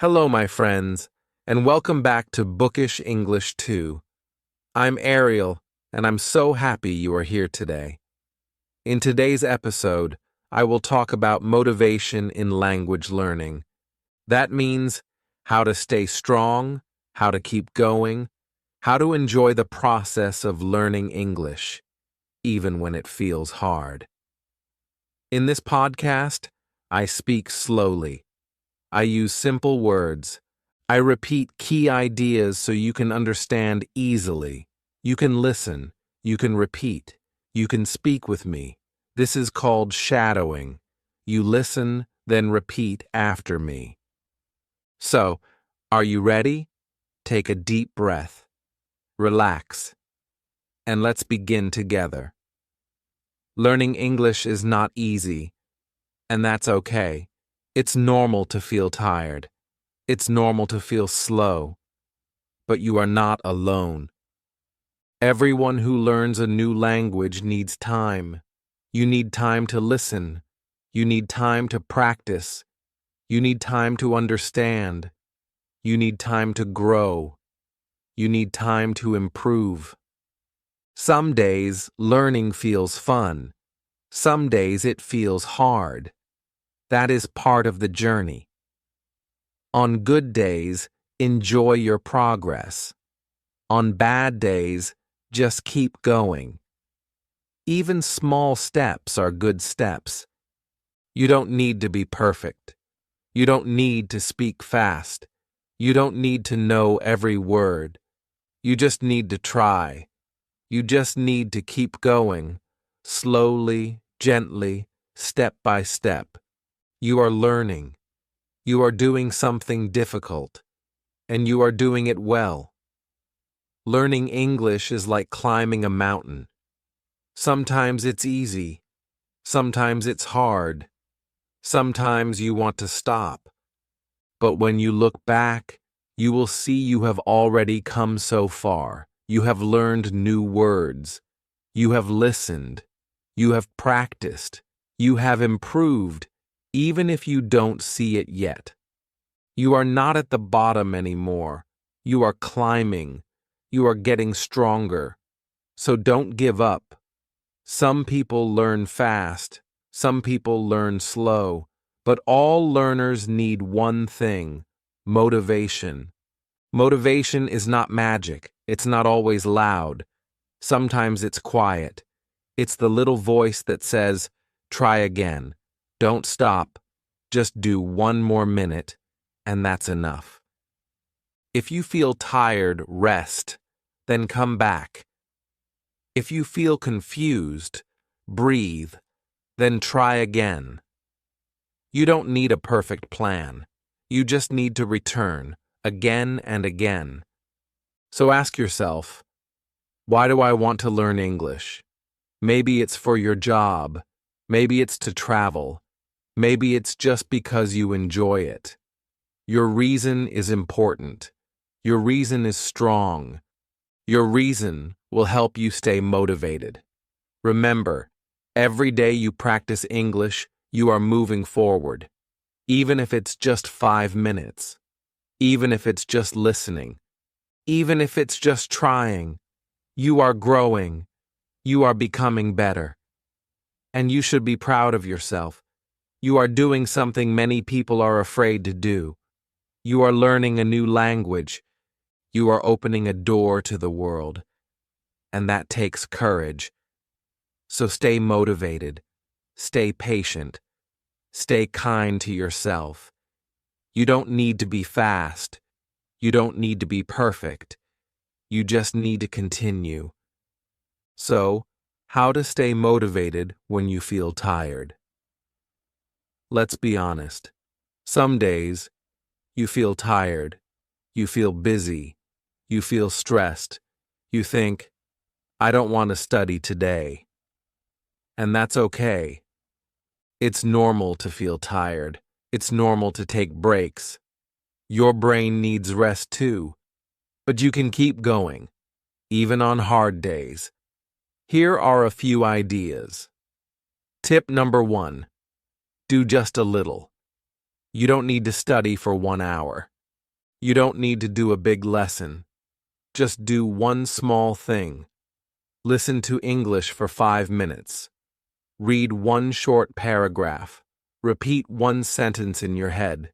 Hello, my friends, and welcome back to Bookish English 2. I'm Ariel, and I'm so happy you are here today. In today's episode, I will talk about motivation in language learning. That means how to stay strong, how to keep going, how to enjoy the process of learning English, even when it feels hard. In this podcast, I speak slowly. I use simple words. I repeat key ideas so you can understand easily. You can listen. You can repeat. You can speak with me. This is called shadowing. You listen, then repeat after me. So, are you ready? Take a deep breath. Relax. And let's begin together. Learning English is not easy, and that's okay. It's normal to feel tired. It's normal to feel slow. But you are not alone. Everyone who learns a new language needs time. You need time to listen. You need time to practice. You need time to understand. You need time to grow. You need time to improve. Some days, learning feels fun. Some days, it feels hard. That is part of the journey. On good days, enjoy your progress. On bad days, just keep going. Even small steps are good steps. You don't need to be perfect. You don't need to speak fast. You don't need to know every word. You just need to try. You just need to keep going, slowly, gently, step by step. You are learning. You are doing something difficult, and you are doing it well. Learning English is like climbing a mountain. Sometimes it's easy. Sometimes it's hard. Sometimes you want to stop. But when you look back, you will see you have already come so far. You have learned new words. You have listened. You have practiced. You have improved, even if you don't see it yet. You are not at the bottom anymore. You are climbing. You are getting stronger. So don't give up. Some people learn fast. Some people learn slow. But all learners need one thing: motivation. Motivation is not magic. It's not always loud. Sometimes it's quiet. It's the little voice that says, "Try again. Don't stop. Just do one more minute." And that's enough. If you feel tired, rest, then come back. If you feel confused, breathe, then try again. You don't need a perfect plan. You just need to return, again and again. So ask yourself, why do I want to learn English? Maybe it's for your job. Maybe it's to travel. Maybe it's just because you enjoy it. Your reason is important. Your reason is strong. Your reason will help you stay motivated. Remember, every day you practice English, you are moving forward. Even if it's just 5 minutes. Even if it's just listening. Even if it's just trying. You are growing. You are becoming better. And you should be proud of yourself. You are doing something many people are afraid to do. You are learning a new language. You are opening a door to the world. And that takes courage. So stay motivated. Stay patient. Stay kind to yourself. You don't need to be fast. You don't need to be perfect. You just need to continue. So, how to stay motivated when you feel tired? Let's be honest. Some days, you feel tired. You feel busy. You feel stressed. You think, I don't want to study today. And that's okay. It's normal to feel tired. It's normal to take breaks. Your brain needs rest too. But you can keep going, even on hard days. Here are a few ideas. Tip number 1. Do just a little. You don't need to study for 1 hour. You don't need to do a big lesson. Just do one small thing. Listen to English for 5 minutes. Read one short paragraph. Repeat one sentence in your head.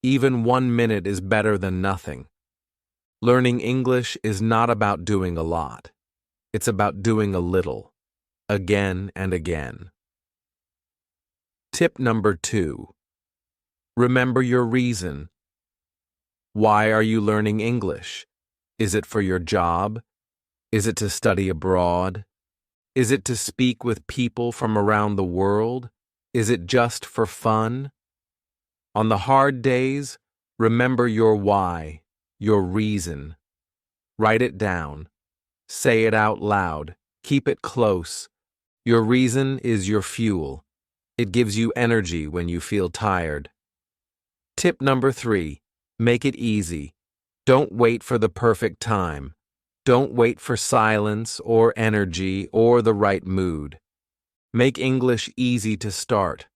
Even 1 minute is better than nothing. Learning English is not about doing a lot. It's about doing a little, again and again. Tip number 2. Remember your reason. Why are you learning English? Is it for your job? Is it to study abroad? Is it to speak with people from around the world? Is it just for fun? On the hard days, remember your why, your reason. Write it down. Say it out loud. Keep it close. Your reason is your fuel. It gives you energy when you feel tired. Tip number 3. Make it easy. Don't wait for the perfect time. Don't wait for silence or energy or the right mood. Make English easy to start.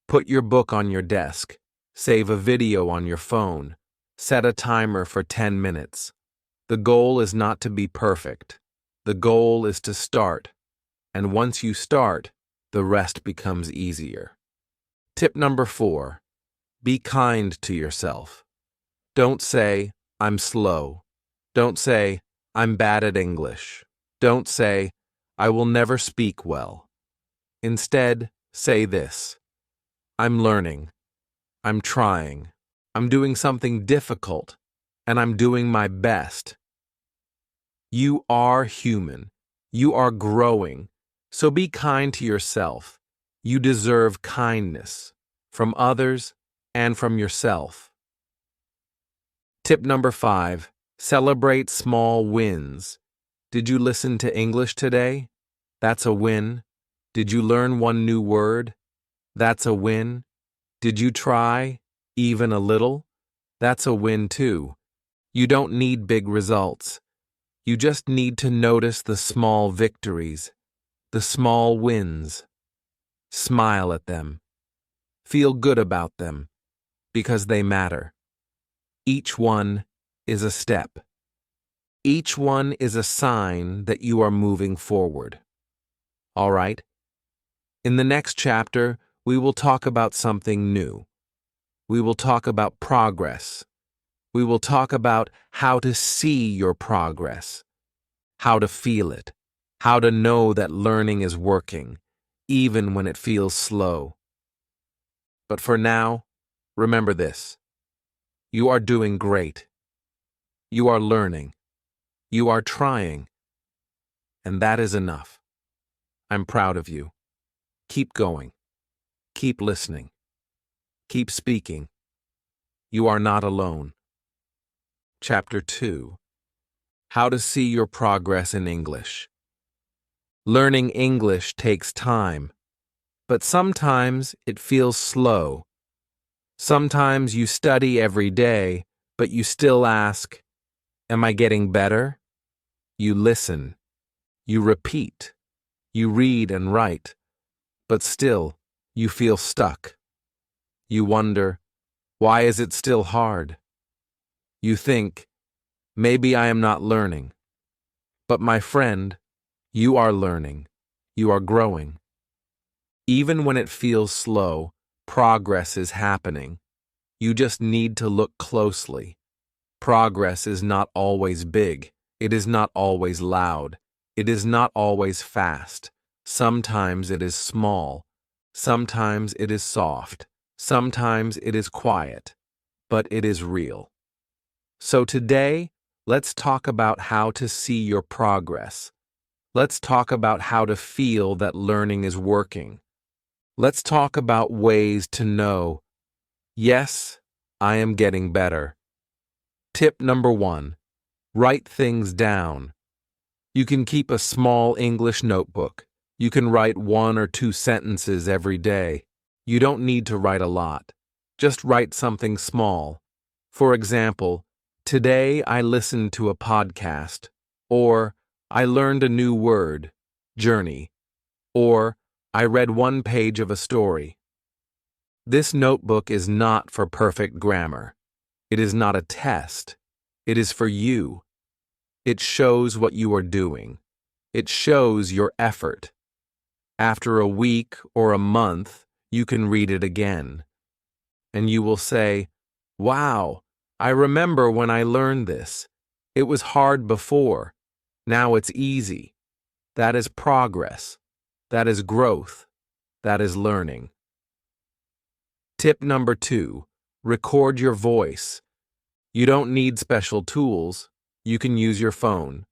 Put your book on your desk. Save a video on your phone. Set a timer for 10 minutes. The goal is not to be perfect. The goal is to start. And once you start, the rest becomes easier. Tip number 4. Be kind to yourself. Don't say, I'm slow. Don't say, I'm bad at English. Don't say, I will never speak well. Instead, say this: I'm learning. I'm trying. I'm doing something difficult, and I'm doing my best. You are human. You are growing. So be kind to yourself. You deserve kindness from others and from yourself. Tip number 5. Celebrate small wins. Did you listen to English today? That's a win. Did you learn one new word? That's a win. Did you try, even a little? That's a win too. You don't need big results. You just need to notice the small victories, the small wins. Smile at them. Feel good about them, because they matter. Each one is a step. Each one is a sign that you are moving forward. All right? In the next chapter, we will talk about something new. We will talk about progress. We will talk about how to see your progress, how to feel it, how to know that learning is working, even when it feels slow. But for now, remember this: you are doing great. You are learning. You are trying. And that is enough. I'm proud of you. Keep going. Keep listening. Keep speaking. You are not alone. Chapter 2. How to see your progress in English. Learning English takes time, but sometimes it feels slow. Sometimes you study every day, but you still ask, am I getting better? You listen. You repeat. You read and write, but still, you feel stuck. You wonder, why is it still hard? You think, maybe I am not learning. But my friend, you are learning. You are growing. Even when it feels slow, progress is happening. You just need to look closely. Progress is not always big. It is not always loud. It is not always fast. Sometimes it is small. Sometimes it is soft. Sometimes it is quiet. But it is real. So today, let's talk about how to see your progress. Let's talk about how to feel that learning is working. Let's talk about ways to know, yes, I am getting better. Tip number 1. Write things down. You can keep a small English notebook. You can write 1 or 2 sentences every day. You don't need to write a lot. Just write something small. For example, today I listened to a podcast, or I learned a new word, journey, or I read 1 page of a story. This notebook is not for perfect grammar. It is not a test. It is for you. It shows what you are doing. It shows your effort. After a week or a month, you can read it again. And you will say, "Wow, I remember when I learned this. It was hard before. Now it's easy." That is progress. That is growth. That is learning. Tip number 2, record your voice. You don't need special tools. You can use your phone.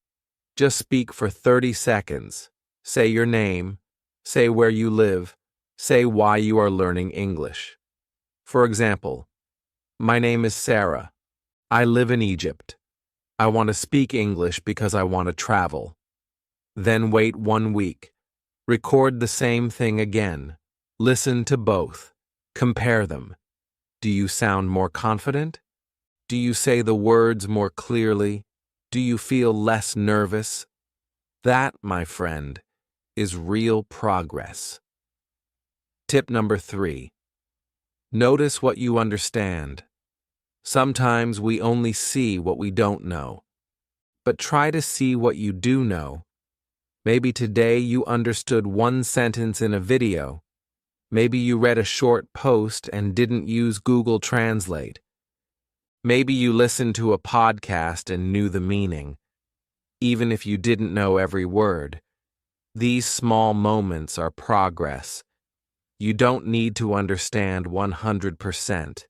Just speak for 30 seconds. Say your name. Say where you live. Say why you are learning English. For example, my name is Sarah. I live in Egypt. I want to speak English because I want to travel. Then wait 1 week. Record the same thing again. Listen to both. Compare them. Do you sound more confident? Do you say the words more clearly? Do you feel less nervous? That, my friend, is real progress. Tip number 3. Notice what you understand. Sometimes we only see what we don't know. But try to see what you do know. Maybe today you understood one sentence in a video. Maybe you read a short post and didn't use Google Translate. Maybe you listened to a podcast and knew the meaning, even if you didn't know every word. These small moments are progress. You don't need to understand 100%.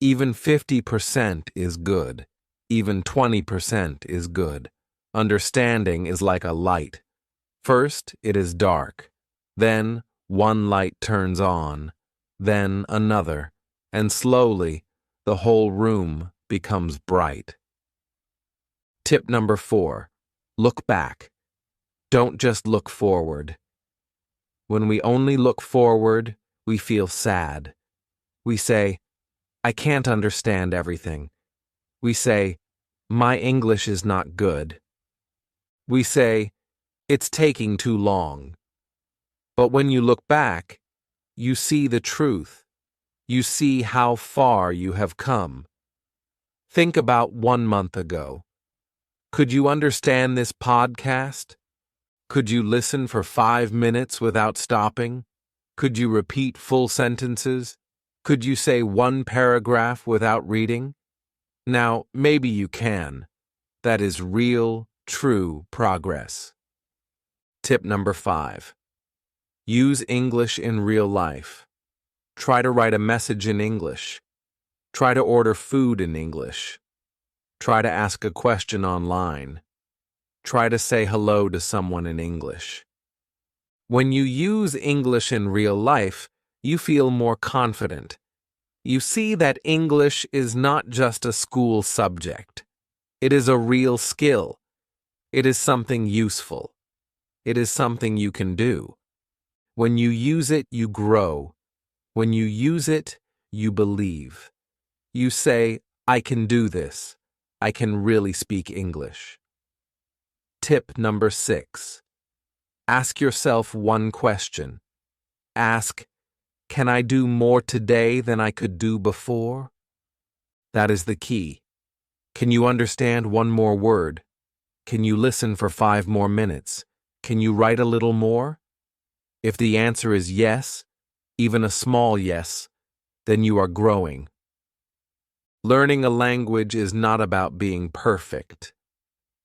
Even 50% is good. Even 20% is good. Understanding is like a light. First, it is dark. Then, one light turns on. Then another. And slowly, the whole room becomes bright. Tip number 4. Look back. Don't just look forward. When we only look forward, we feel sad. We say, "I can't understand everything." We say, "My English is not good." We say, "It's taking too long." But when you look back, you see the truth. You see how far you have come. Think about 1 month ago. Could you understand this podcast? Could you listen for 5 minutes without stopping? Could you repeat full sentences? Could you say one paragraph without reading? Now, maybe you can. That is real, true progress. Tip number 5. Use English in real life. Try to write a message in English. Try to order food in English. Try to ask a question online. Try to say hello to someone in English. When you use English in real life, you feel more confident. You see that English is not just a school subject. It is a real skill. It is something useful. It is something you can do. When you use it, you grow. When you use it, you believe. You say, "I can do this. I can really speak English." Tip number 6. Ask yourself one question. Ask, "Can I do more today than I could do before?" That is the key. Can you understand one more word? Can you listen for 5 more minutes? Can you write a little more? If the answer is yes, even a small yes, then you are growing. Learning a language is not about being perfect.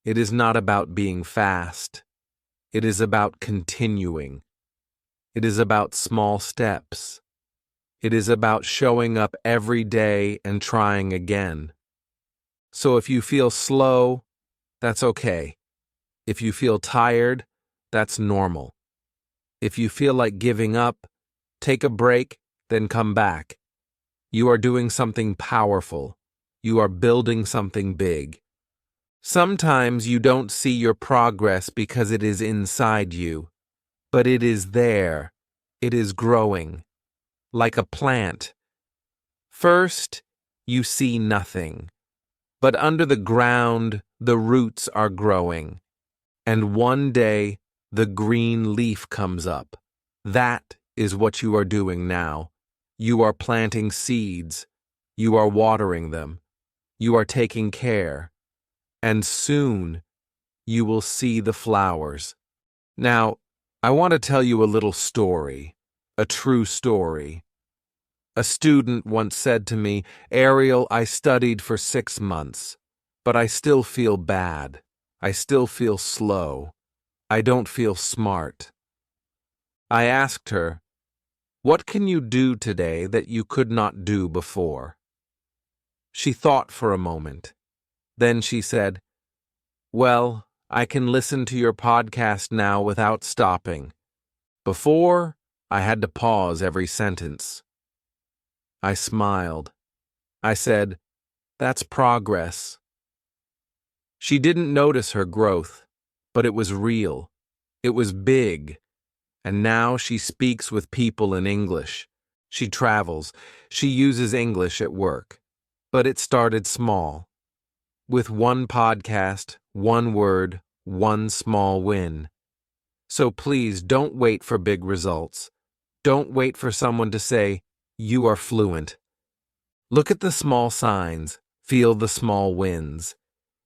It is not about being fast. It is about continuing. It is about small steps. It is about showing up every day and trying again. So if you feel slow, that's okay. If you feel tired, that's normal. If you feel like giving up, take a break, then come back. You are doing something powerful. You are building something big. Sometimes you don't see your progress because it is inside you, but it is there. It is growing, like a plant. First, you see nothing, but under the ground, the roots are growing, and one day, the green leaf comes up. That is what you are doing now. You are planting seeds. You are watering them. You are taking care. And soon, you will see the flowers. Now, I want to tell you a little story, a true story. A student once said to me, "Ariel, I studied for 6 months, but I still feel bad. I still feel slow. I don't feel smart." I asked her, "What can you do today that you could not do before?" She thought for a moment. Then she said, "Well, I can listen to your podcast now without stopping. Before, I had to pause every sentence." I smiled. I said, "That's progress." She didn't notice her growth, but it was real. It was big. And now she speaks with people in English. She travels. She uses English at work. But it started small. With one podcast, one word, one small win. So please don't wait for big results. Don't wait for someone to say, "You are fluent." Look at the small signs. Feel the small wins.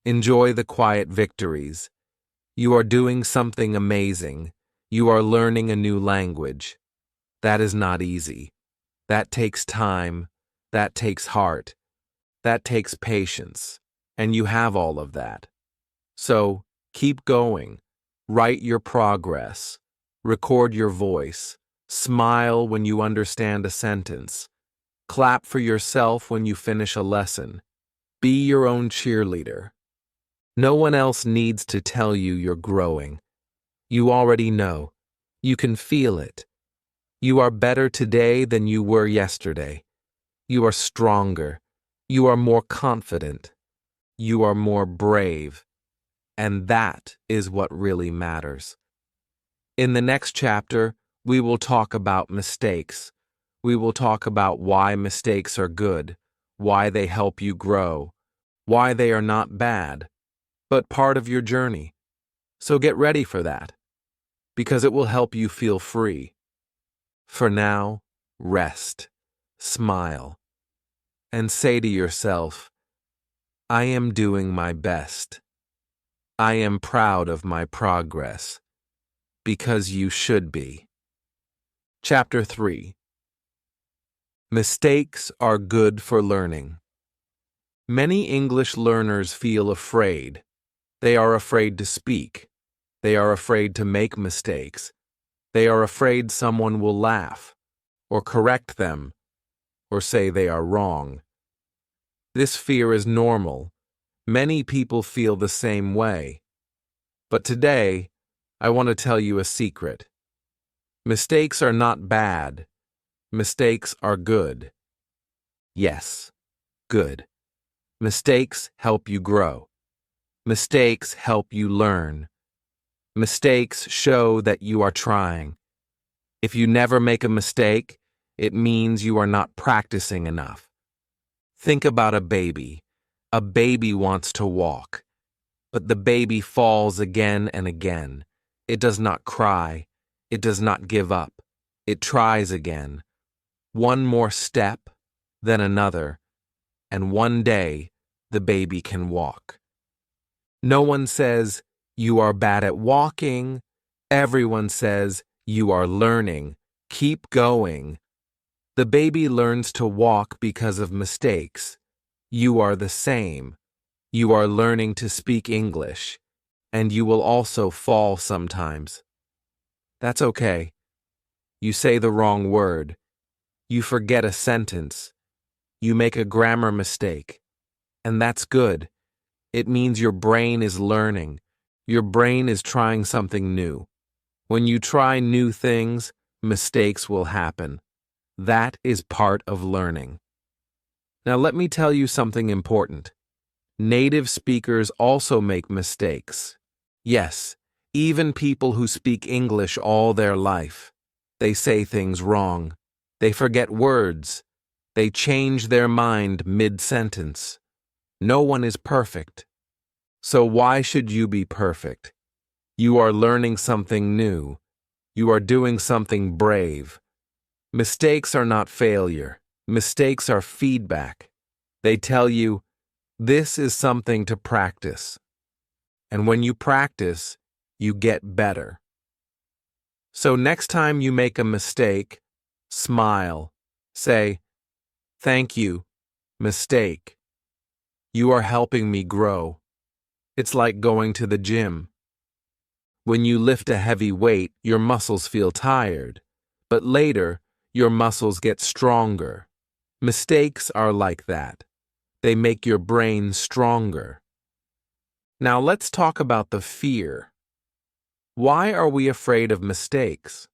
Enjoy the quiet victories. You are doing something amazing. You are learning a new language. That is not easy. That takes time. That takes heart. That takes patience. And you have all of that. So, keep going. Write your progress. Record your voice. Smile when you understand a sentence. Clap for yourself when you finish a lesson. Be your own cheerleader. No one else needs to tell you you're growing. You already know. You can feel it. You are better today than you were yesterday. You are stronger. You are more confident. You are more brave. And that is what really matters. In the next chapter, we will talk about mistakes. We will talk about why mistakes are good, why they help you grow, why they are not bad, but part of your journey. So get ready for that, because it will help you feel free. For now, rest, smile, and say to yourself, "I am doing my best. I am proud of my progress," because you should be. Chapter 3. Mistakes are good for learning. Many English learners feel afraid. They are afraid to speak. They are afraid to make mistakes. They are afraid someone will laugh, or correct them, or say they are wrong. This fear is normal. Many people feel the same way. But today, I want to tell you a secret. Mistakes are not bad. Mistakes are good. Yes, good. Mistakes help you grow. Mistakes help you learn. Mistakes show that you are trying. If you never make a mistake, it means you are not practicing enough. Think about a baby. A baby wants to walk, but the baby falls again and again. It does not cry. It does not give up. It tries again. One more step, then another, and one day the baby can walk. No one says, "You are bad at walking." Everyone says, "You are learning. Keep going." The baby learns to walk because of mistakes. You are the same. You are learning to speak English, and you will also fall sometimes. That's okay. You say the wrong word. You forget a sentence. You make a grammar mistake. And that's good. It means your brain is learning. Your brain is trying something new. When you try new things, mistakes will happen. That is part of learning. Now let me tell you something important. Native speakers also make mistakes. Yes, even people who speak English all their life. They say things wrong. They forget words. They change their mind mid-sentence. No one is perfect. So why should you be perfect? You are learning something new. You are doing something brave. Mistakes are not failure. Mistakes are feedback. They tell you, this is something to practice. And when you practice, you get better. So next time you make a mistake, smile. Say, thank you, mistake. You are helping me grow. It's like going to the gym. When you lift a heavy weight, your muscles feel tired. But later, your muscles get stronger. Mistakes are like that. They make your brain stronger. Now let's talk about the fear. Why are we afraid of mistakes?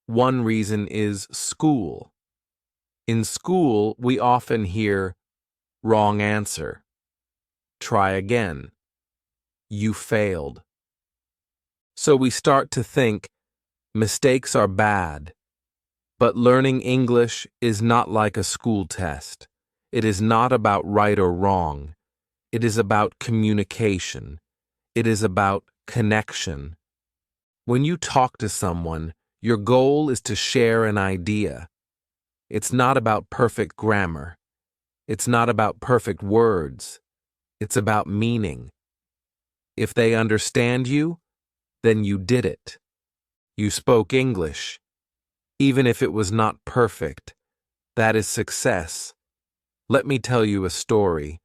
One reason is school. In school, we often hear, wrong answer. Try again. You failed. So we start to think, mistakes are bad. But learning English is not like a school test. It is not about right or wrong. It is about communication. It is about connection. When you talk to someone, your goal is to share an idea. It's not about perfect grammar. It's not about perfect words. It's about meaning. If they understand you, then you did it. You spoke English. Even if it was not perfect, that is success. Let me tell you a story.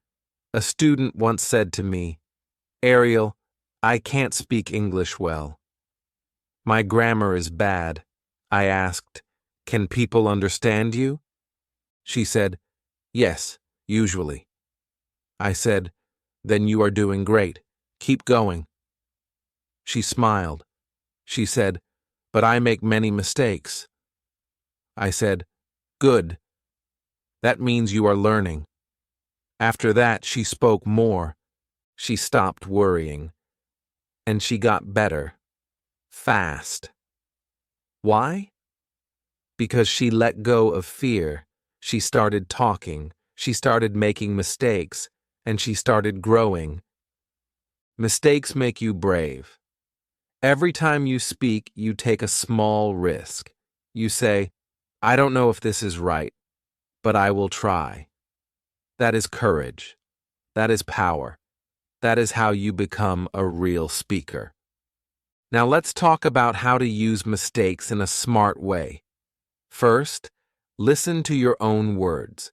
A student once said to me, Ariel, I can't speak English well. My grammar is bad. I asked, can people understand you? She said, yes, usually. I said, then you are doing great. Keep going. She smiled. She said, but I make many mistakes. I said, good. That means you are learning. After that, she spoke more. She stopped worrying. And she got better. Fast. Why? Because she let go of fear. She started talking. She started making mistakes. And she started growing. Mistakes make you brave. Every time you speak, you take a small risk. You say, I don't know if this is right, but I will try. That is courage. That is power. That is how you become a real speaker. Now let's talk about how to use mistakes in a smart way. First, listen to your own words.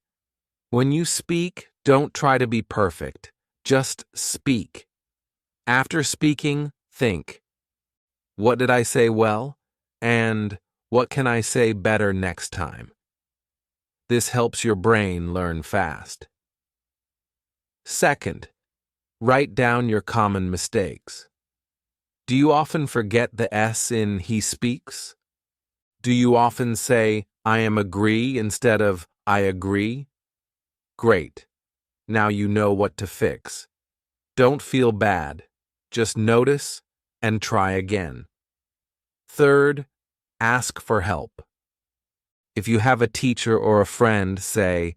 When you speak, don't try to be perfect. Just speak. After speaking, think. What did I say well? And what can I say better next time? This helps your brain learn fast. Second, write down your common mistakes. Do you often forget the S in he speaks? Do you often say, I am agree instead of I agree? Great. Now you know what to fix. Don't feel bad. Just notice and try again. Third, ask for help. If you have a teacher or a friend, say,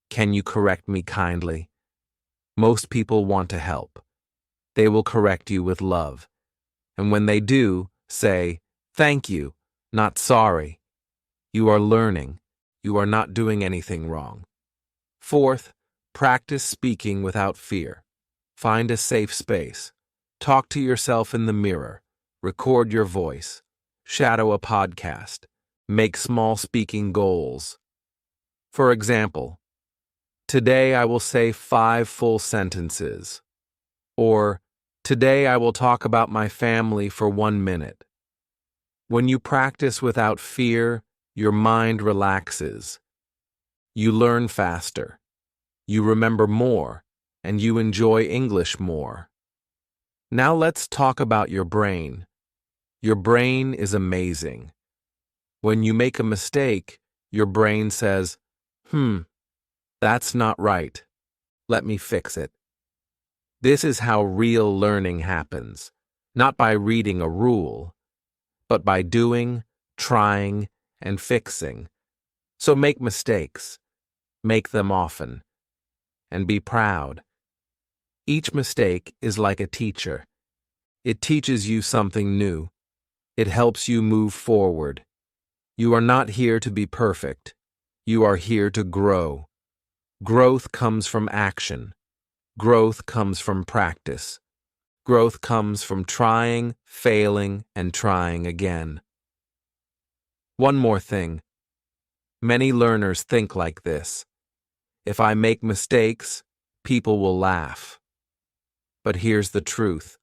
can you correct me kindly? Most people want to help. They will correct you with love. And when they do, say, thank you, not sorry. You are learning. You are not doing anything wrong. Fourth, practice speaking without fear. Find a safe space. Talk to yourself in the mirror. Record your voice. Shadow a podcast. Make small speaking goals. For example, today I will say 5 full sentences. Or, today I will talk about my family for 1 minute. When you practice without fear, your mind relaxes. You learn faster. You remember more, and you enjoy English more. Now let's talk about your brain. Your brain is amazing. When you make a mistake, your brain says, that's not right. Let me fix it. This is how real learning happens, not by reading a rule, but by doing, trying, and fixing. So make mistakes. Make them often. And be proud. Each mistake is like a teacher. It teaches you something new. It helps you move forward. You are not here to be perfect. You are here to grow. Growth comes from action. Growth comes from practice. Growth comes from trying, failing, and trying again. One more thing. Many learners think like this. If I make mistakes, people will laugh. But here's the truth.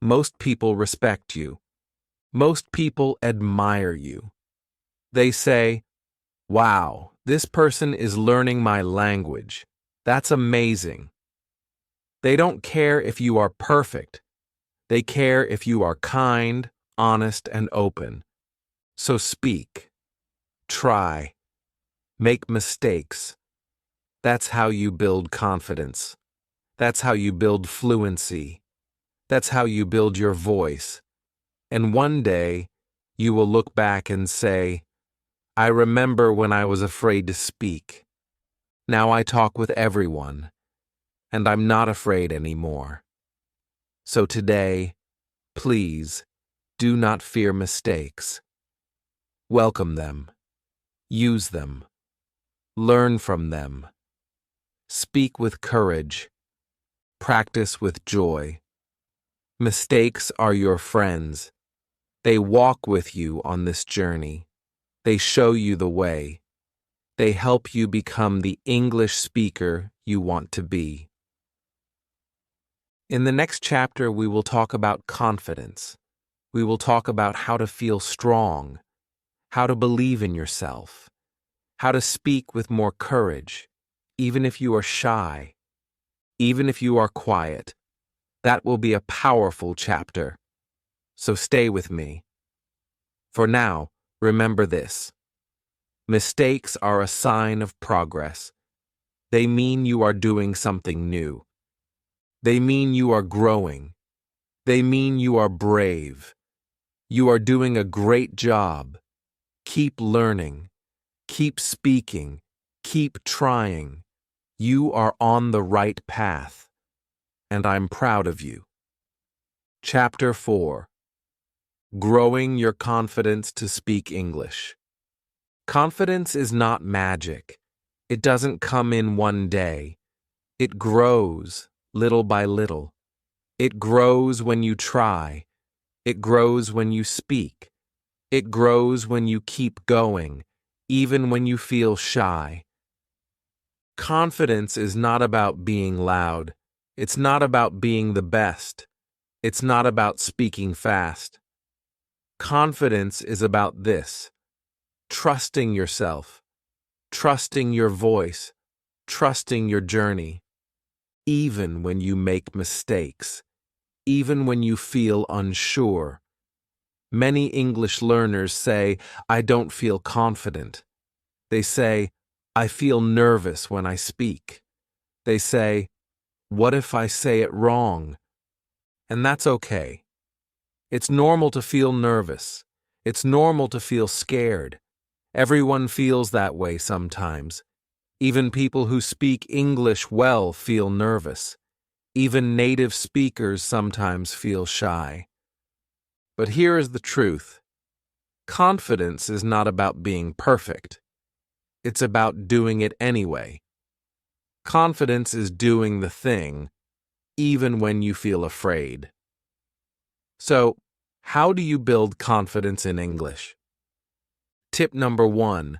Most people respect you. Most people admire you. They say, "Wow, this person is learning my language. That's amazing." They don't care if you are perfect. They care if you are kind, honest, and open. So speak. Try. Make mistakes. That's how you build confidence. That's how you build fluency. That's how you build your voice. And one day, you will look back and say, "I remember when I was afraid to speak. Now I talk with everyone, and I'm not afraid anymore." So today, please, do not fear mistakes. Welcome them. Use them. Learn from them. Speak with courage. Practice with joy. Mistakes are your friends. They walk with you on this journey. They show you the way. They help you become the English speaker you want to be. In the next chapter, we will talk about confidence. We will talk about how to feel strong, how to believe in yourself, how to speak with more courage, even if you are shy, even if you are quiet. That will be a powerful chapter. So stay with me. For now, remember this. Mistakes are a sign of progress. They mean you are doing something new. They mean you are growing. They mean you are brave. You are doing a great job. Keep learning. Keep speaking. Keep trying. You are on the right path. And I'm proud of you. Chapter 4. Growing your confidence to speak English. Confidence is not magic. It doesn't come in one day. It grows little by little. It grows when you try. It grows when you speak. It grows when you keep going, even when you feel shy. Confidence is not about being loud. It's not about being the best. It's not about speaking fast. Confidence is about this: trusting yourself, trusting your voice, trusting your journey, even when you make mistakes, even when you feel unsure. Many English learners say, "I don't feel confident." They say, "I feel nervous when I speak." They say, "What if I say it wrong?" And that's okay. It's normal to feel nervous. It's normal to feel scared. Everyone feels that way sometimes. Even people who speak English well feel nervous. Even native speakers sometimes feel shy. But here is the truth. Confidence is not about being perfect. It's about doing it anyway. Confidence is doing the thing, even when you feel afraid. So, how do you build confidence in English? Tip number 1.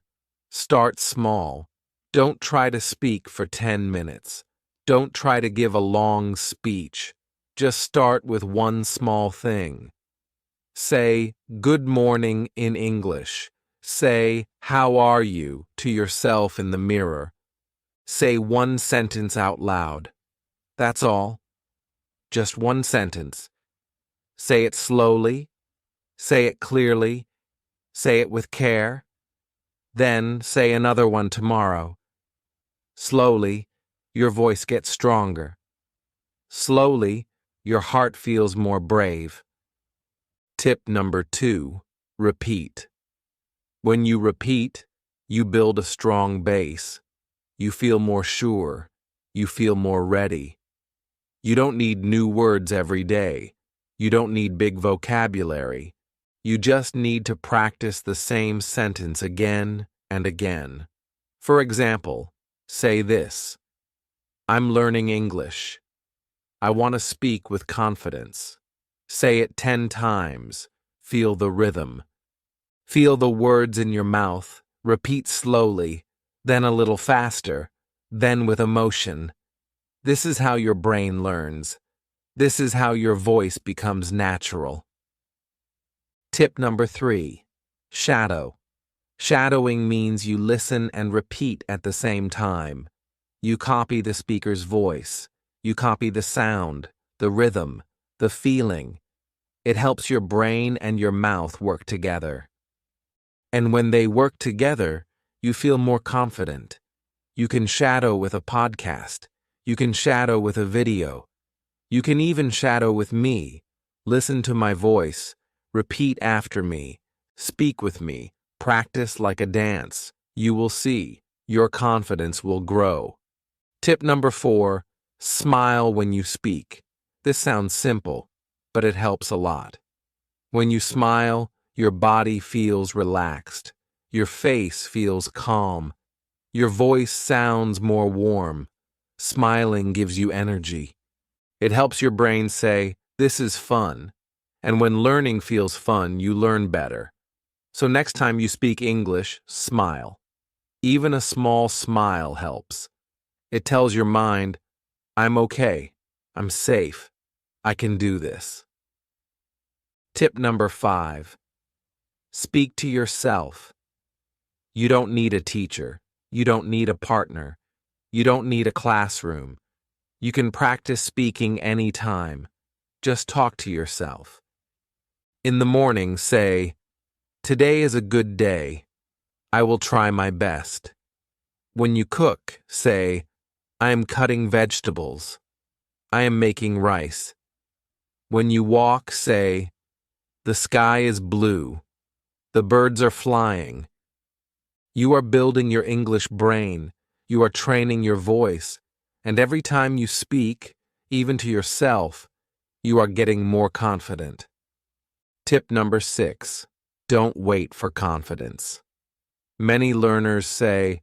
Start small. Don't try to speak for 10 minutes. Don't try to give a long speech. Just start with one small thing. Say, "Good morning" in English. Say, "How are you" to yourself in the mirror. Say one sentence out loud. That's all. Just one sentence. Say it slowly. Say it clearly. Say it with care. Then say another one tomorrow. Slowly, your voice gets stronger. Slowly, your heart feels more brave. Tip number 2. Repeat. When you repeat, you build a strong base. You feel more sure. You feel more ready. You don't need new words every day. You don't need big vocabulary. You just need to practice the same sentence again and again. For example, say this: I'm learning English. I want to speak with confidence. Say it 10 times. Feel the rhythm. Feel the words in your mouth. Repeat slowly, then a little faster, then with emotion. This is how your brain learns. This is how your voice becomes natural. Tip number 3. Shadow. Shadowing means you listen and repeat at the same time. You copy the speaker's voice. You copy the sound, the rhythm, the feeling. It helps your brain and your mouth work together. And when they work together, you feel more confident. You can shadow with a podcast. You can shadow with a video. You can even shadow with me. Listen to my voice. Repeat after me. Speak with me. Practice like a dance. You will see. Your confidence will grow. Tip number 4. Smile when you speak. This sounds simple, but it helps a lot. When you smile, your body feels relaxed. Your face feels calm. Your voice sounds more warm. Smiling gives you energy. It helps your brain say, "This is fun." And when learning feels fun, you learn better. So next time you speak English, smile. Even a small smile helps. It tells your mind, I'm okay. I'm safe. I can do this. Tip number 5. Speak to yourself. You don't need a teacher. You don't need a partner. You don't need a classroom. You can practice speaking anytime. Just talk to yourself. In the morning, say, "Today is a good day. I will try my best." When you cook, say, "I am cutting vegetables. I am making rice." When you walk, say, "The sky is blue. The birds are flying." You are building your English brain. You are training your voice. And every time you speak, even to yourself, you are getting more confident. Tip number 6. Don't wait for confidence. Many learners say,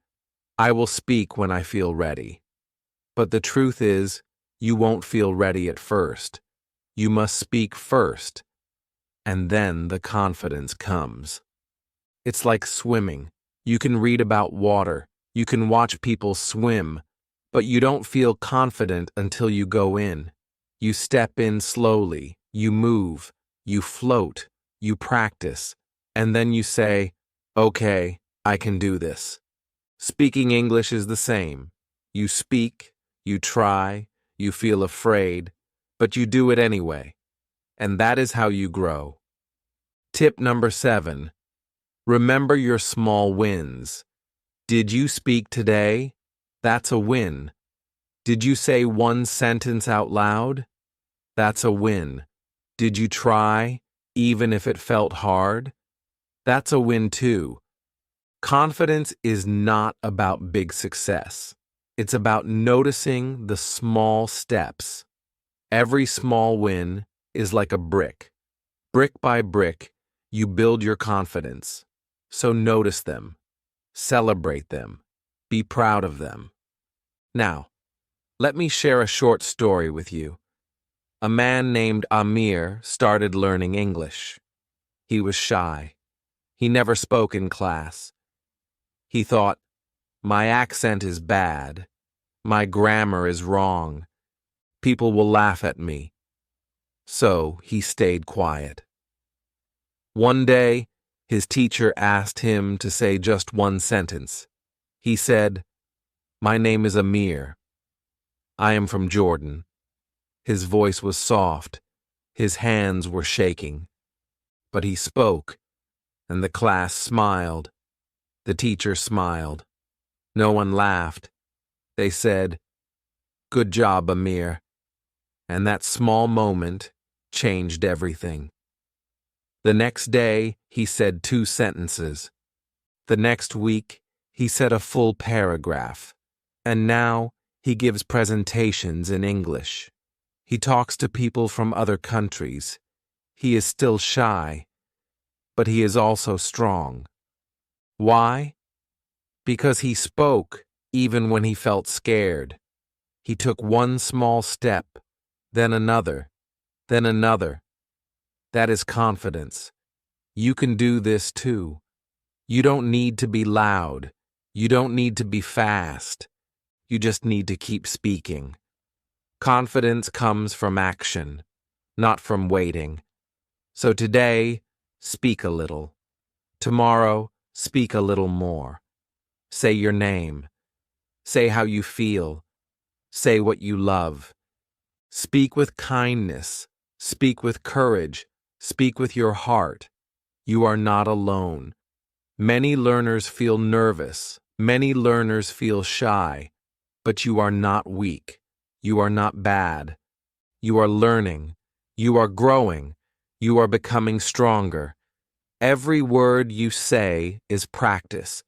"I will speak when I feel ready." But the truth is, you won't feel ready at first. You must speak first, and then the confidence comes. It's like swimming. You can read about water, you can watch people swim, but you don't feel confident until you go in. You step in slowly, you move, you float, you practice, and then you say, "Okay, I can do this." Speaking English is the same. You speak, you try, you feel afraid, but you do it anyway. And that is how you grow. Tip number 7. Remember your small wins. Did you speak today? That's a win. Did you say one sentence out loud? That's a win. Did you try, even if it felt hard? That's a win too. Confidence is not about big success. It's about noticing the small steps. Every small win is like a brick. Brick by brick, you build your confidence. So notice them. Celebrate them. Be proud of them. Now, let me share a short story with you. A man named Amir started learning English. He was shy. He never spoke in class. He thought, my accent is bad. My grammar is wrong. People will laugh at me. So he stayed quiet. One day, his teacher asked him to say just one sentence. He said, "My name is Amir. I am from Jordan." His voice was soft. His hands were shaking. But he spoke, and the class smiled. The teacher smiled. No one laughed. They said, "Good job, Amir." And that small moment changed everything. The next day, he said 2 sentences. The next week, he said a full paragraph. And now, he gives presentations in English. He talks to people from other countries. He is still shy, but he is also strong. Why? Because he spoke even when he felt scared. He took one small step, then another, then another. That is confidence. You can do this too. You don't need to be loud. You don't need to be fast. You just need to keep speaking. Confidence comes from action, not from waiting. So today, speak a little. Tomorrow, speak a little more. Say your name. Say how you feel. Say what you love. Speak with kindness. Speak with courage. Speak with your heart. You are not alone. Many learners feel nervous. Many learners feel shy. But you are not weak. You are not bad. You are learning. You are growing. You are becoming stronger. Every word you say is practice.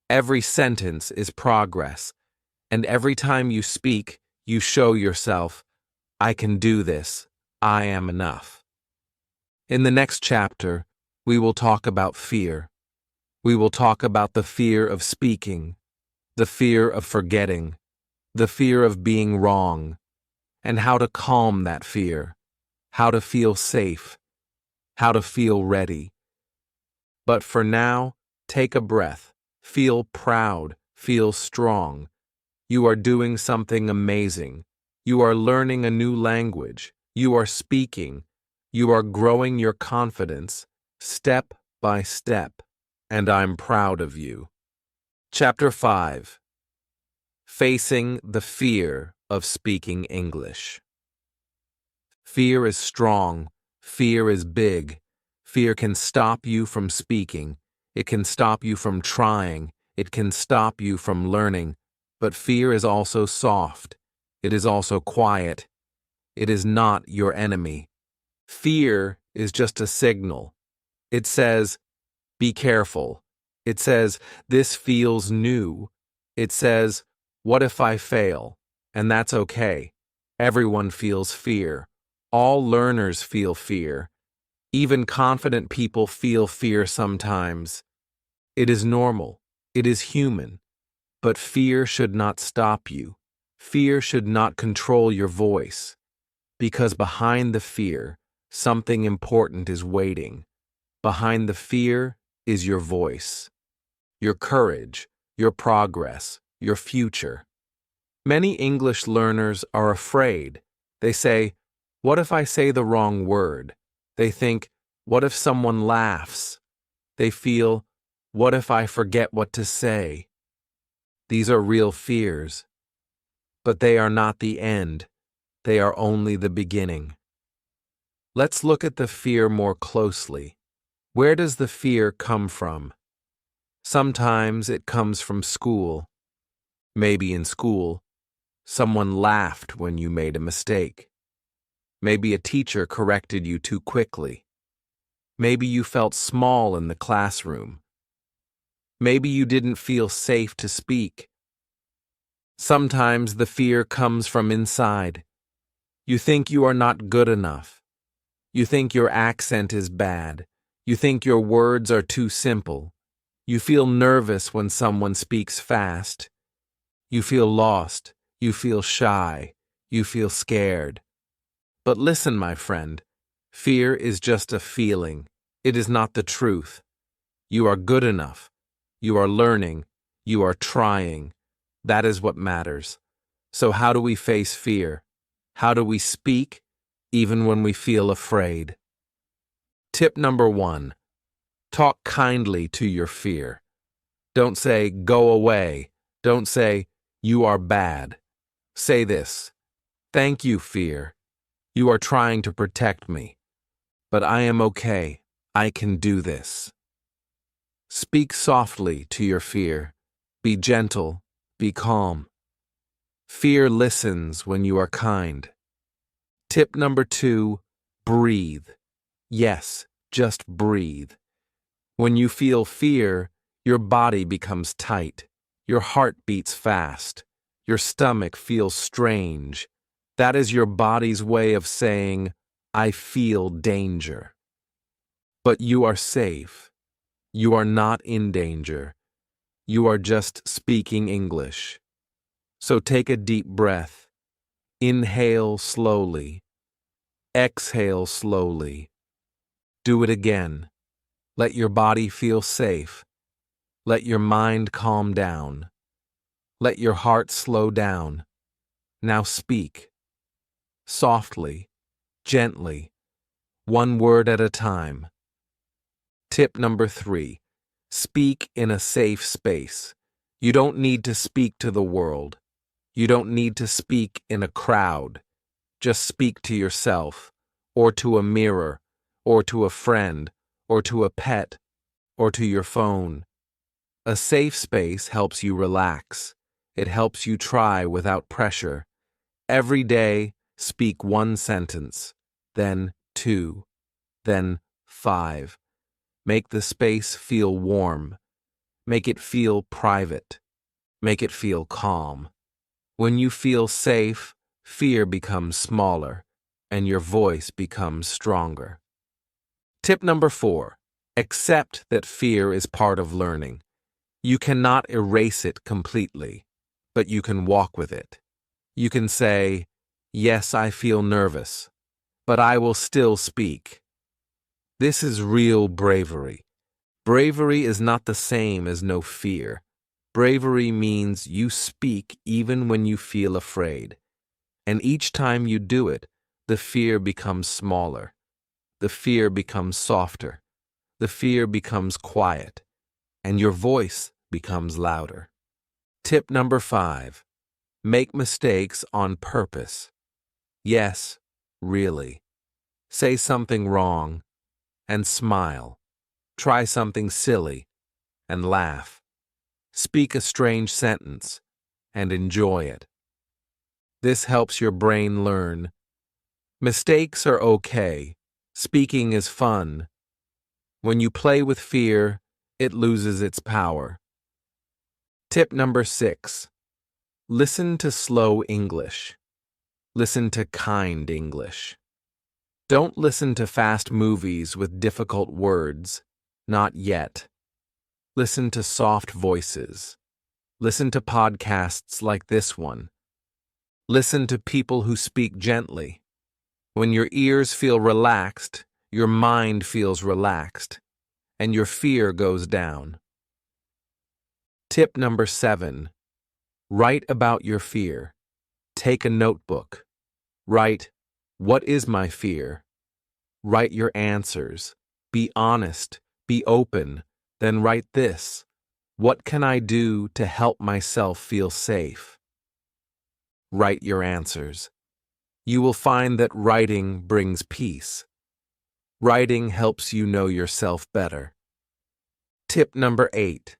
Every sentence is progress. And every time you speak, you show yourself, I can do this. I am enough. In the next chapter, we will talk about fear. We will talk about the fear of speaking, the fear of forgetting, the fear of being wrong, and how to calm that fear, how to feel safe, how to feel ready. But for now, take a breath, feel proud, feel strong. You are doing something amazing. You are learning a new language. You are speaking. You are growing your confidence, step by step, and I'm proud of you. Chapter 5. Facing the fear of speaking English. Fear is strong. Fear is big. Fear can stop you from speaking. It can stop you from trying. It can stop you from learning. But fear is also soft. It is also quiet. It is not your enemy. Fear is just a signal. It says, be careful. It says, this feels new. It says, what if I fail? And that's okay. Everyone feels fear. All learners feel fear. Even confident people feel fear sometimes. It is normal. It is human. But fear should not stop you. Fear should not control your voice. Because behind the fear, something important is waiting. Behind the fear is your voice, your courage, your progress, your future. Many English learners are afraid. They say, what if I say the wrong word? They think, what if someone laughs? They feel, what if I forget what to say? These are real fears. But they are not the end. They are only the beginning. Let's look at the fear more closely. Where does the fear come from? Sometimes it comes from school. Maybe in school, someone laughed when you made a mistake. Maybe a teacher corrected you too quickly. Maybe you felt small in the classroom. Maybe you didn't feel safe to speak. Sometimes the fear comes from inside. You think you are not good enough. You think your accent is bad. You think your words are too simple. You feel nervous when someone speaks fast. You feel lost. You feel shy. You feel scared. But listen, my friend, fear is just a feeling. It is not the truth. You are good enough. You are learning. You are trying. That is what matters. So how do we face fear? How do we speak, even when we feel afraid? Tip number 1. Talk kindly to your fear. Don't say, go away. Don't say, you are bad. Say this, thank you, fear. You are trying to protect me. But I am okay. I can do this. Speak softly to your fear. Be gentle. Be calm. Fear listens when you are kind. Tip number 2, breathe. Yes, just breathe. When you feel fear, your body becomes tight. Your heart beats fast. Your stomach feels strange. That is your body's way of saying, I feel danger. But you are safe. You are not in danger. You are just speaking English. So take a deep breath. Inhale slowly. Exhale slowly. Do it again. Let your body feel safe. Let your mind calm down. Let your heart slow down. Now speak. Softly, gently, one word at a time. Tip number 3. Speak in a safe space. You don't need to speak to the world. You don't need to speak in a crowd. Just speak to yourself, or to a mirror, or to a friend, or to a pet, or to your phone. A safe space helps you relax. It helps you try without pressure. Every day, speak one sentence, then 2, then 5. Make the space feel warm. Make it feel private. Make it feel calm. When you feel safe, fear becomes smaller, and your voice becomes stronger. Tip number 4. Accept that fear is part of learning. You cannot erase it completely, but you can walk with it. You can say, "Yes, I feel nervous, but I will still speak." This is real bravery. Bravery is not the same as no fear. Bravery means you speak even when you feel afraid. And each time you do it, the fear becomes smaller. The fear becomes softer. The fear becomes quiet. And your voice becomes louder. Tip number 5. Make mistakes on purpose. Yes, really. Say something wrong and smile. Try something silly and laugh. Speak a strange sentence and enjoy it. This helps your brain learn. Mistakes are okay. Speaking is fun. When you play with fear, it loses its power. Tip number 6. Listen to slow English. Listen to kind English. Don't listen to fast movies with difficult words. Not yet. Listen to soft voices. Listen to podcasts like this one. Listen to people who speak gently. When your ears feel relaxed, your mind feels relaxed, and your fear goes down. Tip number 7. Write about your fear. Take a notebook. Write, "What is my fear?" Write your answers. Be honest. Be open. Then write this: "What can I do to help myself feel safe?" Write your answers. You will find that writing brings peace. Writing helps you know yourself better. Tip number 8.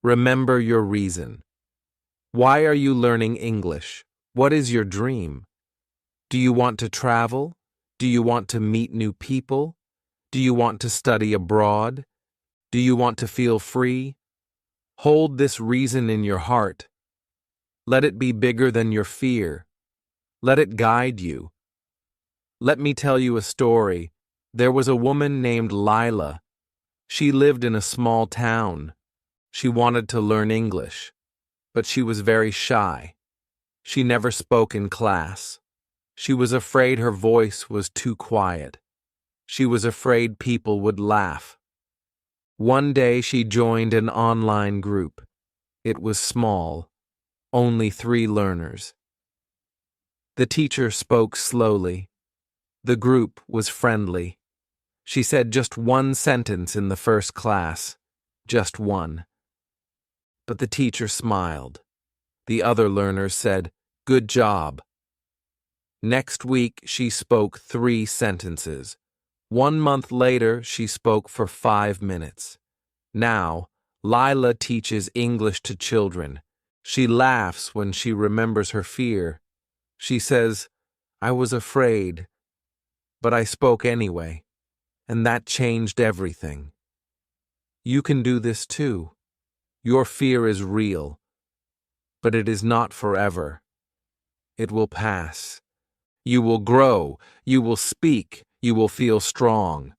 Remember your reason. Why are you learning English? What is your dream? Do you want to travel? Do you want to meet new people? Do you want to study abroad? Do you want to feel free? Hold this reason in your heart. Let it be bigger than your fear. Let it guide you. Let me tell you a story. There was a woman named Lila. She lived in a small town. She wanted to learn English, but she was very shy. She never spoke in class. She was afraid her voice was too quiet. She was afraid people would laugh. One day she joined an online group. It was small, only 3 learners. The teacher spoke slowly. The group was friendly. She said just one sentence in the first class, just one. But the teacher smiled. The other learners said, "Good job." Next week, she spoke 3 sentences. 1 month later, she spoke for 5 minutes. Now, Lila teaches English to children. She laughs when she remembers her fear. She says, "I was afraid, but I spoke anyway, and that changed everything." You can do this too. Your fear is real, but it is not forever. It will pass. You will grow. You will speak. You will feel strong.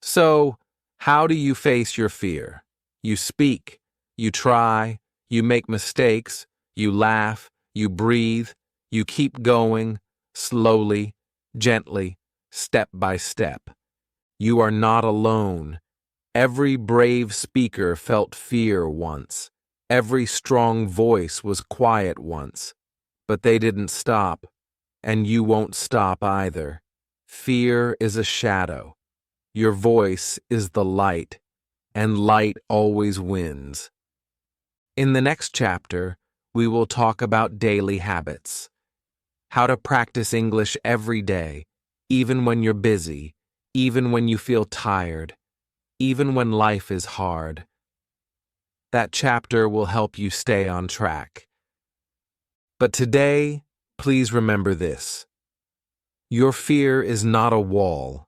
So, how do you face your fear? You speak, you try, you make mistakes, you laugh, you breathe, you keep going, slowly, gently, step by step. You are not alone. Every brave speaker felt fear once. Every strong voice was quiet once. But they didn't stop, and you won't stop either. Fear is a shadow. Your voice is the light, and light always wins. In the next chapter, we will talk about daily habits. How to practice English every day, even when you're busy, even when you feel tired, even when life is hard. That chapter will help you stay on track. But today, please remember this. Your fear is not a wall.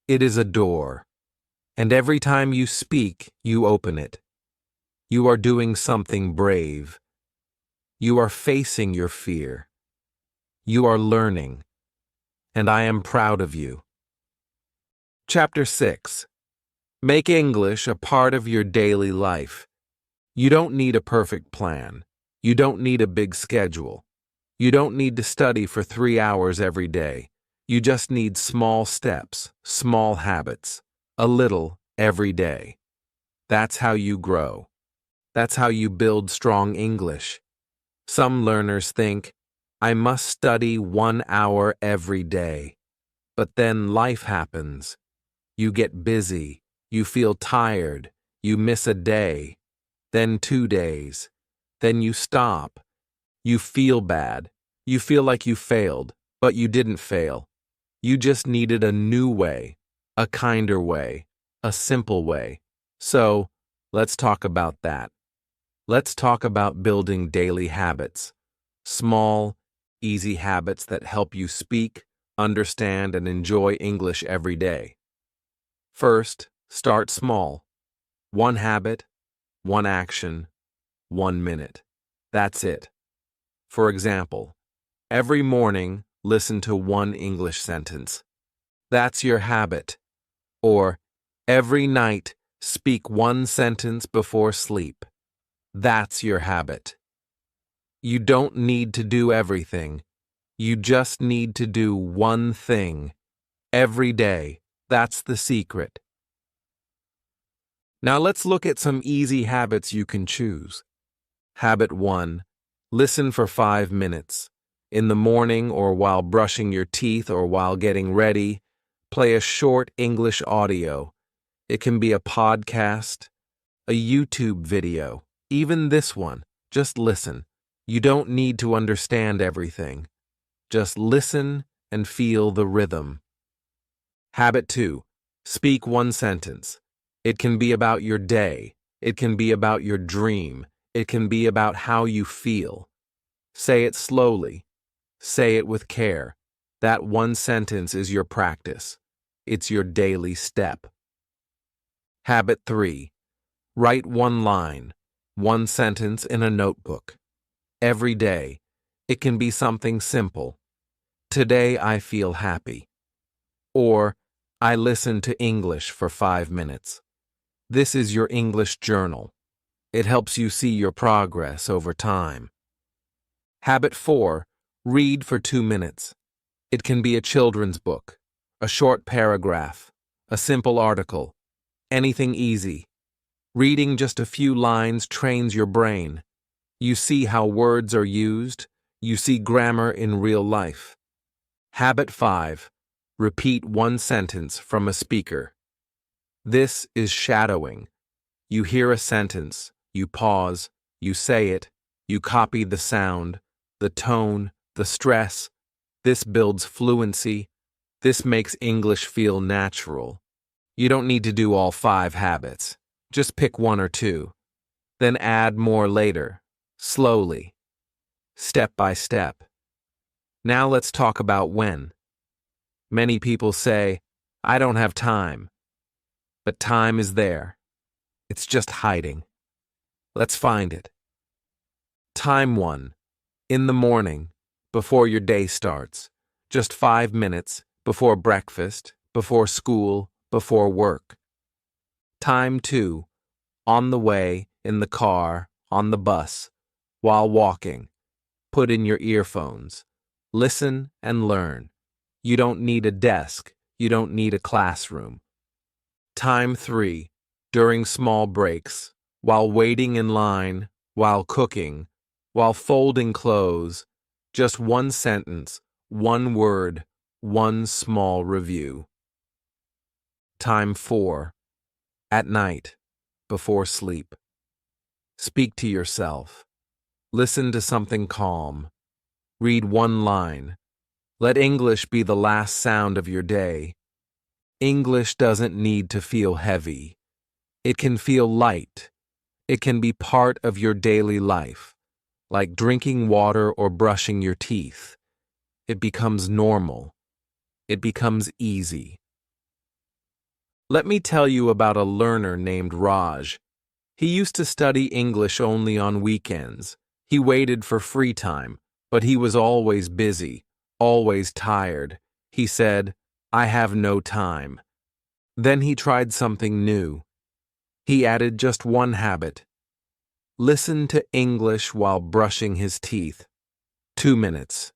It is a door. And every time you speak, you open it. You are doing something brave. You are facing your fear. You are learning. And I am proud of you. Chapter 6. Make English a part of your daily life. You don't need a perfect plan. You don't need a big schedule. You don't need to study for 3 hours every day. You just need small steps, small habits, a little every day. That's how you grow. That's how you build strong English. Some learners think, I must study 1 hour every day. But then life happens. You get busy. You feel tired. You miss a day. Then 2 days. Then you stop. You feel bad. You feel like you failed, but you didn't fail. You just needed a new way, a kinder way, a simple way. So, let's talk about that. Let's talk about building daily habits. Small, easy habits that help you speak, understand, and enjoy English every day. First, start small. 1 habit, 1 action, 1 minute. That's it. For example, every morning, listen to 1 English sentence. That's your habit. Or, every night, speak 1 sentence before sleep. That's your habit. You don't need to do everything. You just need to do 1 thing. Every day. That's the secret. Now let's look at some easy habits you can choose. Habit 1. Listen for 5 minutes. In the morning or while brushing your teeth or while getting ready, play a short English audio. It can be a podcast, a YouTube video, even this one. Just listen. You don't need to understand everything. Just listen and feel the rhythm. Habit 2. Speak 1 sentence. It can be about your day. It can be about your dream. It can be about how you feel. Say it slowly. Say it with care. That 1 sentence is your practice. It's your daily step. Habit 3. Write 1 line, 1 sentence in a notebook. Every day. It can be something simple. Today I feel happy. Or, I listen to English for 5 minutes. This is your English journal. It helps you see your progress over time. Habit 4. Read for 2 minutes. It can be a children's book, a short paragraph, a simple article, anything easy. Reading just a few lines trains your brain. You see how words are used. You see grammar in real life. Habit 5. Repeat 1 sentence from a speaker. This is shadowing. You hear a sentence, you pause, you say it, you copy the sound, the tone, the stress. This builds fluency. This makes English feel natural. You don't need to do all 5 habits. Just pick 1 or 2. Then add more later, slowly, step by step. Now let's talk about when. Many people say, I don't have time. But time is there. It's just hiding. Let's find it. Time 1. In the morning, before your day starts. Just 5 minutes, before breakfast, before school, before work. Time 2. On the way, in the car, on the bus, while walking. Put in your earphones. Listen and learn. You don't need a desk. You don't need a classroom. Time 3. During small breaks, while waiting in line, while cooking, while folding clothes, just one sentence, one word, one small review. Time 4. At night, before sleep. Speak to yourself. Listen to something calm. Read one line. Let English be the last sound of your day. English doesn't need to feel heavy. It can feel light. It can be part of your daily life, like drinking water or brushing your teeth. It becomes normal. It becomes easy. Let me tell you about a learner named Raj. He used to study English only on weekends. He waited for free time, but he was always busy, always tired. He said, "I have no time." Then he tried something new. He added just one habit. Listen to English while brushing his teeth. 2 minutes.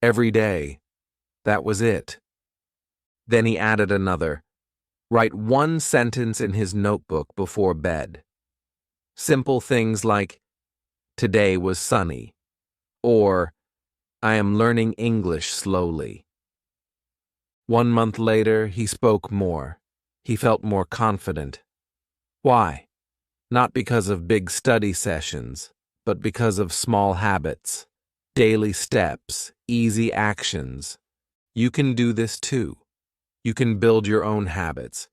Every day. That was it. Then he added another. Write one sentence in his notebook before bed. Simple things like, "Today was sunny," or "I am learning English slowly." 1 month later, he spoke more. He felt more confident. Why? Not because of big study sessions, but because of small habits, daily steps, easy actions. You can do this too. You can build your own habits.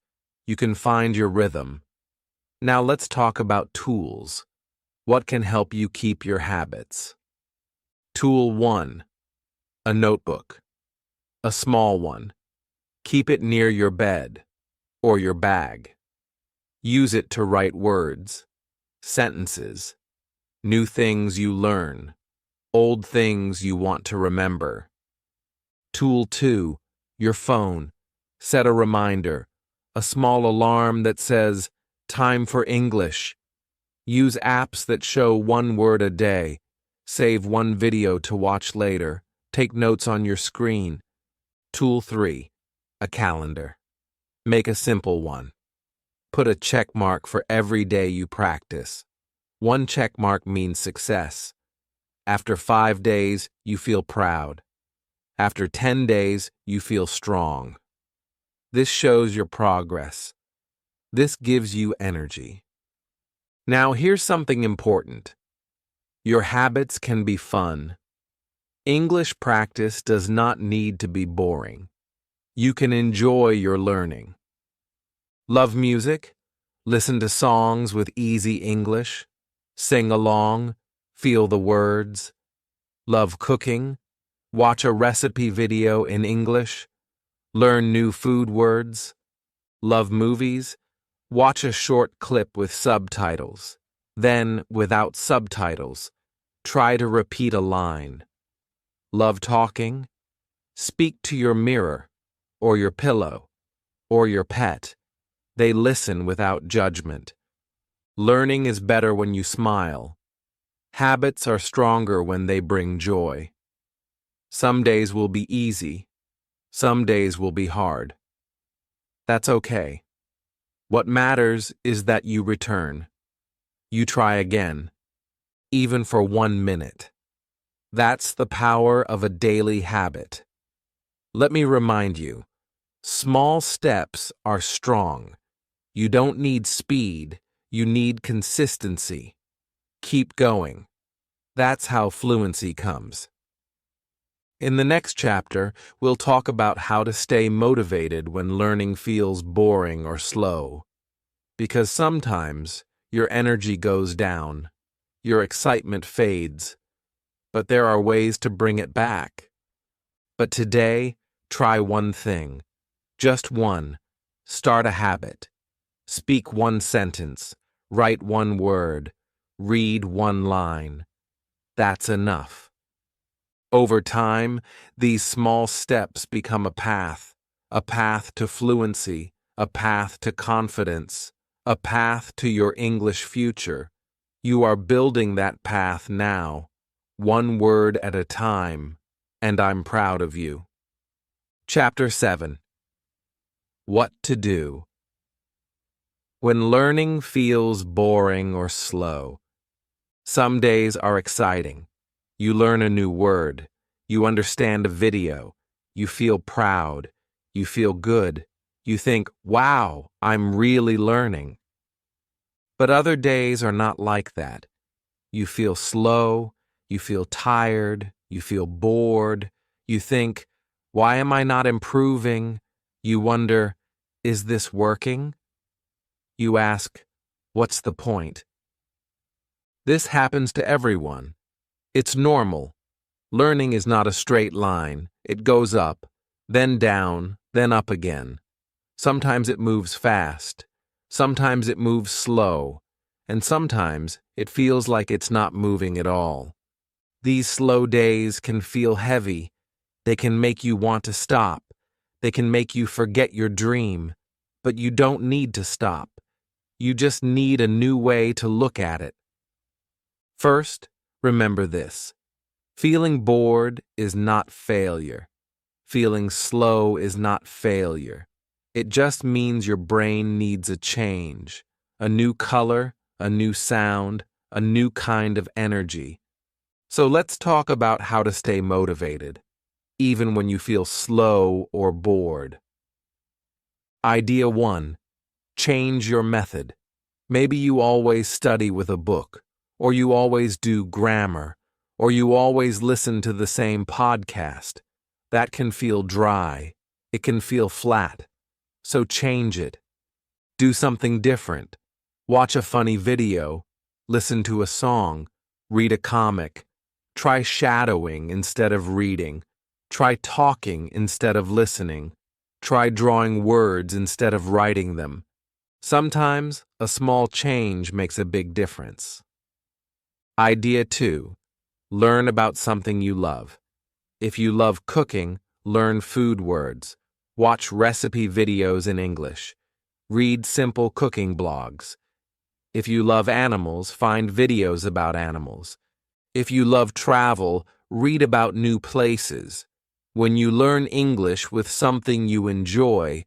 You can find your rhythm. Now let's talk about tools. What can help you keep your habits? Tool 1. A notebook. A small one. Keep it near your bed or your bag. Use it to write words, sentences, new things you learn, old things you want to remember. Tool 2. Your phone. Set a reminder, a small alarm that says, "Time for English." Use apps that show one word a day. Save one video to watch later. Take notes on your screen. Tool 3. A calendar. Make a simple one. Put a check mark for every day you practice. One check mark means success. After 5 days, you feel proud. After 10 days, you feel strong. This shows your progress. This gives you energy. Now here's something important. Your habits can be fun. English practice does not need to be boring. You can enjoy your learning. Love music? Listen to songs with easy English. Sing along. Feel the words. Love cooking? Watch a recipe video in English. Learn new food words. Love movies? Watch a short clip with subtitles. Then, without subtitles, try to repeat a line. Love talking? Speak to your mirror, or your pillow, or your pet. They listen without judgment. Learning is better when you smile. Habits are stronger when they bring joy. Some days will be easy. Some days will be hard. That's okay. What matters is that you return. You try again, even for 1 minute. That's the power of a daily habit. Let me remind you, small steps are strong. You don't need speed, you need consistency. Keep going. That's how fluency comes. In the next chapter, we'll talk about how to stay motivated when learning feels boring or slow. Because sometimes your energy goes down, your excitement fades, but there are ways to bring it back. But today, try one thing. Just one. Start a habit. Speak one sentence. Write one word. Read one line. That's enough. Over time, these small steps become a path to fluency, a path to confidence, a path to your English future. You are building that path now, one word at a time, and I'm proud of you. Chapter 7. What to do. When learning feels boring or slow, some days are exciting. You learn a new word, you understand a video, you feel proud, you feel good, you think, wow, I'm really learning. But other days are not like that. You feel slow, you feel tired, you feel bored, you think, why am I not improving? You wonder, is this working? You ask, what's the point? This happens to everyone. It's normal. Learning is not a straight line. It goes up, then down, then up again. Sometimes it moves fast. Sometimes it moves slow. And sometimes it feels like it's not moving at all. These slow days can feel heavy. They can make you want to stop. They can make you forget your dream. But you don't need to stop. You just need a new way to look at it. First, remember this. Feeling bored is not failure. Feeling slow is not failure. It just means your brain needs a change, a new color, a new sound, a new kind of energy. So let's talk about how to stay motivated, even when you feel slow or bored. Idea 1. Change your method. Maybe you always study with a book, or you always do grammar, or you always listen to the same podcast. That can feel dry. It can feel flat. So change it. Do something different. Watch a funny video. Listen to a song. Read a comic. Try shadowing instead of reading. Try talking instead of listening. Try drawing words instead of writing them. Sometimes a small change makes a big difference. Idea 2. Learn about something you love. If you love cooking, learn food words. Watch recipe videos in English. Read simple cooking blogs. If you love animals, find videos about animals. If you love travel, read about new places. When you learn English with something you enjoy,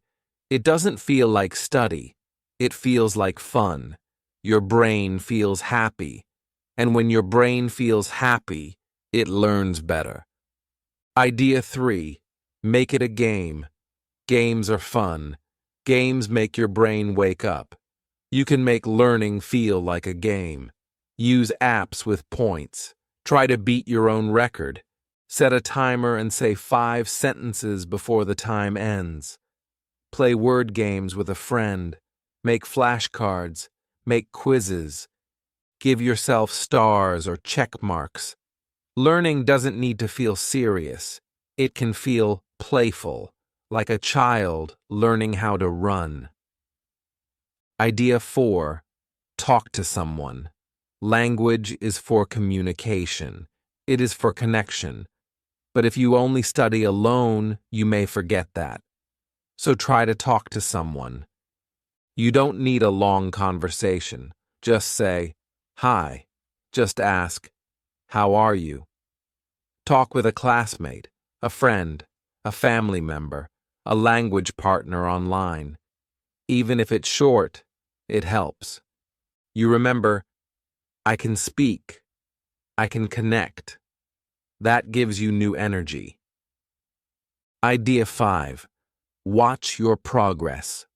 it doesn't feel like study. It feels like fun. Your brain feels happy. And when your brain feels happy, it learns better. Idea 3. Make it a game. Games are fun. Games make your brain wake up. You can make learning feel like a game. Use apps with points. Try to beat your own record. Set a timer and say 5 sentences before the time ends. Play word games with a friend. Make flashcards. Make quizzes. Give yourself stars or check marks. Learning doesn't need to feel serious. It can feel playful, like a child learning how to run. Idea 4. Talk to someone. Language is for communication. It is for connection. But if you only study alone, you may forget that. So try to talk to someone. You don't need a long conversation. Just say, hi. Just ask, how are you? Talk with a classmate, a friend, a family member, a language partner online. Even if it's short, it helps. You remember, I can speak. I can connect. That gives you new energy. Idea 5. Watch your progress.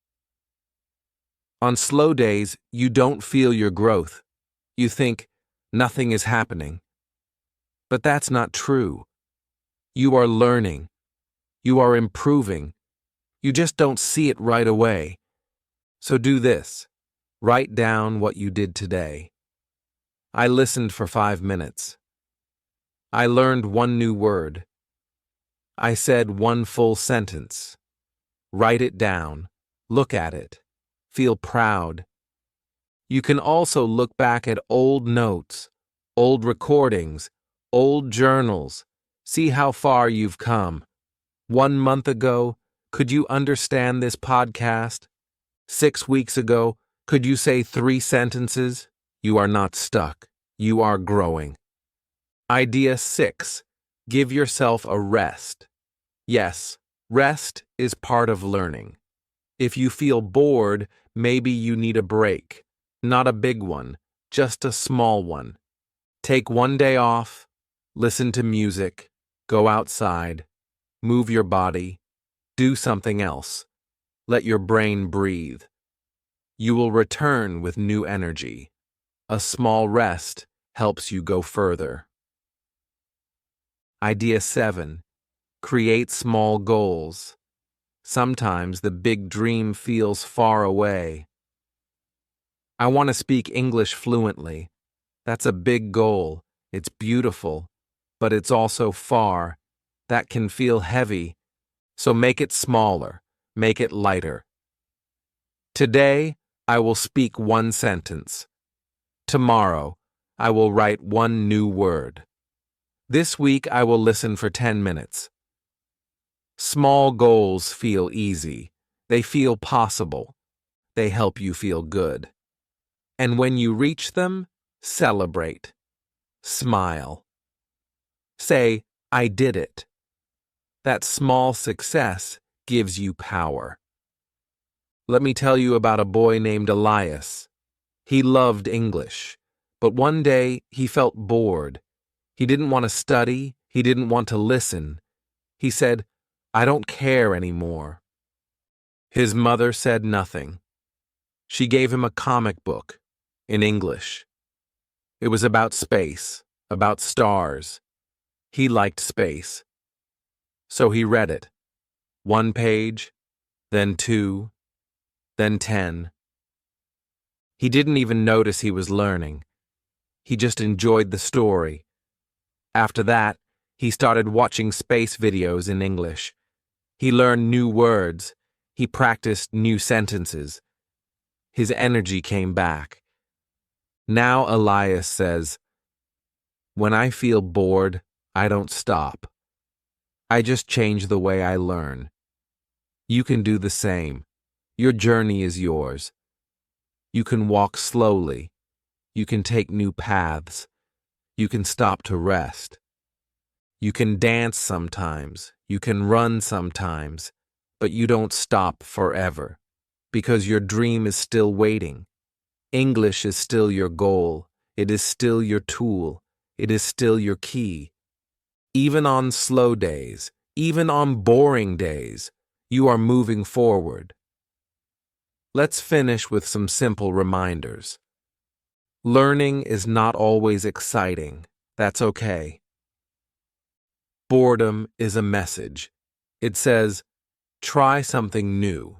On slow days, you don't feel your growth. You think, nothing is happening. But that's not true. You are learning. You are improving. You just don't see it right away. So do this. Write down what you did today. I listened for 5 minutes. I learned 1 new word. I said 1 full sentence. Write it down. Look at it. Feel proud. You can also look back at old notes, old recordings, old journals. See how far you've come. 1 month ago, could you understand this podcast? 6 weeks ago, could you say 3 sentences? You are not stuck. You are growing. Idea 6. Give yourself a rest. Yes, rest is part of learning. If you feel bored, maybe you need a break. Not a big one, just a small one. Take one day off, listen to music, go outside, move your body, do something else. Let your brain breathe. You will return with new energy. A small rest helps you go further. Idea 7. Create small goals. Sometimes the big dream feels far away. I want to speak English fluently. That's a big goal. It's beautiful, but it's also far. That can feel heavy. So make it smaller. Make it lighter. Today, I will speak 1 sentence. Tomorrow, I will write 1 new word. This week, I will listen for 10 minutes. Small goals feel easy. They feel possible. They help you feel good. And when you reach them, celebrate. Smile. Say, I did it. That small success gives you power. Let me tell you about a boy named Elias. He loved English, but one day he felt bored. He didn't want to study. He didn't want to listen. He said, I don't care anymore. His mother said nothing. She gave him a comic book in English. It was about space, about stars. He liked space. So he read it. 1 page, then 2, then 10. He didn't even notice he was learning. He just enjoyed the story. After that, he started watching space videos in English. He learned new words. He practiced new sentences. His energy came back. Now Elias says, when I feel bored, I don't stop. I just change the way I learn. You can do the same. Your journey is yours. You can walk slowly. You can take new paths. You can stop to rest. You can dance sometimes. You can run sometimes. But you don't stop forever. Because your dream is still waiting. English is still your goal. It is still your tool. It is still your key. Even on slow days, even on boring days, you are moving forward. Let's finish with some simple reminders. Learning is not always exciting. That's okay. Boredom is a message. It says, try something new.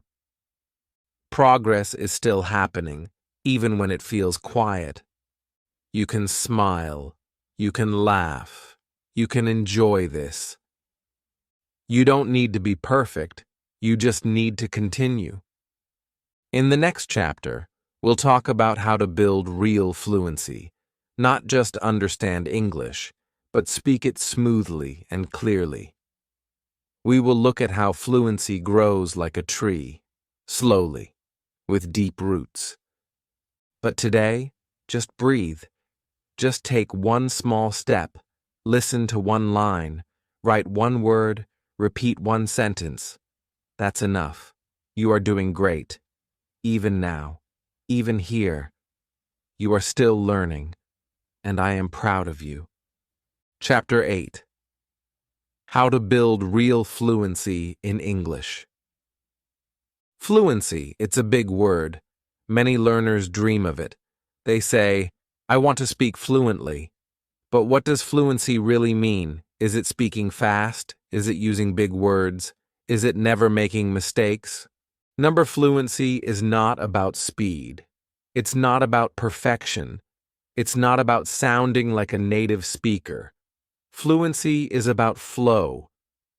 Progress is still happening, even when it feels quiet. You can smile. You can laugh. You can enjoy this. You don't need to be perfect. You just need to continue. In the next chapter, we'll talk about how to build real fluency, not just understand English, but speak it smoothly and clearly. We will look at how fluency grows like a tree, slowly, with deep roots. But today, just breathe. Just take 1 small step, listen to 1 line, write 1 word, repeat 1 sentence. That's enough. You are doing great. Even now, even here, you are still learning, and I am proud of you. Chapter 8. How to build real fluency in English. Fluency, it's a big word. Many learners dream of it. They say, I want to speak fluently. But what does fluency really mean? Is it speaking fast? Is it using big words? Is it never making mistakes? Number fluency is not about speed. It's not about perfection. It's not about sounding like a native speaker. Fluency is about flow,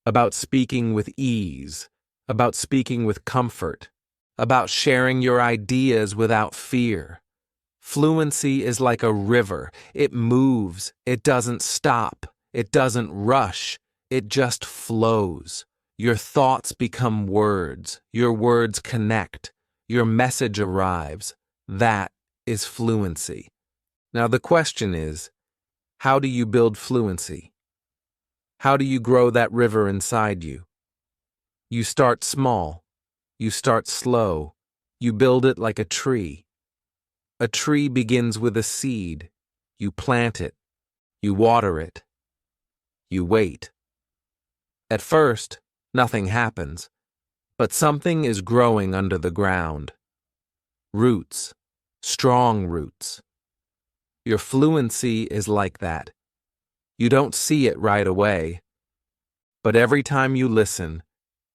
about speaking with ease, about speaking with comfort, about sharing your ideas without fear. Fluency is like a river. It moves. It doesn't stop. It doesn't rush. It just flows. Your thoughts become words. Your words connect. Your message arrives. That is fluency. Now the question is, how do you build fluency? How do you grow that river inside you? You start small. You start slow. You build it like a tree. A tree begins with a seed. You plant it. You water it. You wait. At first, nothing happens, but something is growing under the ground. Roots, strong roots. Your fluency is like that. You don't see it right away, but every time you listen,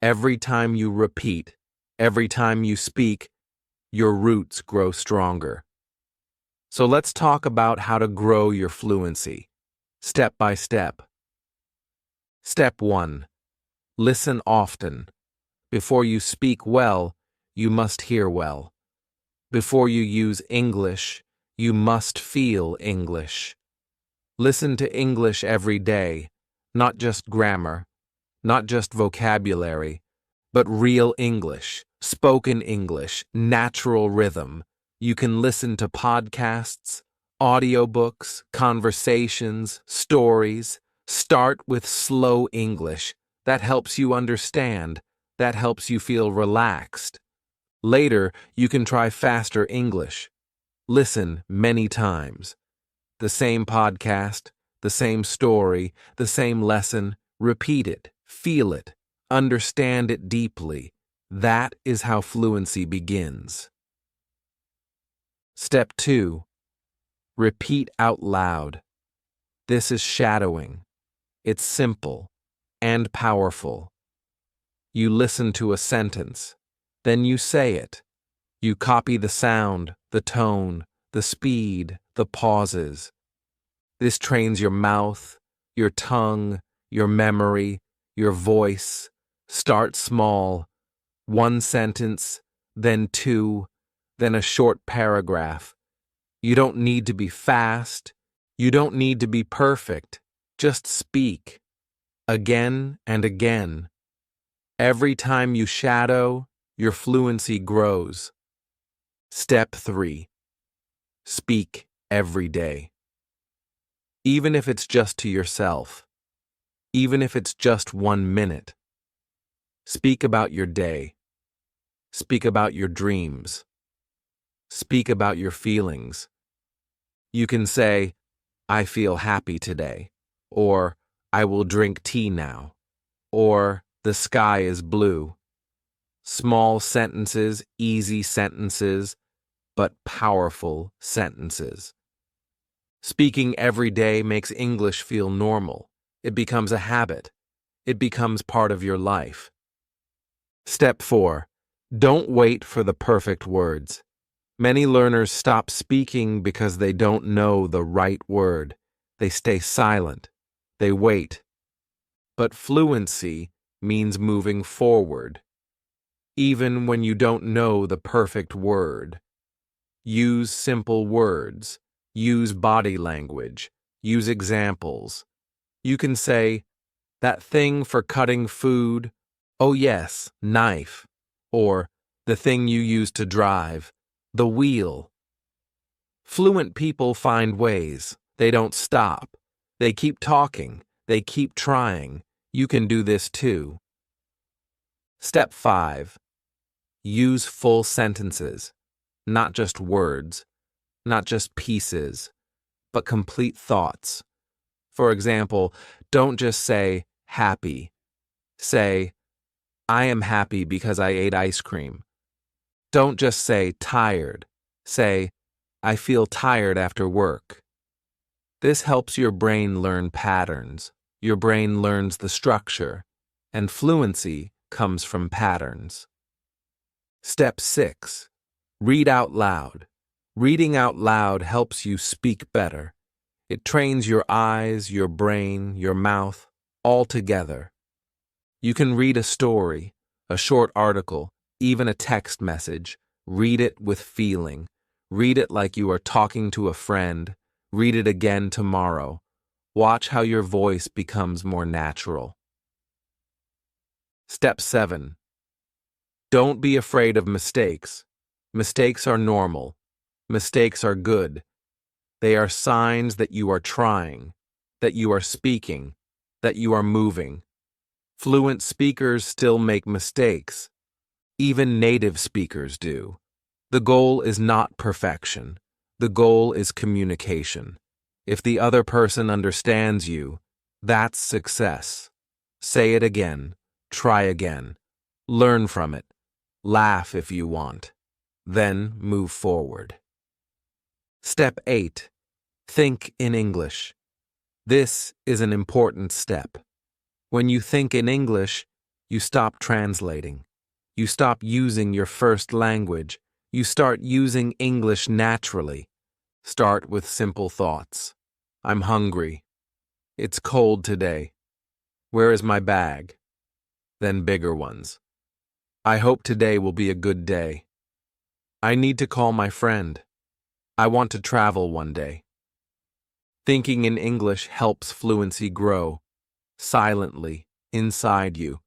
every time you repeat, every time you speak, your roots grow stronger. So let's talk about how to grow your fluency, step by step. Step 1. Listen often. Before you speak well, you must hear well. Before you use English, you must feel English. Listen to English every day, not just grammar, not just vocabulary, but real English, spoken English, natural rhythm. You can listen to podcasts, audiobooks, conversations, stories. Start with slow English. That helps you understand. That helps you feel relaxed. Later, you can try faster English. Listen many times. The same podcast, the same story, the same lesson. Repeat it, feel it, understand it deeply. That is how fluency begins. Step 2. Repeat out loud. This is shadowing. It's simple and powerful. You listen to a sentence, then you say it. You copy the sound, the tone, the speed, the pauses. This trains your mouth, your tongue, your memory, your voice. Start small. 1 sentence, then 2, then a short paragraph. You don't need to be fast. You don't need to be perfect. Just speak. Again and again. Every time you shadow, your fluency grows. Step 3. Speak every day. Even if it's just to yourself. Even if it's just 1 minute. Speak about your day. Speak about your dreams. Speak about your feelings. You can say, I feel happy today, or I will drink tea now, or the sky is blue. Small sentences, easy sentences, but powerful sentences. Speaking every day makes English feel normal. It becomes a habit. It becomes part of your life. Step 4. Don't wait for the perfect words. Many learners stop speaking because they don't know the right word. They stay silent. They wait. But fluency means moving forward. Even when you don't know the perfect word. Use simple words. Use body language. Use examples. You can say, that thing for cutting food, oh yes, knife. Or, the thing you use to drive, the wheel. Fluent people find ways. They don't stop. They keep talking. They keep trying. You can do this too. Step 5. Use full sentences. Not just words. Not just pieces. But complete thoughts. For example, don't just say, happy. Say, I am happy because I ate ice cream. Don't just say, tired. Say, I feel tired after work. This helps your brain learn patterns. Your brain learns the structure, and fluency comes from patterns. Step 6. Read out loud. Reading out loud helps you speak better. It trains your eyes, your brain, your mouth, all together. You can read a story, a short article, even a text message. Read it with feeling. Read it like you are talking to a friend. Read it again tomorrow. Watch how your voice becomes more natural. Step 7. Don't be afraid of mistakes. Mistakes are normal. Mistakes are good. They are signs that you are trying, that you are speaking, that you are moving. Fluent speakers still make mistakes. Even native speakers do. The goal is not perfection. The goal is communication. If the other person understands you, that's success. Say it again. Try again. Learn from it. Laugh if you want. Then move forward. Step 8. Think in English. This is an important step. When you think in English, you stop translating. You stop using your first language. You start using English naturally. Start with simple thoughts. I'm hungry. It's cold today. Where is my bag? Then bigger ones. I hope today will be a good day. I need to call my friend. I want to travel one day. Thinking in English helps fluency grow, silently, inside you.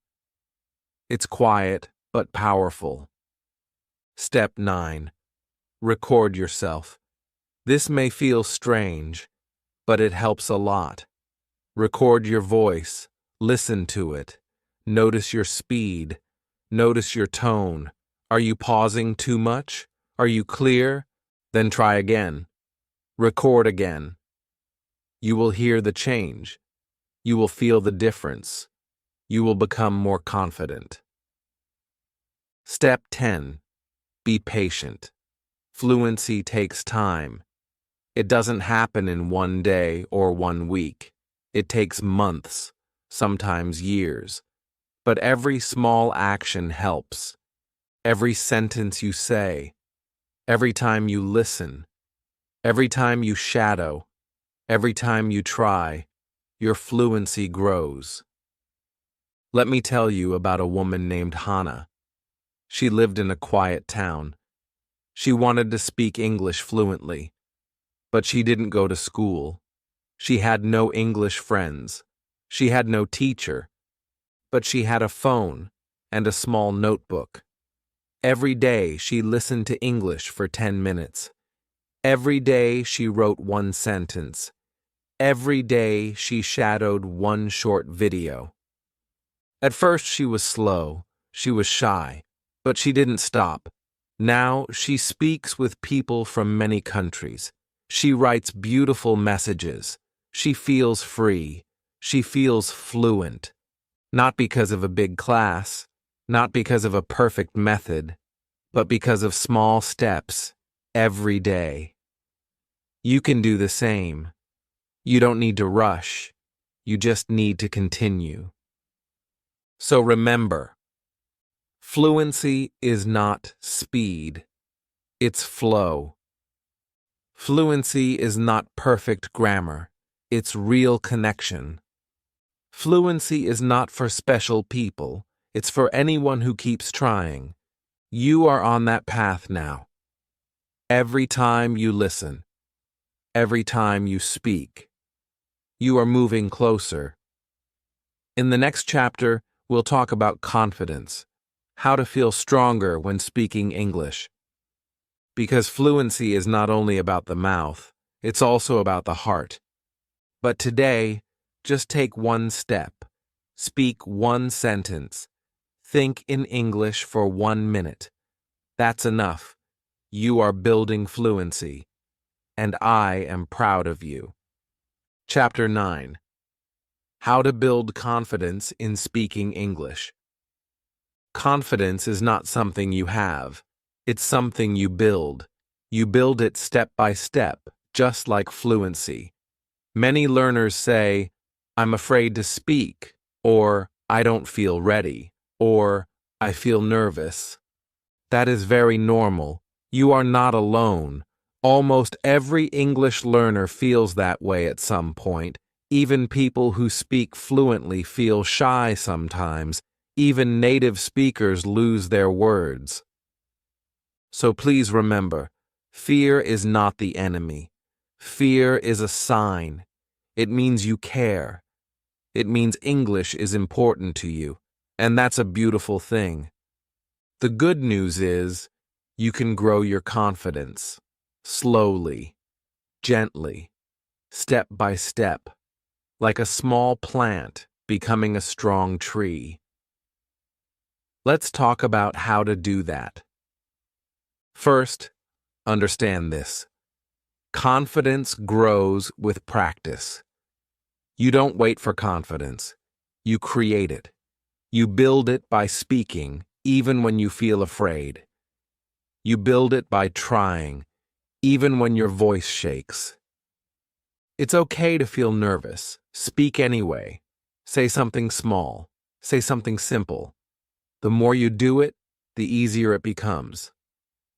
It's quiet, but powerful. Step 9. Record yourself. This may feel strange, but it helps a lot. Record your voice. Listen to it. Notice your speed. Notice your tone. Are you pausing too much? Are you clear? Then try again. Record again. You will hear the change. You will feel the difference. You will become more confident. Step 10. Be patient. Fluency takes time. It doesn't happen in one day or one week. It takes months, sometimes years. But every small action helps. Every sentence you say, every time you listen, every time you shadow, every time you try, your fluency grows. Let me tell you about a woman named Hannah. She lived in a quiet town. She wanted to speak English fluently, but she didn't go to school. She had no English friends. She had no teacher, but she had a phone and a small notebook. Every day she listened to English for 10 minutes. Every day she wrote one sentence. Every day she shadowed one short video. At first she was slow, she was shy, but she didn't stop. Now she speaks with people from many countries. She writes beautiful messages. She feels free. She feels fluent. Not because of a big class, not because of a perfect method, but because of small steps every day. You can do the same. You don't need to rush. You just need to continue. So remember, fluency is not speed. It's flow. Fluency is not perfect grammar. It's real connection. Fluency is not for special people. It's for anyone who keeps trying. You are on that path now. Every time you listen, every time you speak, you are moving closer. In the next chapter, we'll talk about confidence, how to feel stronger when speaking English. Because fluency is not only about the mouth, it's also about the heart. But today, just take one step. Speak one sentence. Think in English for 1 minute. That's enough. You are building fluency, and I am proud of you. Chapter 9. How to build confidence in speaking English. Confidence is not something you have. It's something you build. You build it step by step, just like fluency. Many learners say, I'm afraid to speak, or I don't feel ready, or I feel nervous. That is very normal. You are not alone. Almost every English learner feels that way at some point. Even people who speak fluently feel shy sometimes. Even native speakers lose their words. So please remember, fear is not the enemy. Fear is a sign. It means you care. It means English is important to you, and that's a beautiful thing. The good news is, You can grow your confidence slowly, gently, step by step, like a small plant becoming a strong tree. Let's talk about how to do that. First, understand this. Confidence grows with practice. You don't wait for confidence. You create it. You build it by speaking, even when you feel afraid. You build it by trying, even when your voice shakes. It's okay to feel nervous. Speak anyway. Say something small. Say something simple. The more you do it, the easier it becomes.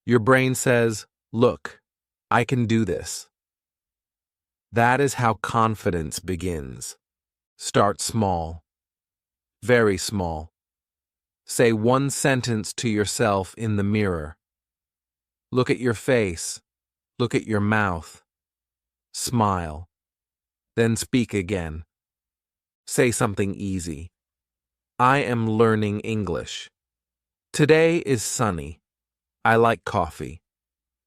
Your brain says, "Look, I can do this." That is how confidence begins. Start small. Very small. Say one sentence to yourself in the mirror. Look at your face. Look at your mouth. Smile. Then speak again. Say something easy. I am learning English. Today is sunny. I like coffee.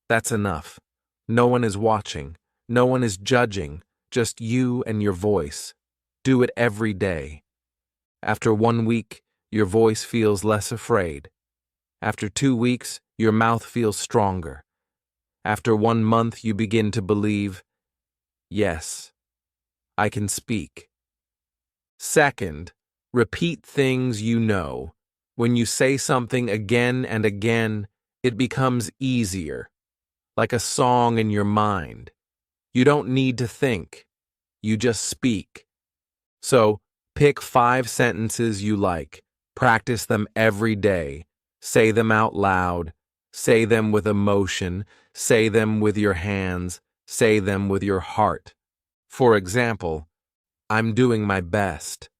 That's enough. No one is watching. No one is judging. Just you and your voice. Do it every day. After 1 week, your voice feels less afraid. After 2 weeks, your mouth feels stronger. After 1 month, you begin to believe, yes, I can speak. Second, repeat things you know. When you say something again and again, it becomes easier, like a song in your mind. You don't need to think. You just speak. So, pick 5 sentences you like. Practice them every day. Say them out loud. Say them with emotion. Say them with your hands. Say them with your heart. For example, I'm doing my best.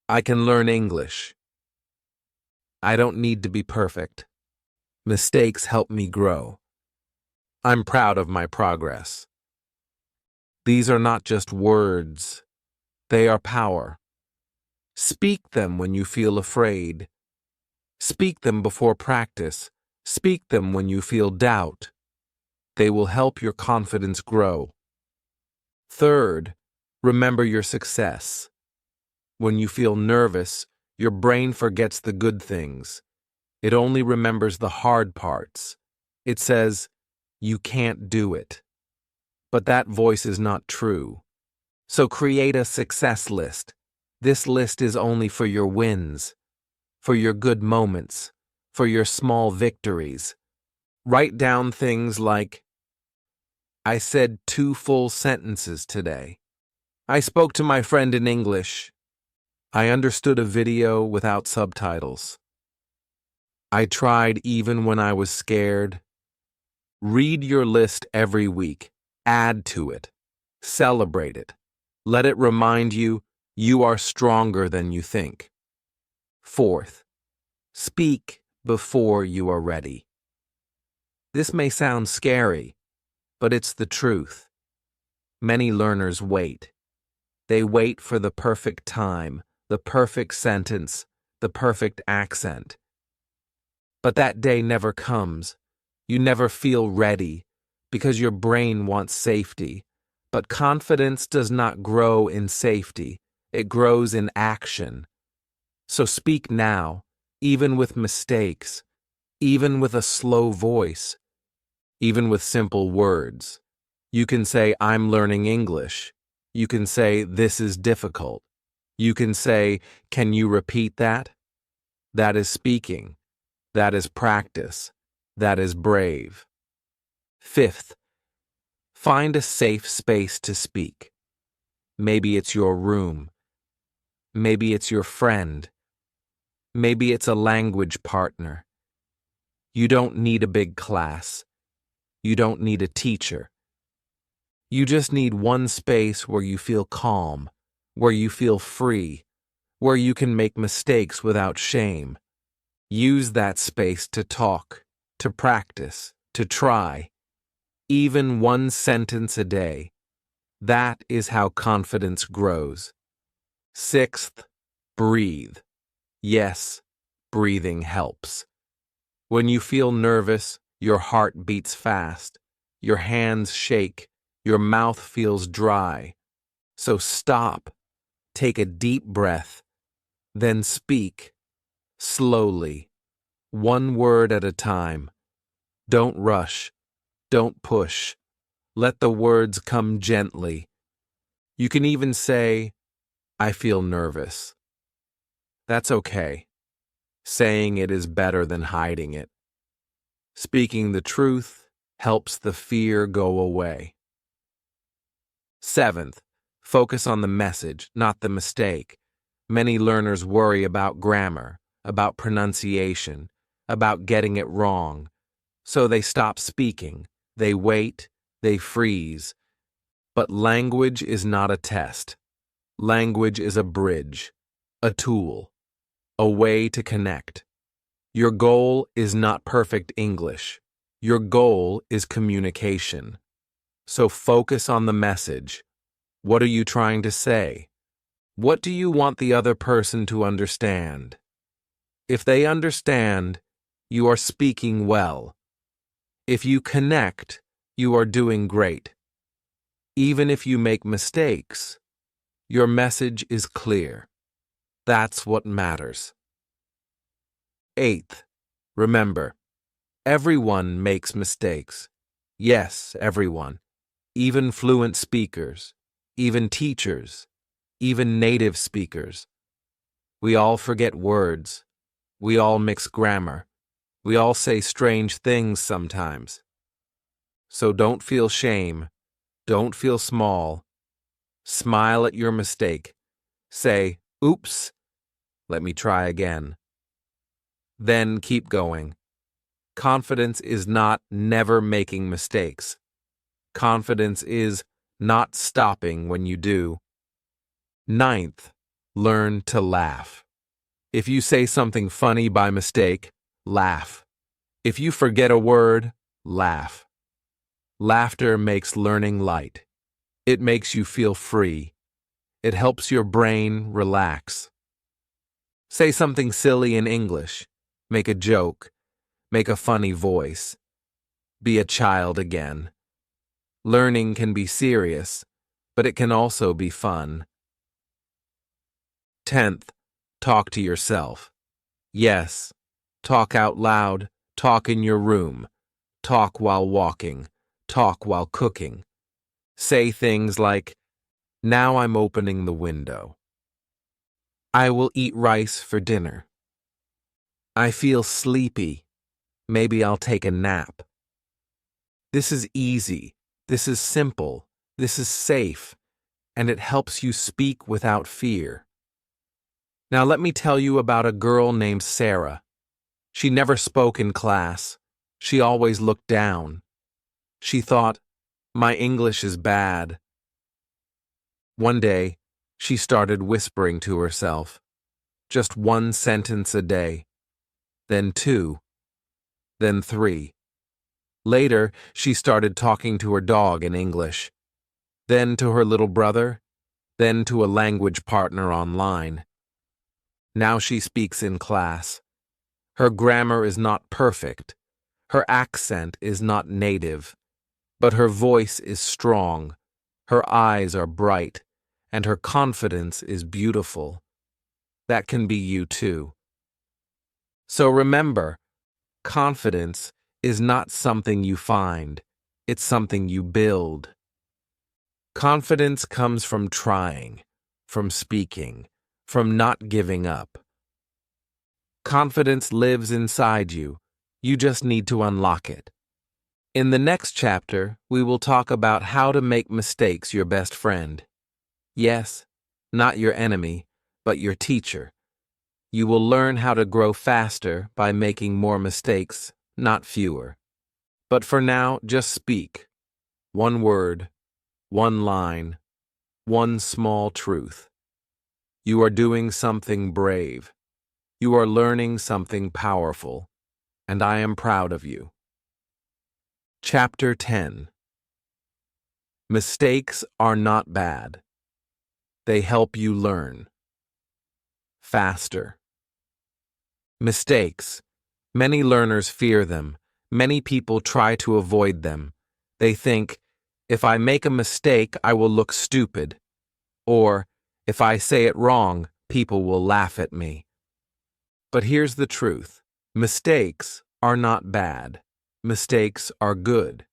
I can learn English. I don't need to be perfect. Mistakes help me grow. I'm proud of my progress. These are not just words. They are power. Speak them when you feel afraid. Speak them before practice. Speak them when you feel doubt. They will help your confidence grow. Third, remember your success. When you feel nervous, your brain forgets the good things. It only remembers the hard parts. It says, "You can't do it." But that voice is not true. So create a success list. This list is only for your wins, for your good moments, for your small victories. Write down things like, I said 2 full sentences today. I spoke to my friend in English. I understood a video without subtitles. I tried even when I was scared. Read your list every week. Add to it. Celebrate it. Let it remind you you are stronger than you think. Fourth, speak before you are ready. This may sound scary, but it's the truth. Many learners wait. They wait for the perfect time, the perfect sentence, the perfect accent. But that day never comes. You never feel ready because your brain wants safety. But confidence does not grow in safety. It grows in action. So speak now, even with mistakes, even with a slow voice, even with simple words. You can say, I'm learning English. You can say, this is difficult. You can say, can you repeat that? That is speaking. That is practice. That is brave. Fifth, find a safe space to speak. Maybe it's your room. Maybe it's your friend. Maybe it's a language partner. You don't need a big class. You don't need a teacher. You just need one space where you feel calm, where you feel free, where you can make mistakes without shame. Use that space to talk, to practice, to try. Even one sentence a day. That is how confidence grows. Sixth, breathe. Yes, breathing helps. When you feel nervous, your heart beats fast, your hands shake, your mouth feels dry. So stop, take a deep breath, then speak, slowly, one word at a time. Don't rush, don't push. Let the words come gently. You can even say, I feel nervous. That's okay. Saying it is better than hiding it. Speaking the truth helps the fear go away. Seventh, focus on the message, not the mistake. Many learners worry about grammar, about pronunciation, about getting it wrong. So they stop speaking, they wait, they freeze. But language is not a test. Language is a bridge, a tool, a way to connect. Your goal is not perfect English. Your goal is communication. So focus on the message. What are you trying to say? What do you want the other person to understand? If they understand, you are speaking well. If you connect, you are doing great. Even if you make mistakes, your message is clear. That's what matters. Eighth, remember, everyone makes mistakes. Yes, everyone. Even fluent speakers, even teachers, even native speakers. We all forget words. We all mix grammar. We all say strange things sometimes. So don't feel shame. Don't feel small. Smile at your mistake. Say, oops, let me try again. Then keep going. Confidence is not never making mistakes. Confidence is not stopping when you do. Ninth, learn to laugh. If you say something funny by mistake, laugh. If you forget a word, laugh. Laughter makes learning light. It makes you feel free. It helps your brain relax. Say something silly in English. Make a joke. Make a funny voice. Be a child again. Learning can be serious, but it can also be fun. 10th, talk to yourself. Yes, talk out loud, talk in your room, talk while walking, talk while cooking. Say things like, now I'm opening the window. I will eat rice for dinner. I feel sleepy. Maybe I'll take a nap. This is easy. This is simple. This is safe. And it helps you speak without fear. Now let me tell you about a girl named Sarah. She never spoke in class. She always looked down. She thought, my English is bad. One day, she started whispering to herself. Just one sentence a day. Then two. Then three. Later, she started talking to her dog in English. Then to her little brother. Then to a language partner online. Now she speaks in class. Her grammar is not perfect. Her accent is not native. But her voice is strong. Her eyes are bright. And her confidence is beautiful. That can be you too. So remember, confidence is not something you find. It's something you build. Confidence comes from trying, from speaking, from not giving up. Confidence lives inside you. You just need to unlock it. In the next chapter, we will talk about how to make mistakes your best friend. Yes, not your enemy, but your teacher. You will learn how to grow faster by making more mistakes, not fewer. But for now, just speak. One word, one line, one small truth. You are doing something brave. You are learning something powerful, and I am proud of you. Chapter 10. Mistakes are not bad. They help you learn. Faster. Mistakes, Many learners fear them. Many people try to avoid them. They think, if I make a mistake, I will look stupid. Or, if I say it wrong, people will laugh at me. But here's the truth. Mistakes are not bad. Mistakes are good.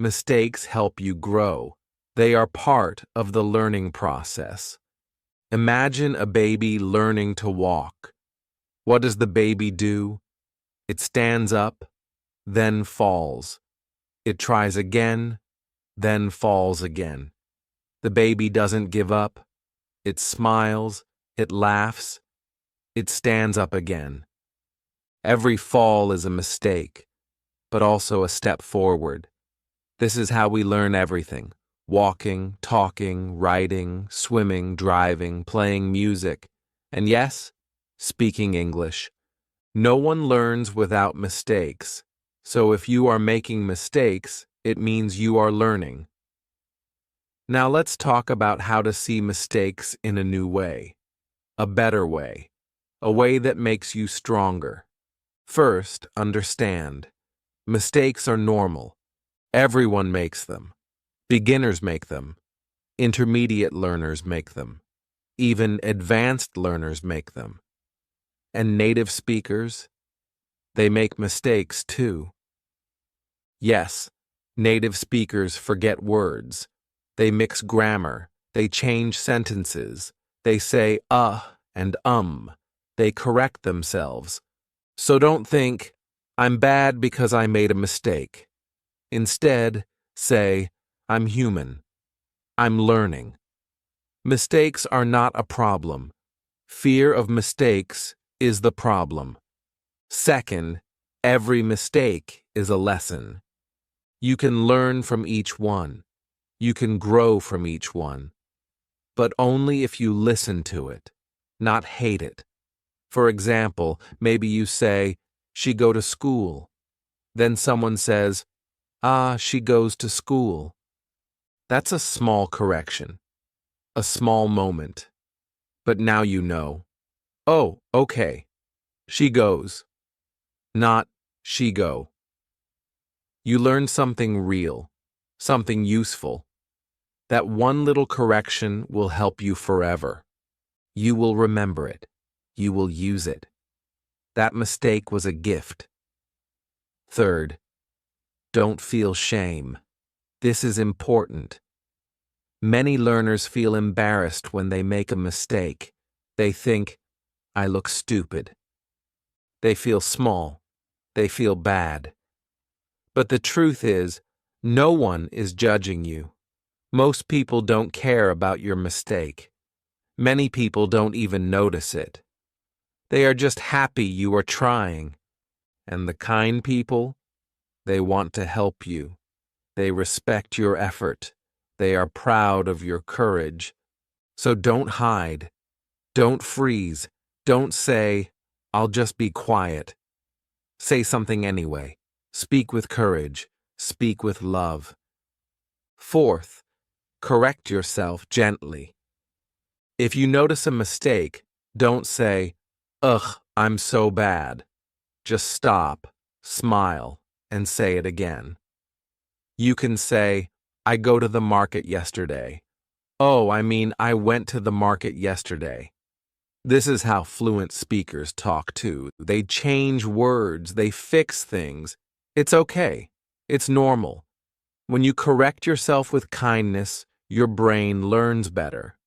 Mistakes help you grow. They are part of the learning process. Imagine a baby learning to walk. What does the baby do? It stands up, then falls. It tries again, then falls again. The baby doesn't give up. It smiles, it laughs, it stands up again. Every fall is a mistake, but also a step forward. This is how we learn everything: walking, talking, writing, swimming, driving, playing music, and yes, speaking English. No one learns without mistakes, so if you are making mistakes, it means you are learning. Now let's talk about how to see mistakes in a new way, a better way, a way that makes you stronger. First, understand. Mistakes are normal. Everyone makes them. Beginners make them. Intermediate learners make them. Even advanced learners make them. And native speakers, they make mistakes too. Yes, native speakers forget words. They mix grammar. They change sentences. They say and They correct themselves. So don't think, I'm bad because I made a mistake. Instead, say, I'm human. I'm learning. Mistakes are not a problem. Fear of mistakes is the problem. Second, every mistake is a lesson. You can learn from each one. You can grow from each one. But only if you listen to it, not hate it. For example, maybe you say, she go to school. Then someone says, she goes to school. That's a small correction, a small moment. But now you know. Oh, okay. She goes. Not she go. You learn something real, something useful. That one little correction will help you forever. You will remember it. You will use it. That mistake was a gift. Third, don't feel shame. This is important. Many learners feel embarrassed when they make a mistake. They think, I look stupid. They feel small. They feel bad. But the truth is, no one is judging you. Most people don't care about your mistake. Many people don't even notice it. They are just happy you are trying. And the kind people, they want to help you. They respect your effort. They are proud of your courage. So don't hide. Don't freeze. Don't say, I'll just be quiet. Say something anyway. Speak with courage. Speak with love. Fourth, correct yourself gently. If you notice a mistake, don't say, ugh, I'm so bad. Just stop, smile, and say it again. You can say, I go to the market yesterday. Oh, I went to the market yesterday. This is how fluent speakers talk too. They change words, they fix things. It's okay. It's normal. When you correct yourself with kindness, your brain learns better.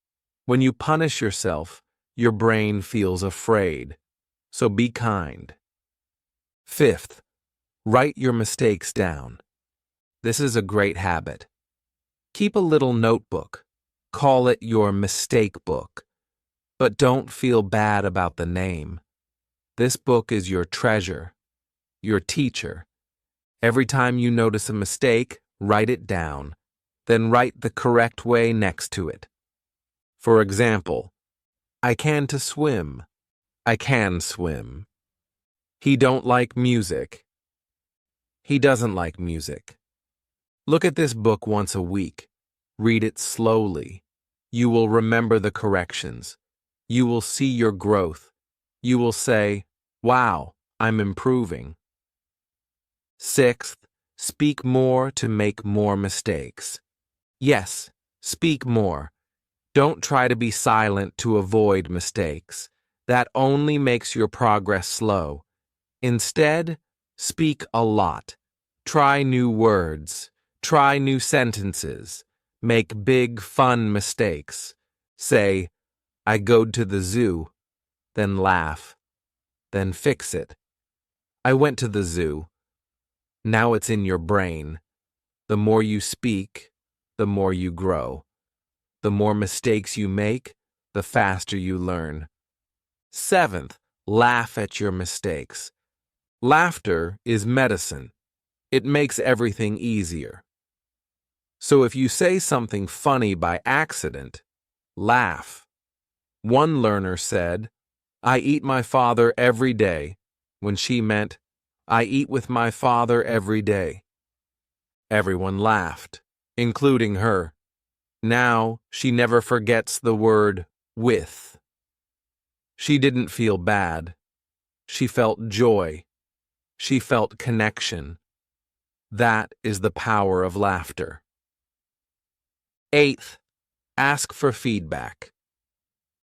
When you punish yourself, your brain feels afraid. So be kind. Fifth, write your mistakes down. This is a great habit. Keep a little notebook. Call it your mistake book. But don't feel bad about the name. This book is your treasure, your teacher. Every time you notice a mistake, write it down. Then write the correct way next to it. For example, I can to swim. I can swim. He don't like music. He doesn't like music. Look at this book once a week. Read it slowly. You will remember the corrections. You will see your growth. You will say, wow, I'm improving. Sixth, speak more to make more mistakes. Yes, speak more. Don't try to be silent to avoid mistakes. That only makes your progress slow. Instead, speak a lot. Try new words. Try new sentences. Make big, fun mistakes. Say, I goed to the zoo. Then laugh. Then fix it. I went to the zoo. Now it's in your brain. The more you speak, the more you grow. The more mistakes you make, the faster you learn. Seventh, laugh at your mistakes. Laughter is medicine. It makes everything easier. So if you say something funny by accident, laugh. One learner said, I eat my father every day, when she meant, I eat with my father every day. Everyone laughed, including her. Now she never forgets the word with. She didn't feel bad. She felt joy. She felt connection. That is the power of laughter. Eighth, ask for feedback.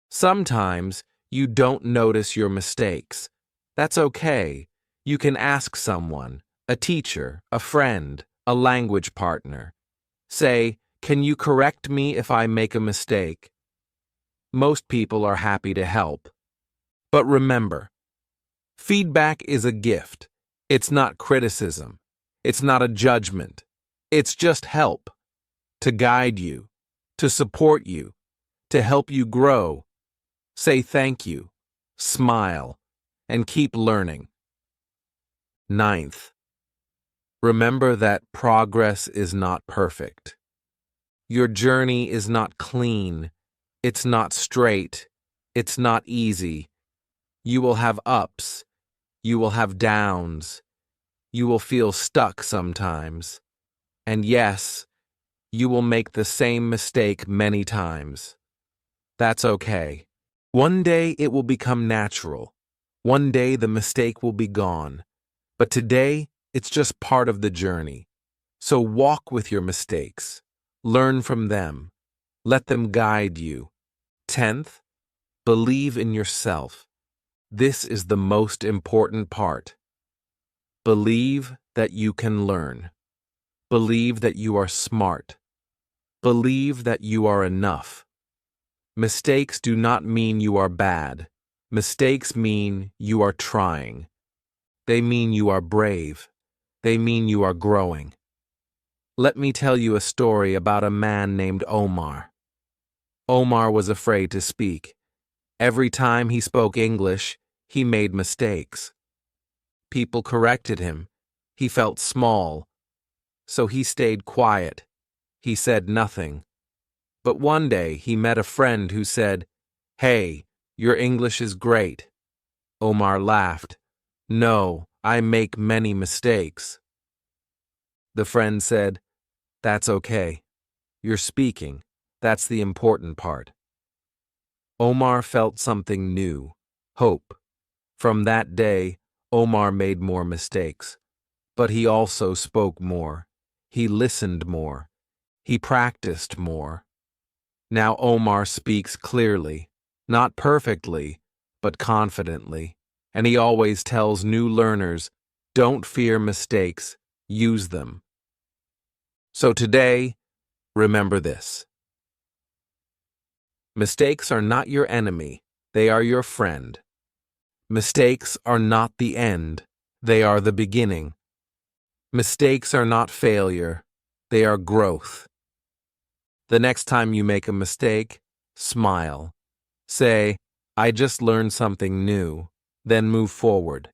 Sometimes you don't notice your mistakes. That's okay. You can ask someone, a teacher, a friend, a language partner. Say, can you correct me if I make a mistake? Most people are happy to help. But remember, feedback is a gift. It's not criticism. It's not a judgment. It's just help. To guide you. To support you. To help you grow. Say thank you. Smile. And keep learning. Ninth, remember that progress is not perfect. Your journey is not clean. It's not straight. It's not easy. You will have ups. You will have downs. You will feel stuck sometimes. And yes, you will make the same mistake many times. That's okay. One day it will become natural. One day the mistake will be gone. But today, it's just part of the journey. So walk with your mistakes. Learn from them. Let them guide you. 10th, believe in yourself. This is the most important part. Believe that you can learn. Believe that you are smart. Believe that you are enough. Mistakes do not mean you are bad. Mistakes mean you are trying. They mean you are brave. They mean you are growing. Let me tell you a story about a man named Omar. Omar was afraid to speak. Every time he spoke English, he made mistakes. People corrected him. He felt small. So he stayed quiet. He said nothing. But one day he met a friend who said, "Hey, your English is great." Omar laughed. "No, I make many mistakes." The friend said, "That's okay. You're speaking. That's the important part." Omar felt something new, hope. From that day, Omar made more mistakes. But he also spoke more. He listened more. He practiced more. Now Omar speaks clearly, not perfectly, but confidently. And he always tells new learners, don't fear mistakes, use them. So today, remember this. Mistakes are not your enemy, they are your friend. Mistakes are not the end, they are the beginning. Mistakes are not failure, they are growth. The next time you make a mistake, smile. Say, I just learned something new. Then move forward.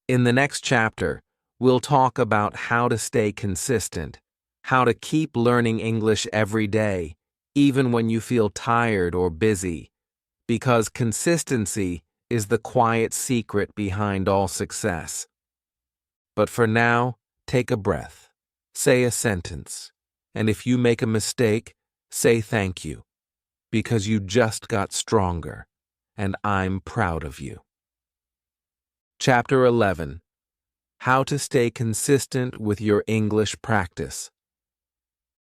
In the next chapter, we'll talk about how to stay consistent, how to keep learning English every day, even when you feel tired or busy, because consistency is the quiet secret behind all success. But for now, take a breath, say a sentence, and if you make a mistake, say thank you, because you just got stronger, and I'm proud of you. Chapter 11. how to stay consistent with your English practice.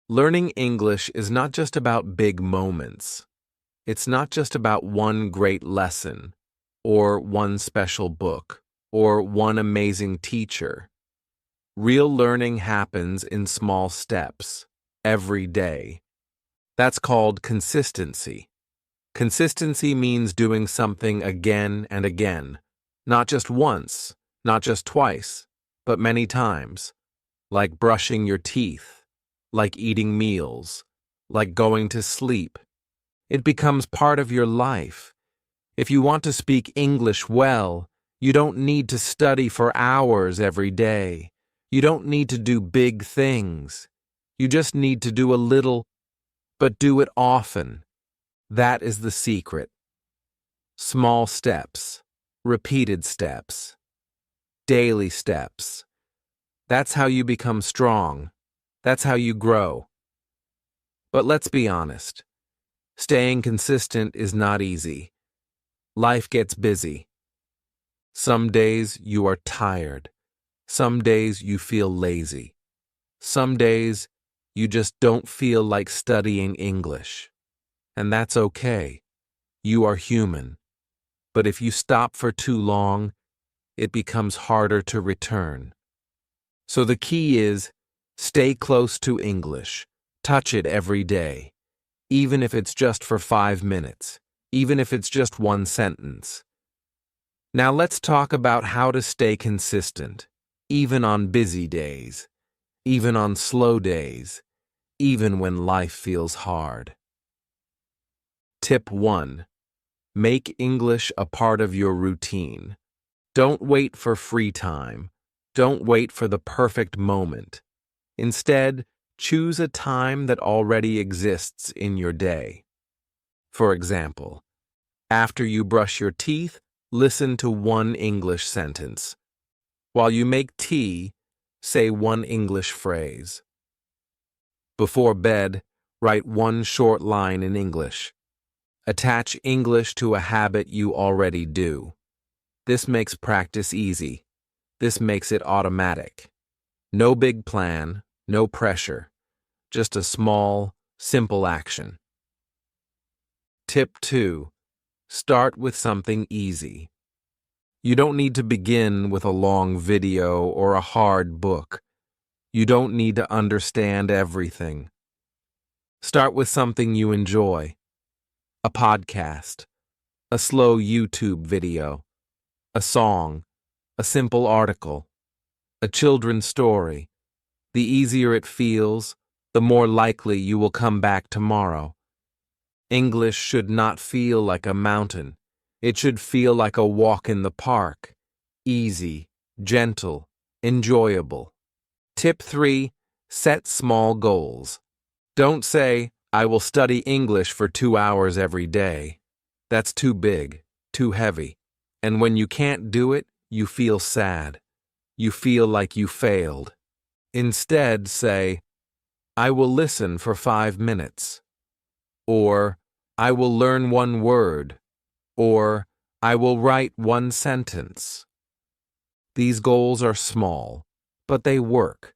Learning English is not just about big moments. It's not just about one great lesson, or one special book, or one amazing teacher. Real learning happens in small steps, every day. That's called consistency. Consistency means doing something again and again, not just once, not just twice, but many times, like brushing your teeth, like eating meals, like going to sleep. It becomes part of your life. If you want to speak English well, you don't need to study for hours every day. You don't need to do big things. You just need to do a little, but do it often. That is the secret. Small steps, repeated steps, daily steps. That's how you become strong. That's how you grow. But let's be honest. Staying consistent is not easy. Life gets busy. Some days you are tired. Some days you feel lazy. Some days you just don't feel like studying English. And that's okay. You are human. But if you stop for too long, it becomes harder to return. So the key is, stay close to English. Touch it every day. Even if it's just for 5 minutes. Even if it's just one sentence. Now let's talk about how to stay consistent, even on busy days, even on slow days, even when life feels hard. Tip 1. Make English a part of your routine. Don't wait for free time. Don't wait for the perfect moment. Instead, choose a time that already exists in your day. For example, after you brush your teeth, listen to one English sentence. While you make tea, say one English phrase. Before bed, write one short line in English. Attach English to a habit you already do. This makes practice easy. This makes it automatic. No big plan, no pressure. Just a small, simple action. Tip 2. Start with something easy. You don't need to begin with a long video or a hard book. You don't need to understand everything. Start with something you enjoy. A podcast, a slow YouTube video, a song, a simple article, a children's story. The easier it feels, the more likely you will come back tomorrow. English should not feel like a mountain. It should feel like a walk in the park. Easy, gentle, enjoyable. Tip 3. Set small goals. Don't say, I will study English for 2 hours every day. That's too big, too heavy. And when you can't do it, you feel sad. You feel like you failed. Instead, say, I will listen for 5 minutes. Or, I will learn one word. Or, I will write one sentence. These goals are small, but they work.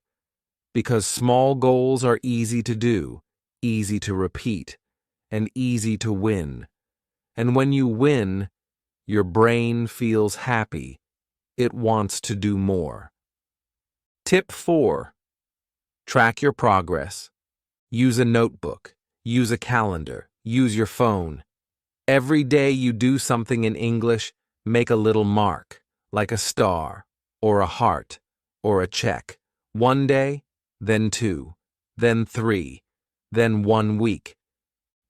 Because small goals are easy to do, easy to repeat, and easy to win. And when you win, your brain feels happy. It wants to do more. Tip 4. Track your progress. Use a notebook. Use a calendar. Use your phone. Every day you do something in English, make a little mark, like a star, or a heart, or a check. 1 day, then 2, then 3, then 1 week.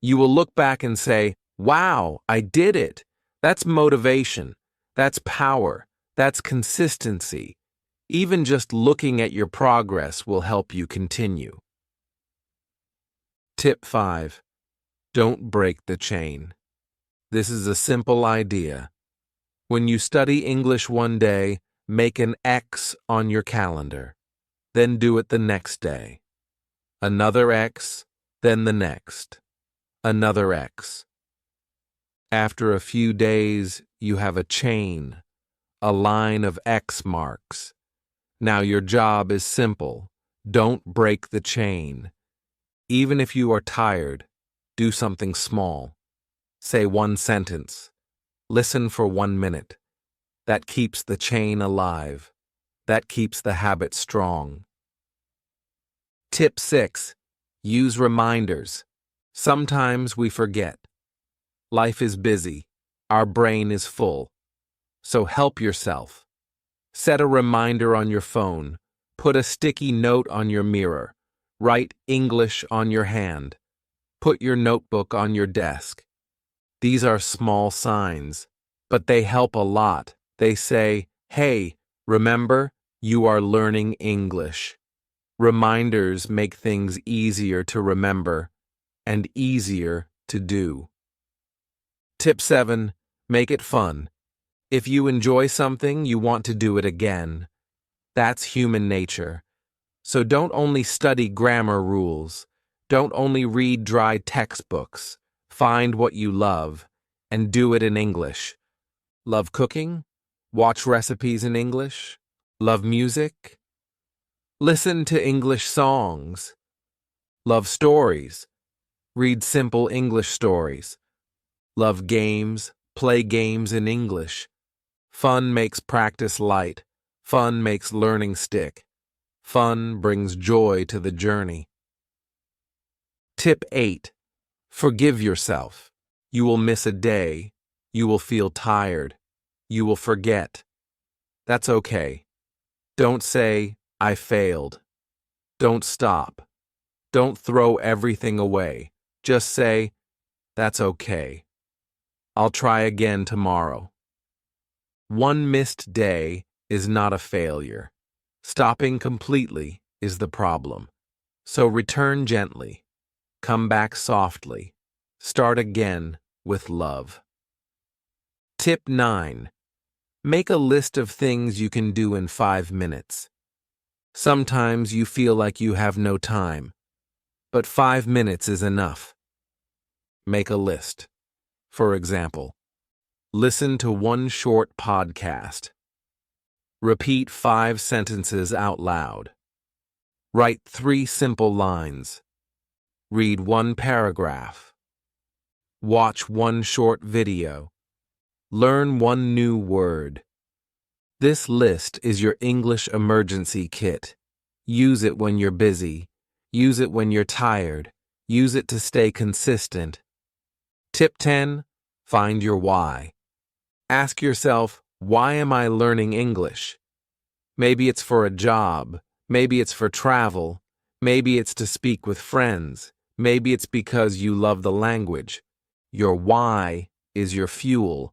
You will look back and say, wow, I did it. That's motivation. That's power. That's consistency. Even just looking at your progress will help you continue. Tip 5. Don't break the chain. This is a simple idea. When you study English one day, make an X on your calendar. Then do it the next day. Another X, then the next. Another X. After a few days, you have a chain, a line of X marks. Now your job is simple. Don't break the chain. Even if you are tired, do something small. Say one sentence. Listen for 1 minute. That keeps the chain alive. That keeps the habit strong. Tip 6. Use reminders. Sometimes we forget. Life is busy. Our brain is full. So help yourself. Set a reminder on your phone. Put a sticky note on your mirror. Write English on your hand. Put your notebook on your desk. These are small signs, but they help a lot. They say, hey, remember, you are learning English. Reminders make things easier to remember and easier to do. Tip 7. Make it fun. If you enjoy something, you want to do it again. That's human nature. So don't only study grammar rules. Don't only read dry textbooks. Find what you love and do it in English. Love cooking? Watch recipes in English? Love music? Listen to English songs. Love stories? Read simple English stories. Love games? Play games in English. Fun makes practice light. Fun makes learning stick. Fun brings joy to the journey. Tip 8. Forgive yourself. You will miss a day. You will feel tired. You will forget. That's okay. Don't say, I failed. Don't stop. Don't throw everything away. Just say, that's okay. I'll try again tomorrow. One missed day is not a failure. Stopping completely is the problem. So return gently. Come back softly. Start again with love. Tip 9. Make a list of things you can do in 5 minutes. Sometimes you feel like you have no time, but 5 minutes is enough. Make a list. For example, listen to one short podcast. Repeat 5 sentences out loud. Write 3 simple lines. Read 1 paragraph. Watch 1 short video. Learn 1 new word. This list is your English emergency kit. Use it when you're busy. Use it when you're tired. Use it to stay consistent. Tip 10. Find your why. Ask yourself, why am I learning English? Maybe it's for a job. Maybe it's for travel. Maybe it's to speak with friends. Maybe it's because you love the language. Your why is your fuel.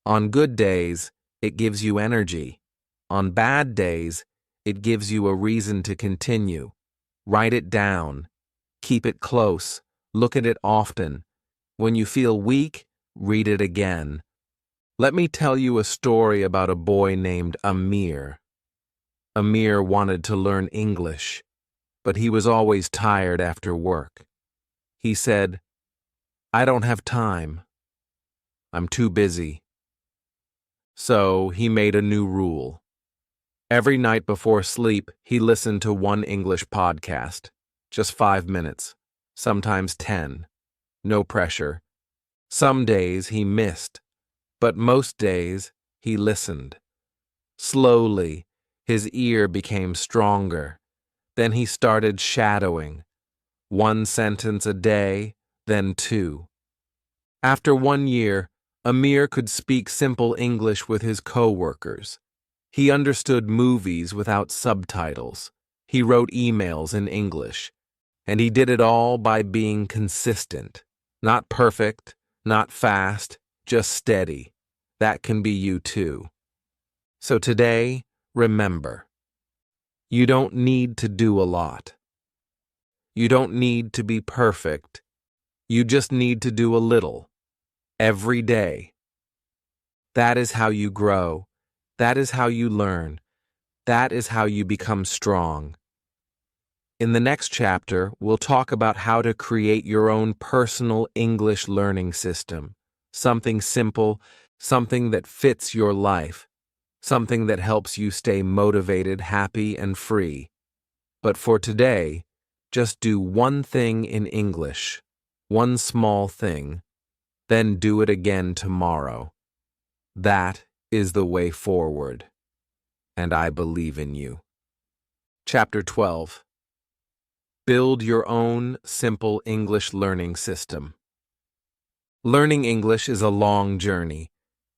On good days, it gives you energy. On bad days, it gives you a reason to continue. Write it down. Keep it close. Look at it often. When you feel weak, read it again. Let me tell you a story about a boy named Amir. Amir wanted to learn English, but he was always tired after work. He said, I don't have time. I'm too busy. So he made a new rule. Every night before sleep, he listened to 1 English podcast. Just 5 minutes, sometimes 10. No pressure. Some days he missed, but most days he listened. Slowly, his ear became stronger. Then he started shadowing. 1 sentence a day, then 2. After 1 year, Amir could speak simple English with his co-workers. He understood movies without subtitles. He wrote emails in English. And he did it all by being consistent. Not perfect, not fast, just steady. That can be you too. So today, remember, you don't need to do a lot. You don't need to be perfect. You just need to do a little. Every day. That is how you grow. That is how you learn. That is how you become strong. In the next chapter, we'll talk about how to create your own personal English learning system. Something simple, something that fits your life. something that helps you stay motivated, happy, and free. But for today, just do one thing in English, one small thing, then do it again tomorrow. That is the way forward, and I believe in you. Chapter 12. Build your own simple English learning system. Learning English is a long journey.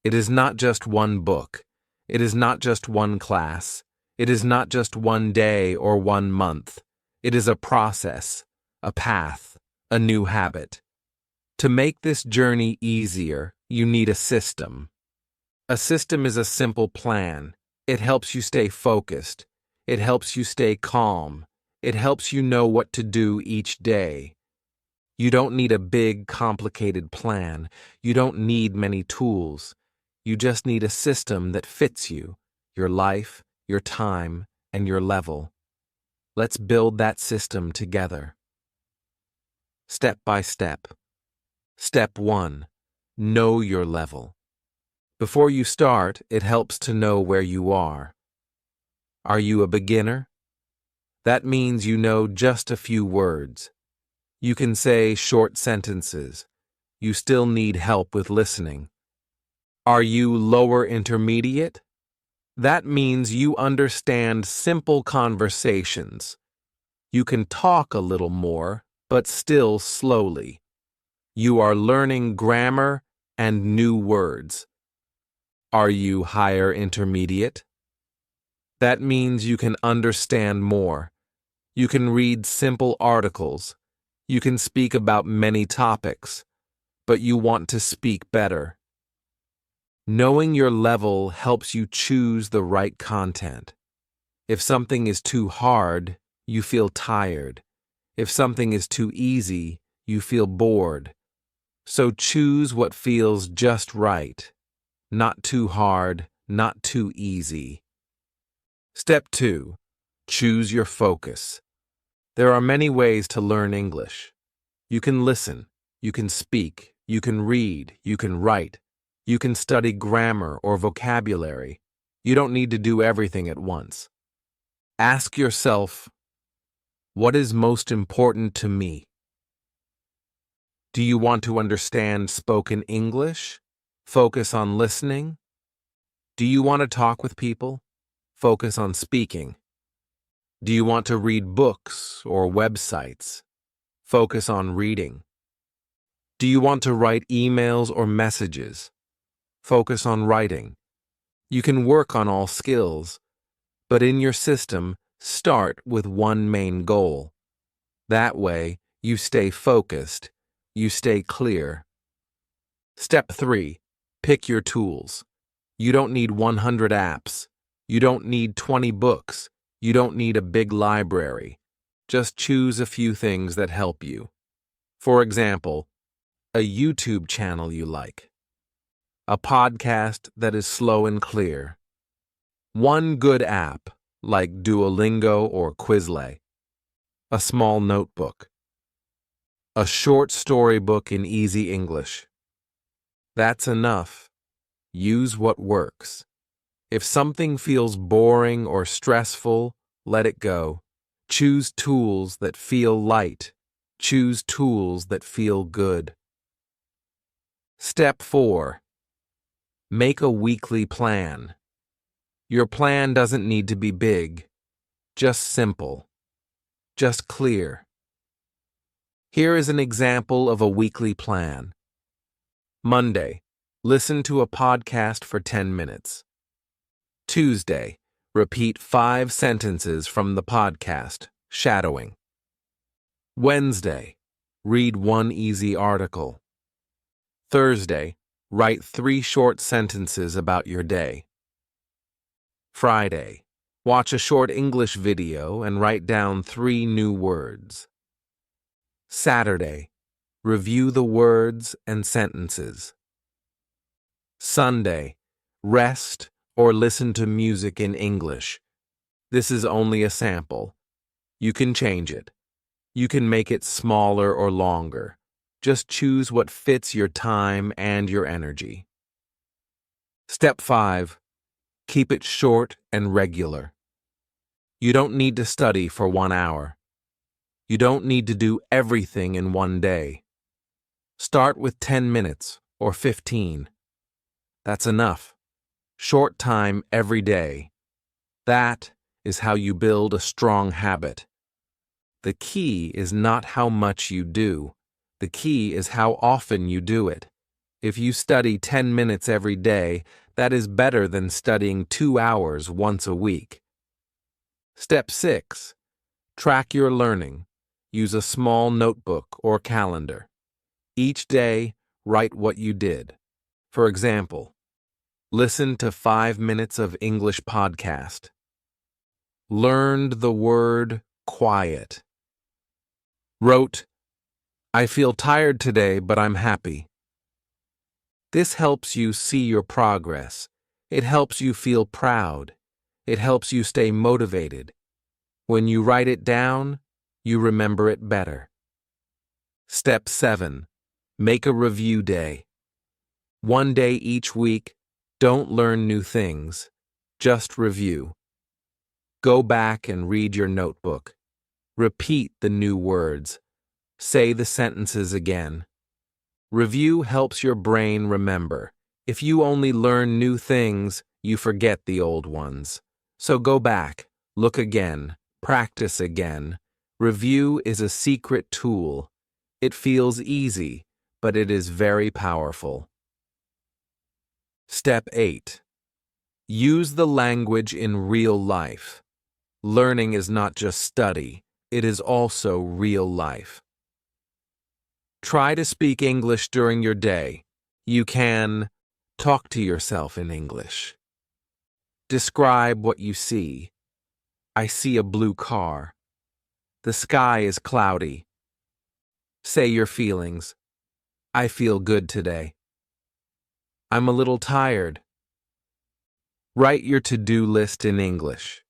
It is not just one book. It is not just one class. It is not just one day or one month. It is a process, a path, a new habit. To make this journey easier, you need a system. A system is a simple plan. It helps you stay focused. It helps you stay calm. It helps you know what to do each day. You don't need a big, complicated plan. You don't need many tools. You just need a system that fits you, your life, your time, and your level. Let's build that system together. Step by step. Step 1. Know your level. Before you start, it helps to know where you are. Are you a beginner? That means you know just a few words. You can say short sentences. You still need help with listening. Are you lower intermediate? That means you understand simple conversations. You can talk a little more, but still slowly. You are learning grammar and new words. Are you higher intermediate? That means you can understand more. You can read simple articles. You can speak about many topics, but you want to speak better. Knowing your level helps you choose the right content. If something is too hard, you feel tired. If something is too easy, you feel bored. So choose what feels just right. Not too hard, not too easy. Step 2. Choose your focus. There are many ways to learn English. You can listen, you can speak, you can read, you can write. You can study grammar or vocabulary. You don't need to do everything at once. Ask yourself, what is most important to me? Do you want to understand spoken English? Focus on listening? Do you want to talk with people? Focus on speaking. Do you want to read books or websites? Focus on reading. Do you want to write emails or messages? Focus on writing. You can work on all skills, but in your system, start with one main goal. That way, you stay focused, you stay clear. Step 3. Pick your tools. You don't need 100 apps. You don't need 20 books. You don't need a big library. Just choose a few things that help you. For example, a YouTube channel you like. A podcast that is slow and clear. One good app, like Duolingo or Quizlet. A small notebook. A short storybook in easy English. That's enough. Use what works. If something feels boring or stressful, let it go. Choose tools that feel light. Choose tools that feel good. Step 4. Make a weekly plan. Your plan doesn't need to be big, just simple, just clear. Here is an example of a weekly plan. Monday, listen to a podcast for 10 minutes. Tuesday, repeat 5 sentences from the podcast, shadowing. Wednesday, read 1 easy article. Thursday, write 3 short sentences about your day. Friday, watch a short English video and write down 3 new words. Saturday, review the words and sentences. Sunday, rest or listen to music in English. This is only a sample. You can change it. You can make it smaller or longer. Just choose what fits your time and your energy. Step 5. Keep it short and regular. You don't need to study for 1 hour. You don't need to do everything in one day. Start with 10 minutes or 15. That's enough. Short time every day. That is how you build a strong habit. The key is not how much you do. The key is how often you do it. If you study 10 minutes every day, that is better than studying 2 hours once a week. Step 6. Track your learning. Use a small notebook or calendar. Each day, write what you did. For example, listen to 5 minutes of English podcast. Learned the word quiet. Wrote, I feel tired today, but I'm happy. This helps you see your progress. It helps you feel proud. It helps you stay motivated. When you write it down, you remember it better. Step 7. Make a review day. One day each week, don't learn new things. Just review. Go back and read your notebook. Repeat the new words. Say the sentences again. Review helps your brain remember. If you only learn new things, you forget the old ones. So go back, look again, practice again. Review is a secret tool. It feels easy, but it is very powerful. Step 8. Use the language in real life. Learning is not just study, it is also real life. Try to speak English during your day. You can talk to yourself in English. Describe what you see. I see a blue car. The sky is cloudy. Say your feelings. I feel good today. I'm a little tired. Write your to-do list in English.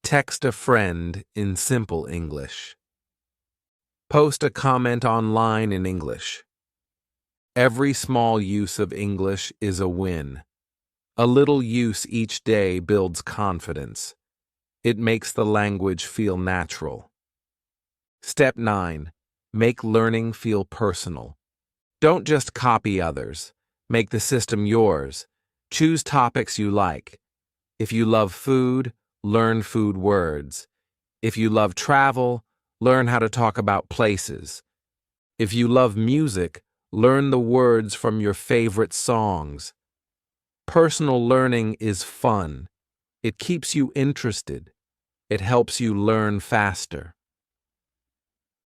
Text a friend in simple English. Post a comment online in English. Every small use of English is a win. A little use each day builds confidence. It makes the language feel natural. Step 9. Make learning feel personal. Don't just copy others. Make the system yours. Choose topics you like. If you love food, learn food words. If you love travel, learn how to talk about places. If you love music, learn the words from your favorite songs. Personal learning is fun. It keeps you interested. It helps you learn faster.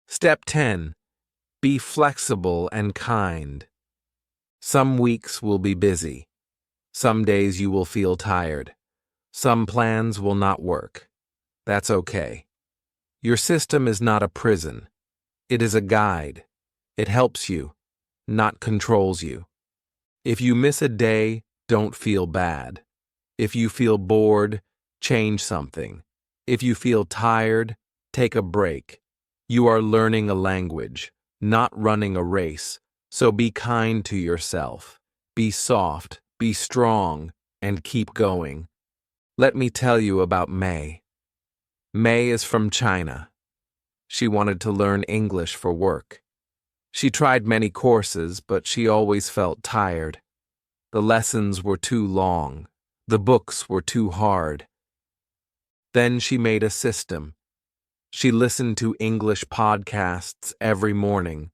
Step 10. Be flexible and kind. Some weeks will be busy. Some days you will feel tired. Some plans will not work. That's okay. Your system is not a prison. It is a guide. It helps you, not controls you. If you miss a day, don't feel bad. If you feel bored, change something. If you feel tired, take a break. You are learning a language, not running a race, so be kind to yourself. Be soft, be strong, and keep going. Let me tell you about May. May is from China. She wanted to learn English for work. She tried many courses, but she always felt tired. The lessons were too long. The books were too hard. Then she made a system. She listened to English podcasts every morning,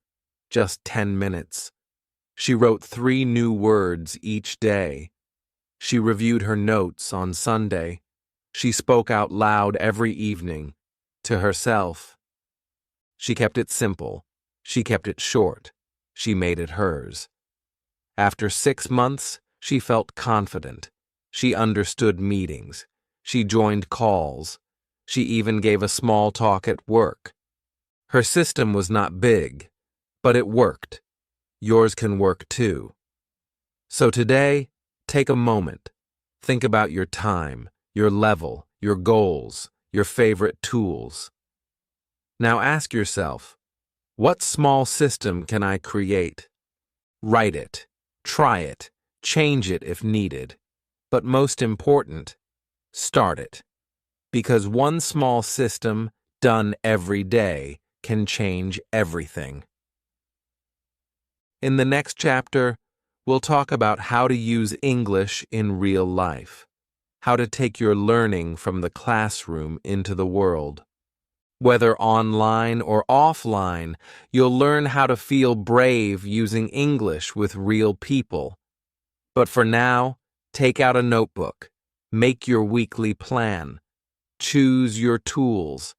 just 10 minutes. She wrote 3 new words each day. She reviewed her notes on Sunday. She spoke out loud every evening, to herself. She kept it simple. She kept it short. She made it hers. After 6 months, she felt confident. She understood meetings. She joined calls. She even gave a small talk at work. Her system was not big, but it worked. Yours can work too. So today, take a moment. Think about your time, your level, your goals, your favorite tools. Now ask yourself, what small system can I create? Write it, try it, change it if needed. But most important, start it. Because one small system done every day can change everything. In the next chapter, we'll talk about how to use English in real life, how to take your learning from the classroom into the world. Whether online or offline, you'll learn how to feel brave using English with real people. But for now, take out a notebook, make your weekly plan, choose your tools,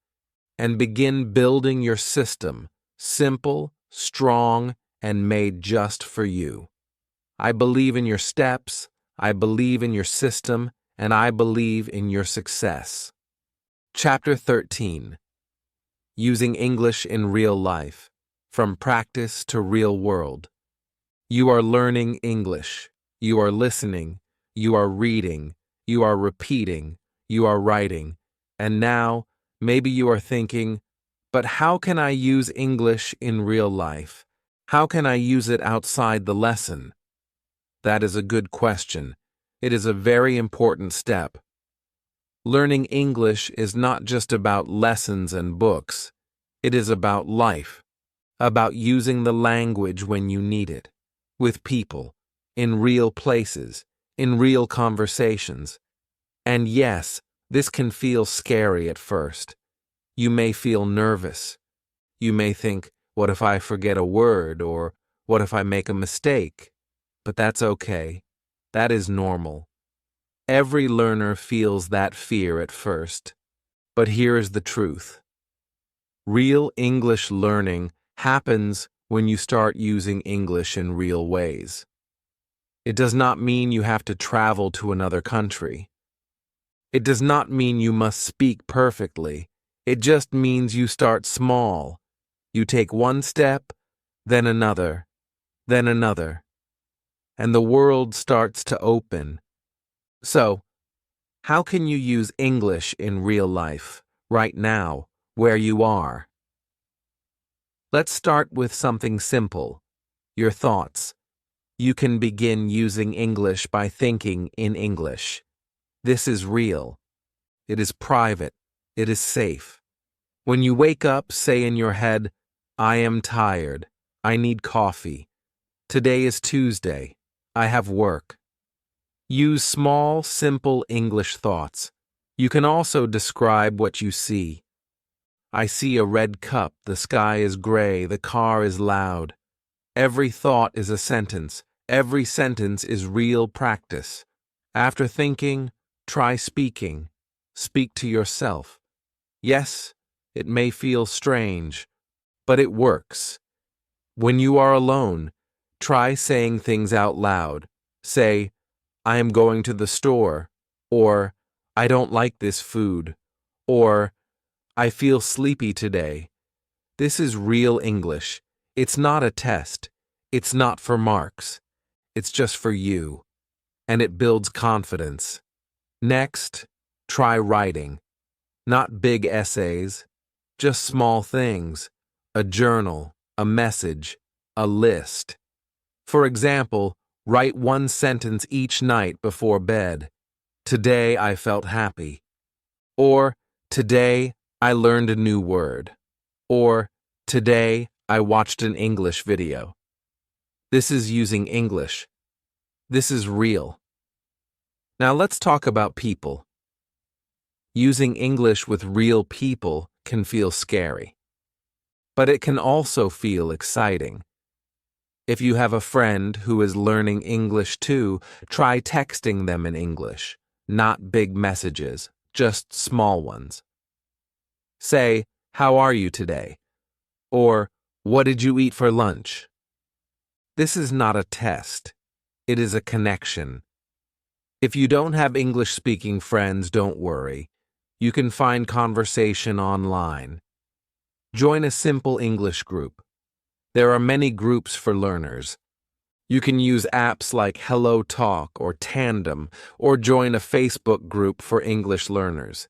and begin building your system, simple, strong, and made just for you. I believe in your steps, I believe in your system, and I believe in your success. Chapter 13. Using English in real life, from practice to real world. You are learning English. You are listening. You are reading. You are repeating. You are writing. And now, maybe you are thinking, but how can I use English in real life? How can I use it outside the lesson? That is a good question. It is a very important step. Learning English is not just about lessons and books. It is about life, about using the language when you need it, with people, in real places, in real conversations. And yes, this can feel scary at first. You may feel nervous. You may think, what if I forget a word, or what if I make a mistake? But that's okay. That is normal. Every learner feels that fear at first. But here is the truth. Real English learning happens when you start using English in real ways. It does not mean you have to travel to another country. It does not mean you must speak perfectly. It just means you start small. You take one step, then another, and the world starts to open. So, how can you use English in real life, right now, where you are? Let's start with something simple, your thoughts. You can begin using English by thinking in English. This is real. It is private. It is safe. When you wake up, say in your head, I am tired. I need coffee. Today is Tuesday. I have work. Use small, simple English thoughts. You can also describe what you see. I see a red cup, the sky is gray, the car is loud. Every thought is a sentence. Every sentence is real practice. After thinking, try speaking. Speak to yourself. Yes, it may feel strange, but it works. When you are alone, try saying things out loud. Say, I am going to the store, or I don't like this food, or I feel sleepy today. This is real English. It's not a test. It's not for marks. It's just for you, and it builds confidence. Next, try writing. Not big essays, just small things. A journal, a message, a list. For example, write one sentence each night before bed. Today I felt happy. Or, today I learned a new word. Or, today I watched an English video. This is using English. This is real. Now let's talk about people. Using English with real people can feel scary. But it can also feel exciting. If you have a friend who is learning English too, try texting them in English, not big messages, just small ones. Say, how are you today? Or, what did you eat for lunch? This is not a test. It is a connection. If you don't have English-speaking friends, don't worry. You can find conversation online. Join a simple English group. There are many groups for learners. You can use apps like Hello Talk or Tandem, or join a Facebook group for English learners.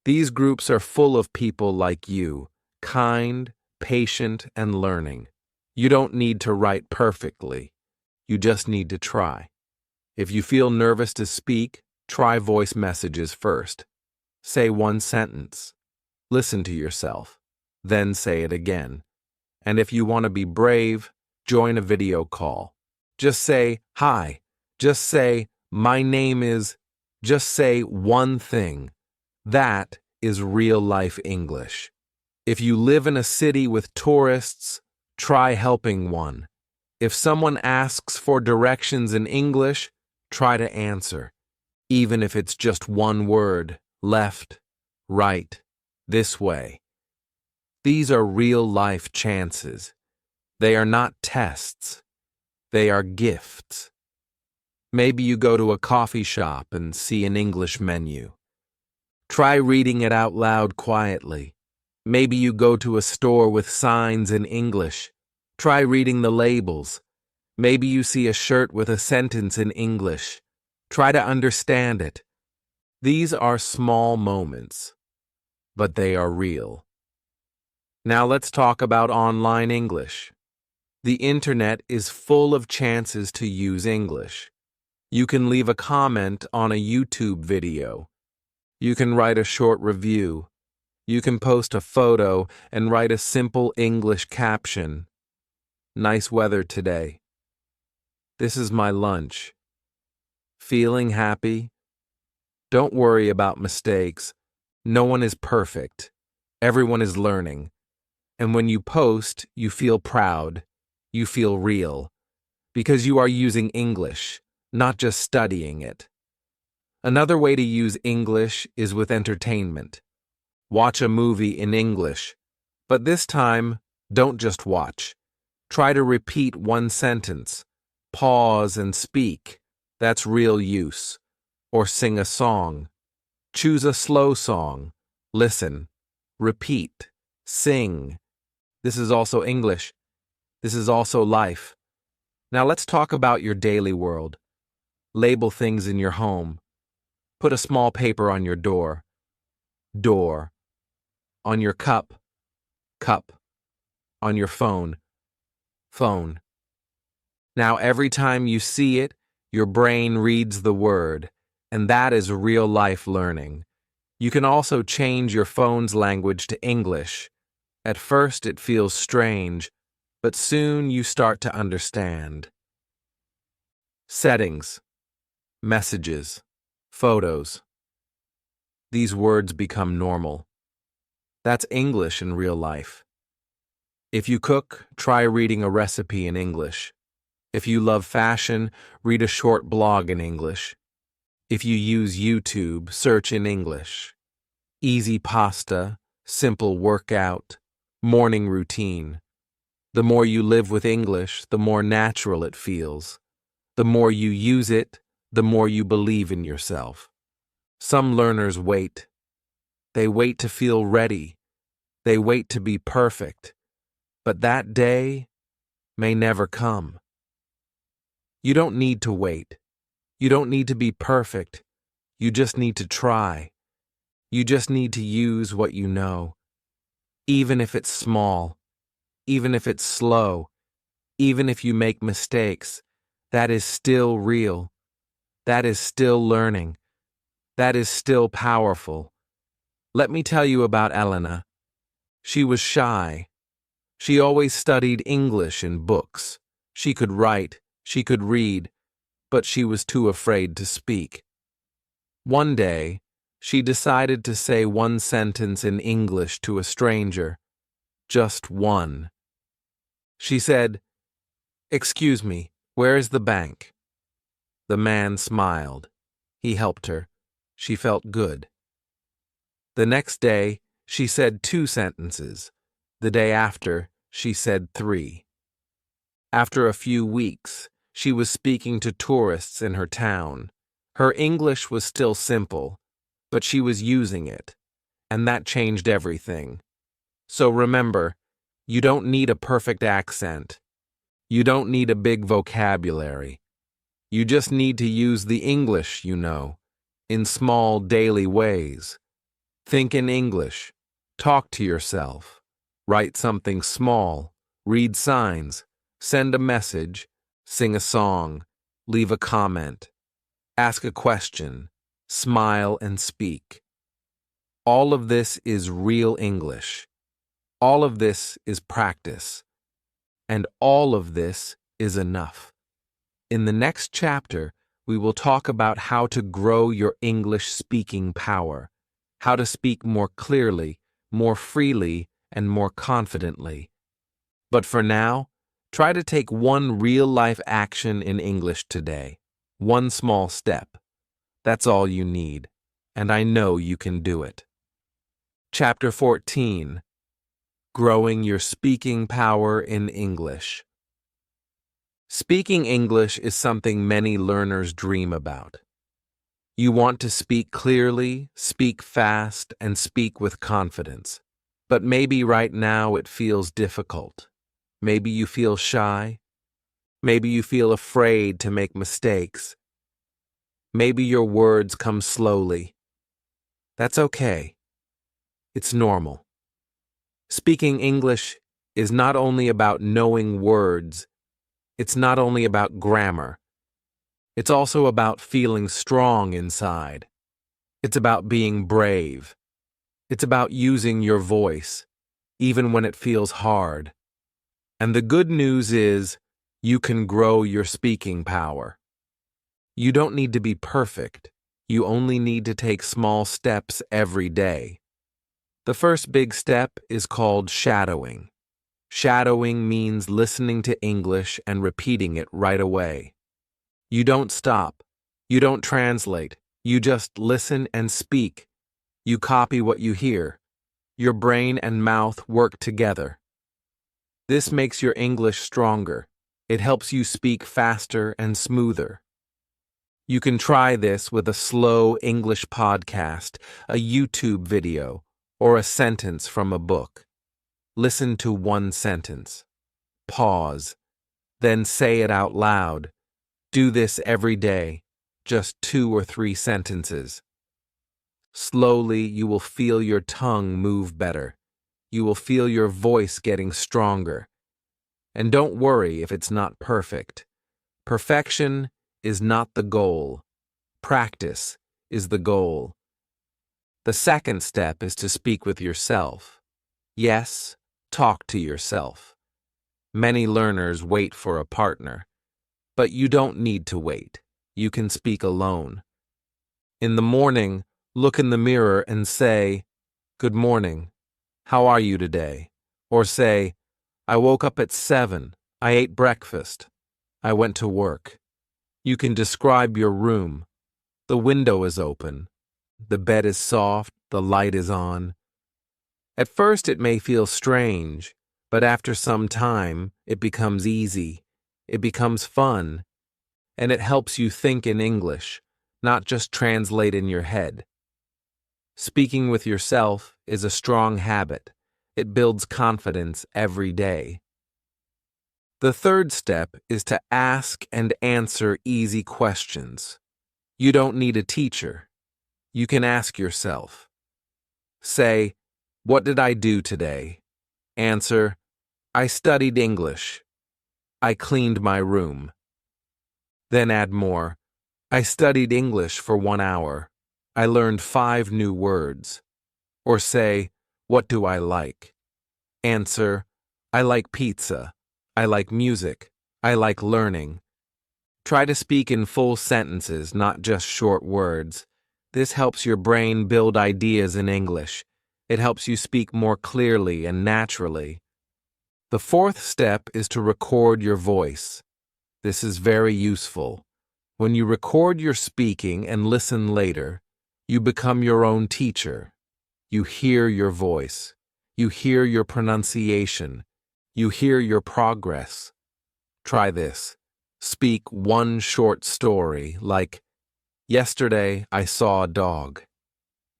These groups are full of people like you, kind, patient, and learning. You don't need to write perfectly. You just need to try. If you feel nervous to speak, try voice messages first. Say one sentence. Listen to yourself. Then say it again. And if you want to be brave, join a video call. Just say, "Hi." Just say, "My name is." Just say one thing. That is real-life English. If you live in a city with tourists, try helping one. If someone asks for directions in English, try to answer. Even if it's just one word, left, right, this way. These are real-life chances. They are not tests. They are gifts. Maybe you go to a coffee shop and see an English menu. Try reading it out loud quietly. Maybe you go to a store with signs in English. Try reading the labels. Maybe you see a shirt with a sentence in English. Try to understand it. These are small moments, but they are real. Now let's talk about online English. The internet is full of chances to use English. You can leave a comment on a YouTube video. You can write a short review. You can post a photo and write a simple English caption. Nice weather today. This is my lunch. Feeling happy? Don't worry about mistakes. No one is perfect. Everyone is learning. And when you post, you feel proud. You feel real. Because you are using English, not just studying it. Another way to use English is with entertainment. Watch a movie in English. But this time, don't just watch. Try to repeat one sentence. Pause and speak. That's real use. Or sing a song. Choose a slow song. Listen. Repeat. Sing. This is also English. This is also life. Now let's talk about your daily world. Label things in your home. Put a small paper on your door. Door. On your cup. Cup. On your phone. Phone. Now every time you see it, your brain reads the word, and that is real-life learning. You can also change your phone's language to English. At first it feels strange, but soon you start to understand. Settings. Messages. Photos. These words become normal. That's English in real life. If you cook, try reading a recipe in English. If you love fashion, read a short blog in English. If you use YouTube, search in English. Easy pasta, simple workout, morning routine. The more you live with English, the more natural it feels. The more you use it, the more you believe in yourself. Some learners wait. They wait to feel ready. They wait to be perfect. But that day may never come. You don't need to wait. You don't need to be perfect. You just need to try. You just need to use what you know. Even if it's small, even if it's slow, even if you make mistakes, that is still real. That is still learning. That is still powerful. Let me tell you about Elena. She was shy. She always studied English in books. She could write, she could read, but she was too afraid to speak. One day, she decided to say one sentence in English to a stranger. Just one. She said, "Excuse me, where is the bank?" The man smiled. He helped her. She felt good. The next day, she said 2 sentences. The day after, she said 3. After a few weeks, she was speaking to tourists in her town. Her English was still simple, but she was using it, and that changed everything. So remember, you don't need a perfect accent. You don't need a big vocabulary. You just need to use the English you know, in small daily ways. Think in English. Talk to yourself. Write something small. Read signs. Send a message. Sing a song. Leave a comment. Ask a question, smile and speak. All of this is real English. All of this is practice. And all of this is enough. In the next chapter, we will talk about how to grow your English speaking power, how to speak more clearly, more freely, and more confidently. But for now, try to take one real-life action in English today. One small step. That's all you need, and I know you can do it. Chapter 14. Growing your speaking power in English. Speaking English is something many learners dream about. You want to speak clearly, speak fast, and speak with confidence. But maybe right now it feels difficult. Maybe you feel shy. Maybe you feel afraid to make mistakes. Maybe your words come slowly. That's okay. It's normal. Speaking English is not only about knowing words. It's not only about grammar. It's also about feeling strong inside. It's about being brave. It's about using your voice, even when it feels hard. And the good news is, you can grow your speaking power. You don't need to be perfect. You only need to take small steps every day. The first big step is called shadowing. Shadowing means listening to English and repeating it right away. You don't stop. You don't translate. You just listen and speak. You copy what you hear. Your brain and mouth work together. This makes your English stronger. It helps you speak faster and smoother. You can try this with a slow English podcast, a YouTube video, or a sentence from a book. Listen to one sentence. Pause. Then say it out loud. Do this every day, just 2 or 3 sentences. Slowly, you will feel your tongue move better. You will feel your voice getting stronger. And don't worry if it's not perfect. Perfection is not the goal. Practice is the goal. The second step is to speak with yourself. Yes, talk to yourself. Many learners wait for a partner, but you don't need to wait. You can speak alone. In the morning, look in the mirror and say, "Good morning. How are you today?" Or say, "I woke up at 7. I ate breakfast. I went to work." You can describe your room. The window is open. The bed is soft. The light is on. At first it may feel strange, but after some time it becomes easy. It becomes fun. And it helps you think in English, not just translate in your head. Speaking with yourself is a strong habit. It builds confidence every day. The third step is to ask and answer easy questions. You don't need a teacher. You can ask yourself. Say, "What did I do today?" Answer, "I studied English. I cleaned my room." Then add more. "I studied English for 1 hour. I learned 5 new words." Or say, "What do I like?" Answer, "I like pizza. I like music. I like learning." Try to speak in full sentences, not just short words. This helps your brain build ideas in English. It helps you speak more clearly and naturally. The fourth step is to record your voice. This is very useful. When you record your speaking and listen later, you become your own teacher. You hear your voice. You hear your pronunciation. You hear your progress. Try this. Speak one short story like, "Yesterday I saw a dog.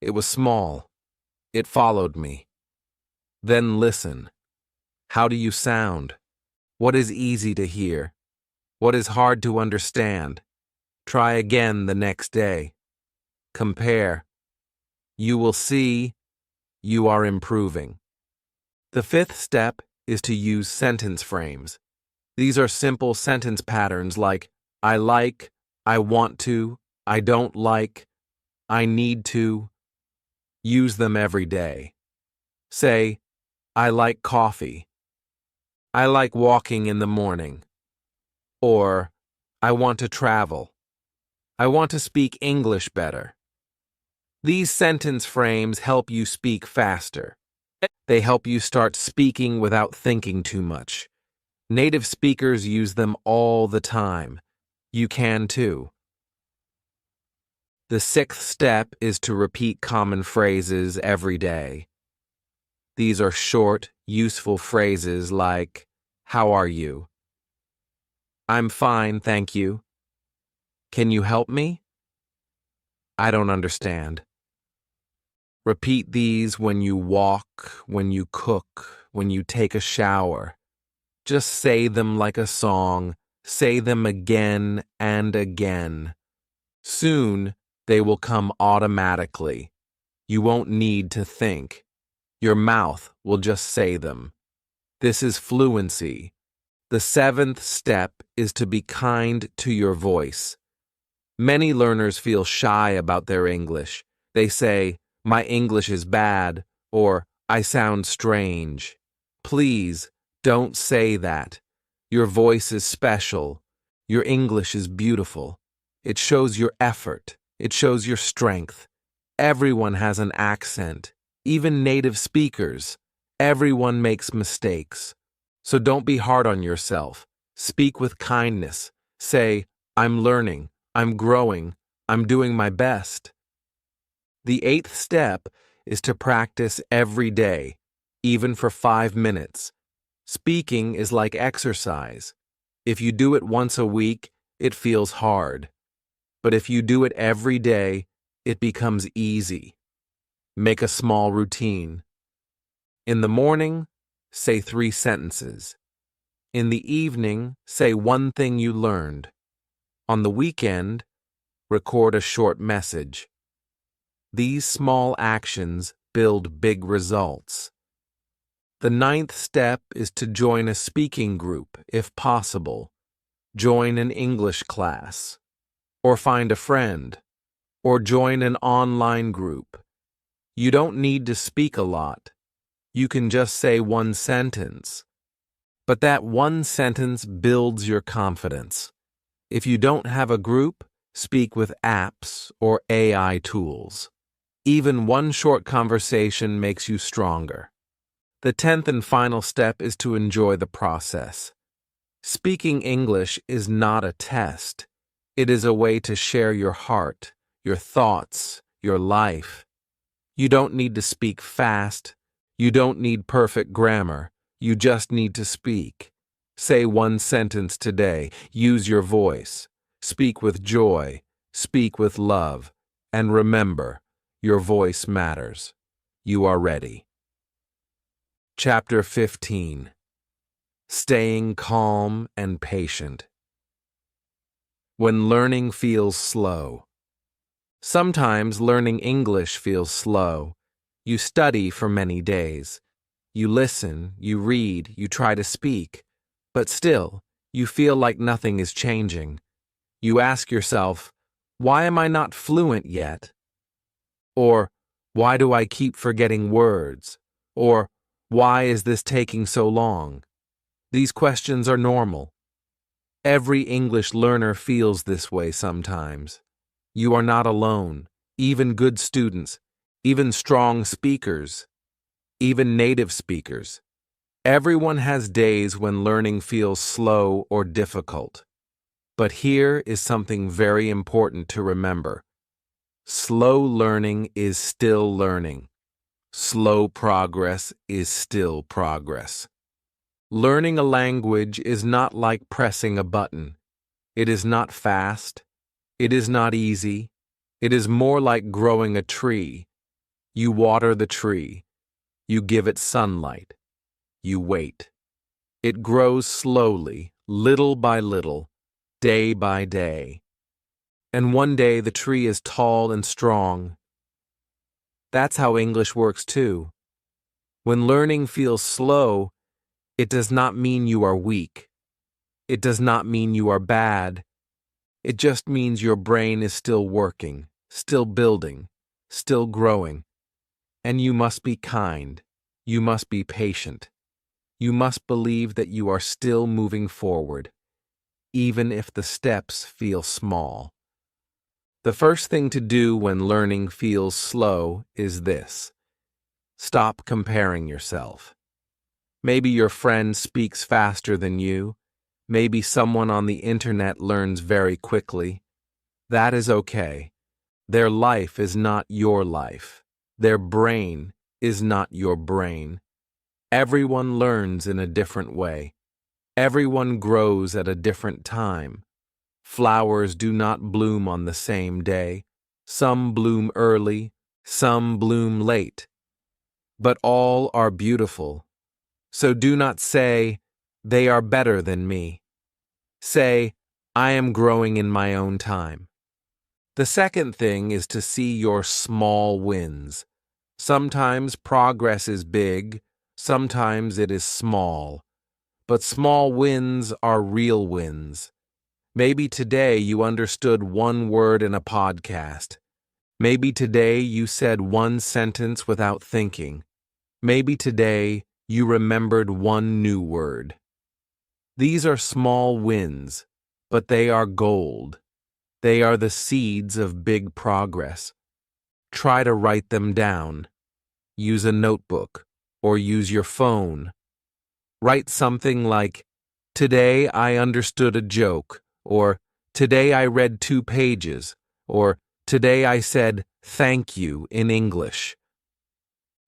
It was small. It followed me." Then listen. How do you sound? What is easy to hear? What is hard to understand? Try again the next day. Compare. You will see you are improving. The fifth step is to use sentence frames. These are simple sentence patterns like, "I like," "I want to," I don't like, I need to. Use them every day. Say, I like coffee. I like walking in the morning. Or, I want to travel. I want to speak English better. These sentence frames help you speak faster. They help you start speaking without thinking too much. Native speakers use them all the time. You can too. The sixth step is to repeat common phrases every day. These are short, useful phrases like, how are you? I'm fine, thank you. Can you help me? I don't understand. Repeat these when you walk, when you cook, when you take a shower. Just say them like a song. Say them again and again. Soon, they will come automatically. You won't need to think. Your mouth will just say them. This is fluency. The seventh step is to be kind to your voice. Many learners feel shy about their English. They say, my English is bad, or I sound strange. Please, don't say that. Your voice is special. Your English is beautiful. It shows your effort. It shows your strength. Everyone has an accent, even native speakers. Everyone makes mistakes. So don't be hard on yourself. Speak with kindness. Say, I'm learning, I'm growing, I'm doing my best. The eighth step is to practice every day, even for 5 minutes. Speaking is like exercise. If you do it once a week, it feels hard. But if you do it every day, it becomes easy. Make a small routine. In the morning, say 3 sentences. In the evening, say one thing you learned. On the weekend, record a short message. These small actions build big results. The ninth step is to join a speaking group, if possible. Join an English class, or find a friend, or join an online group. You don't need to speak a lot. You can just say one sentence. But that one sentence builds your confidence. If you don't have a group, speak with apps or AI tools. Even one short conversation makes you stronger. The 10th and final step is to enjoy the process. Speaking English is not a test. It is a way to share your heart, your thoughts, your life. You don't need to speak fast. You don't need perfect grammar. You just need to speak. Say one sentence today. Use your voice. Speak with joy. Speak with love. And remember, your voice matters. You are ready. Chapter 15. Staying calm and patient. When learning feels slow. Sometimes learning English feels slow. You study for many days. You listen, you read, you try to speak. But still, you feel like nothing is changing. You ask yourself, why am I not fluent yet? Or, why do I keep forgetting words? Or, why is this taking so long? These questions are normal. Every English learner feels this way sometimes. You are not alone. Even good students, even strong speakers, even native speakers. Everyone has days when learning feels slow or difficult. But here is something very important to remember. Slow learning is still learning. Slow progress is still progress. Learning a language is not like pressing a button. It is not fast. It is not easy. It is more like growing a tree. You water the tree. You give it sunlight. You wait. It grows slowly, little by little, day by day. And one day the tree is tall and strong. That's how English works too. When learning feels slow, it does not mean you are weak. It does not mean you are bad. It just means your brain is still working, still building, still growing. And you must be kind. You must be patient. You must believe that you are still moving forward, even if the steps feel small. The first thing to do when learning feels slow is this: stop comparing yourself. Maybe your friend speaks faster than you. Maybe someone on the internet learns very quickly. That is okay. Their life is not your life. Their brain is not your brain. Everyone learns in a different way. Everyone grows at a different time. Flowers do not bloom on the same day. Some bloom early, some bloom late. But all are beautiful. So do not say, "They are better than me." Say, "I am growing in my own time." The second thing is to see your small wins. Sometimes progress is big, sometimes it is small. But small wins are real wins. Maybe today you understood one word in a podcast. Maybe today you said one sentence without thinking. Maybe today you remembered one new word. These are small wins, but they are gold. They are the seeds of big progress. Try to write them down. Use a notebook or use your phone. Write something like, "Today I understood a joke," or "Today I read 2 pages," or "Today I said thank you in English."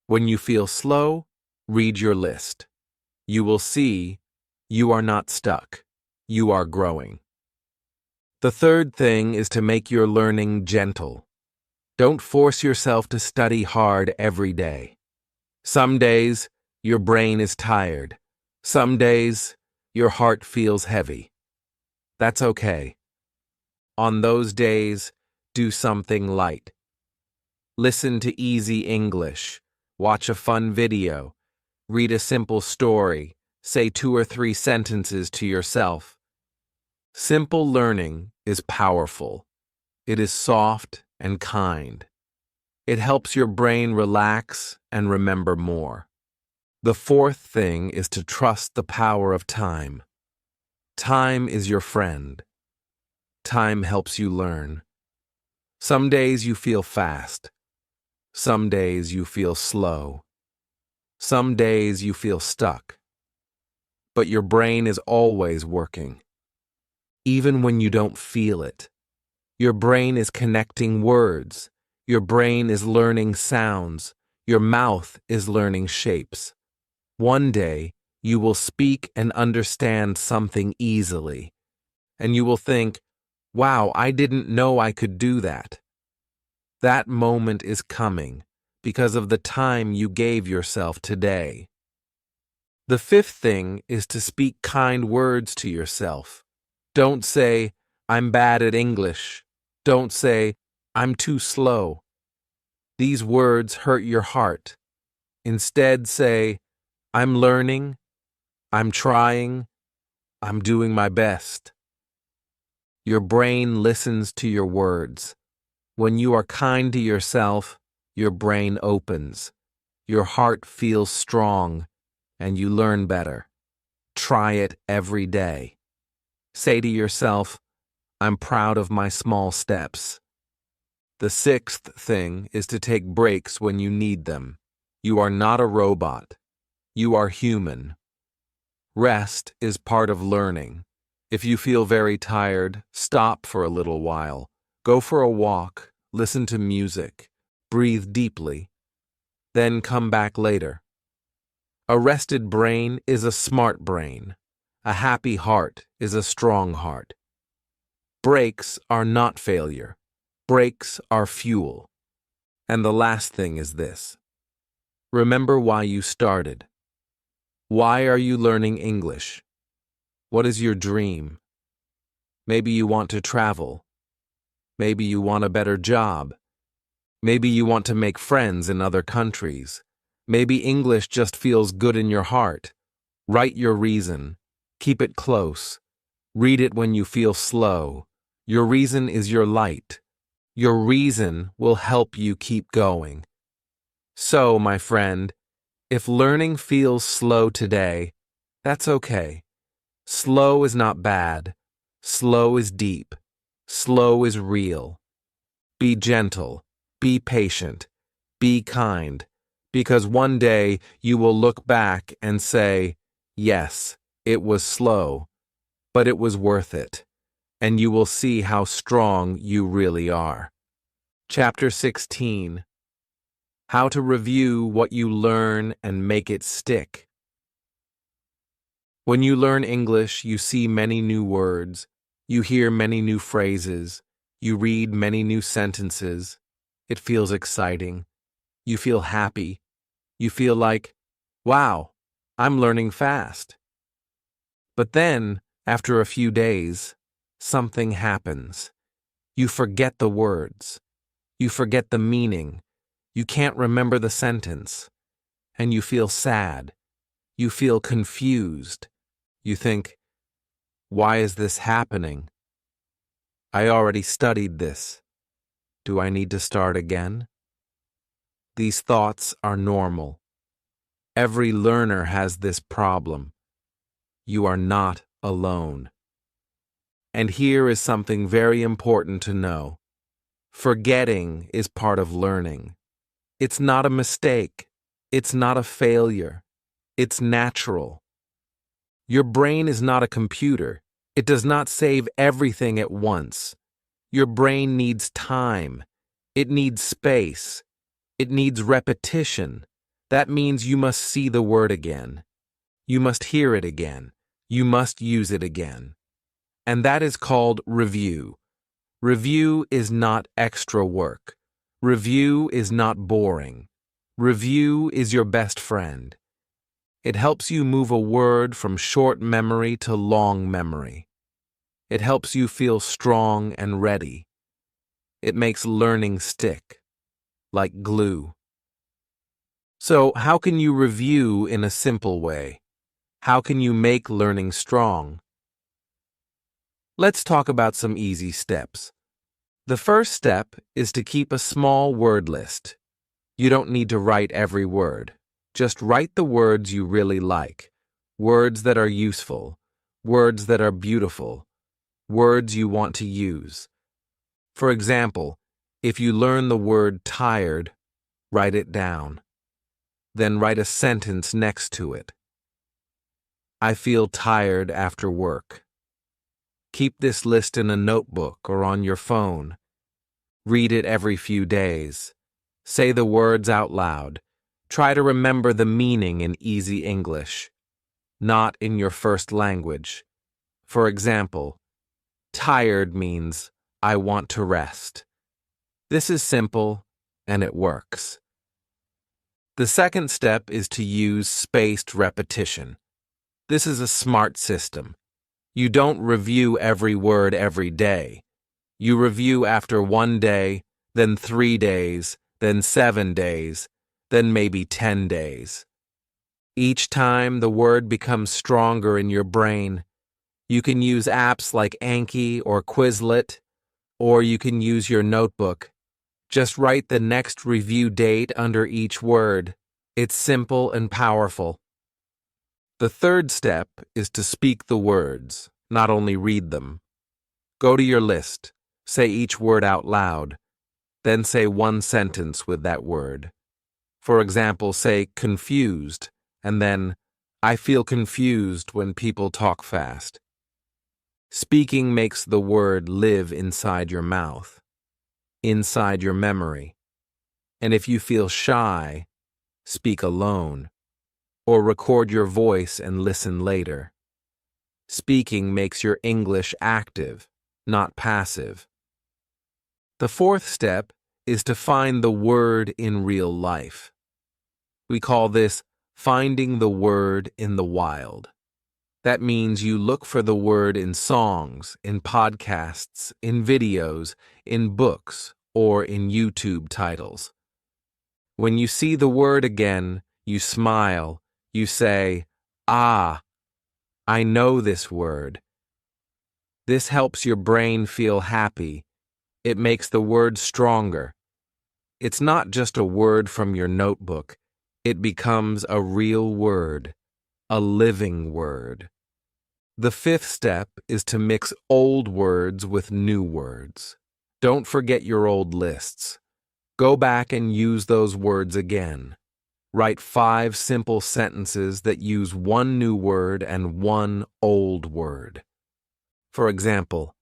When you feel slow, read your list. You will see you are not stuck. You are growing. The third thing is to make your learning gentle. Don't force yourself to study hard every day. Some days, your brain is tired. Some days, your heart feels heavy. That's okay. On those days, do something light. Listen to easy English. Watch a fun video. Read a simple story. Say 2 or 3 sentences to yourself. Simple learning is powerful. It is soft and kind. It helps your brain relax and remember more. The fourth thing is to trust the power of time. Time is your friend. Time helps you learn. Some days you feel fast. Some days you feel slow. Some days you feel stuck. But your brain is always working. Even when you don't feel it. Your brain is connecting words. Your brain is learning sounds. Your mouth is learning shapes. One day, you will speak and understand something easily. And you will think, "Wow, I didn't know I could do that." That moment is coming because of the time you gave yourself today. The fifth thing is to speak kind words to yourself. Don't say, "I'm bad at English." Don't say, "I'm too slow." These words hurt your heart. Instead say, "I'm learning, I'm trying, I'm doing my best." Your brain listens to your words. When you are kind to yourself, your brain opens. Your heart feels strong, and you learn better. Try it every day. Say to yourself, "I'm proud of my small steps." The sixth thing is to take breaks when you need them. You are not a robot. You are human. Rest is part of learning. If you feel very tired, stop for a little while. Go for a walk, listen to music, breathe deeply, then come back later. A rested brain is a smart brain. A happy heart is a strong heart. Breaks are not failure. Breaks are fuel. And the last thing is this. Remember why you started. Why are you learning English? What is your dream? Maybe you want to travel. Maybe you want a better job. Maybe you want to make friends in other countries. Maybe English just feels good in your heart. Write your reason. Keep it close. Read it when you feel slow. Your reason is your light. Your reason will help you keep going. So, my friend, if learning feels slow today, that's okay. Slow is not bad. Slow is deep. Slow is real. Be gentle. Be patient. Be kind. Because one day you will look back and say, yes, it was slow, but it was worth it. And you will see how strong you really are. Chapter 16. How to review what you learn and make it stick. When you learn English, you see many new words, you hear many new phrases, you read many new sentences. It feels exciting. You feel happy. You feel like, wow, I'm learning fast. But then, after a few days, something happens. You forget the words. You forget the meaning. You can't remember the sentence. And you feel sad. You feel confused. You think, why is this happening? I already studied this. Do I need to start again? These thoughts are normal. Every learner has this problem. You are not alone. And here is something very important to know. Forgetting is part of learning. It's not a mistake. It's not a failure. It's natural. Your brain is not a computer. It does not save everything at once. Your brain needs time. It needs space. It needs repetition. That means you must see the word again. You must hear it again. You must use it again. And that is called review. Review is not extra work. Review is not boring. Review is your best friend. It helps you move a word from short memory to long memory. It helps you feel strong and ready. It makes learning stick, like glue. So, how can you review in a simple way? How can you make learning strong? Let's talk about some easy steps. The first step is to keep a small word list. You don't need to write every word. Just write the words you really like, words that are useful, words that are beautiful, words you want to use. For example, if you learn the word tired, write it down. Then write a sentence next to it. I feel tired after work. Keep this list in a notebook or on your phone. Read it every few days. Say the words out loud. Try to remember the meaning in easy English, not in your first language. For example, tired means I want to rest. This is simple and it works. The second step is to use spaced repetition. This is a smart system. You don't review every word every day. You review after 1 day, then 3 days, then 7 days, then maybe 10 days. Each time the word becomes stronger in your brain. You can use apps like Anki or Quizlet, or you can use your notebook. Just write the next review date under each word. It's simple and powerful. The third step is to speak the words, not only read them. Go to your list, say each word out loud, then say one sentence with that word. For example, say confused, and then I feel confused when people talk fast. Speaking makes the word live inside your mouth, inside your memory. And if you feel shy, speak alone, or record your voice and listen later. Speaking makes your English active, not passive. The fourth step is to find the word in real life. We call this finding the word in the wild. That means you look for the word in songs, in podcasts, in videos, in books, or in YouTube titles. When you see the word again, you smile, you say, ah, I know this word. This helps your brain feel happy. It makes the word stronger. It's not just a word from your notebook. It becomes a real word, a living word. The fifth step is to mix old words with new words. Don't forget your old lists. Go back and use those words again. Write 5 simple sentences that use one new word and one old word. For example,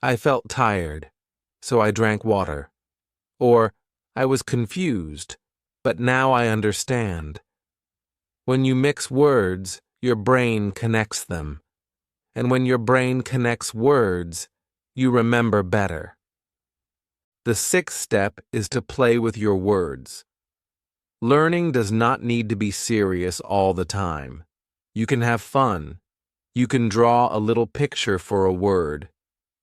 I felt tired, so I drank water. Or, I was confused, but now I understand. When you mix words, your brain connects them. And when your brain connects words, you remember better. The sixth step is to play with your words. Learning does not need to be serious all the time. You can have fun. You can draw a little picture for a word.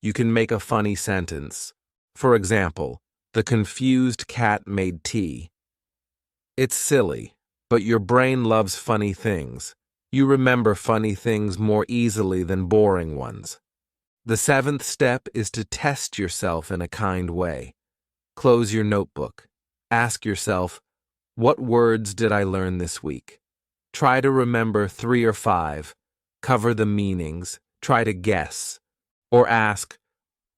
You can make a funny sentence. For example, the confused cat made tea. It's silly, but your brain loves funny things. You remember funny things more easily than boring ones. The seventh step is to test yourself in a kind way. Close your notebook. Ask yourself, what words did I learn this week? Try to remember 3 or 5. Cover the meanings. Try to guess. Or ask,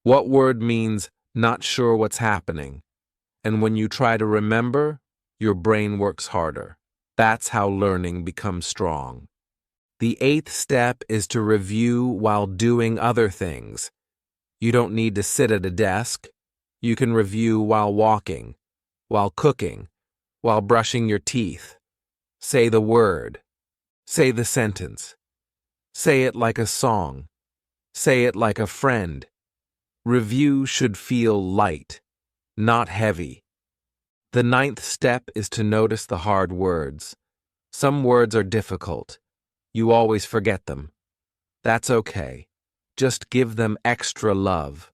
what word means not sure what's happening? And when you try to remember, your brain works harder. That's how learning becomes strong. The eighth step is to review while doing other things. You don't need to sit at a desk. You can review while walking, while cooking, while brushing your teeth. Say the word. Say the sentence. Say it like a song. Say it like a friend. Review should feel light, not heavy. The ninth step is to notice the hard words. Some words are difficult. You always forget them. That's okay. Just give them extra love.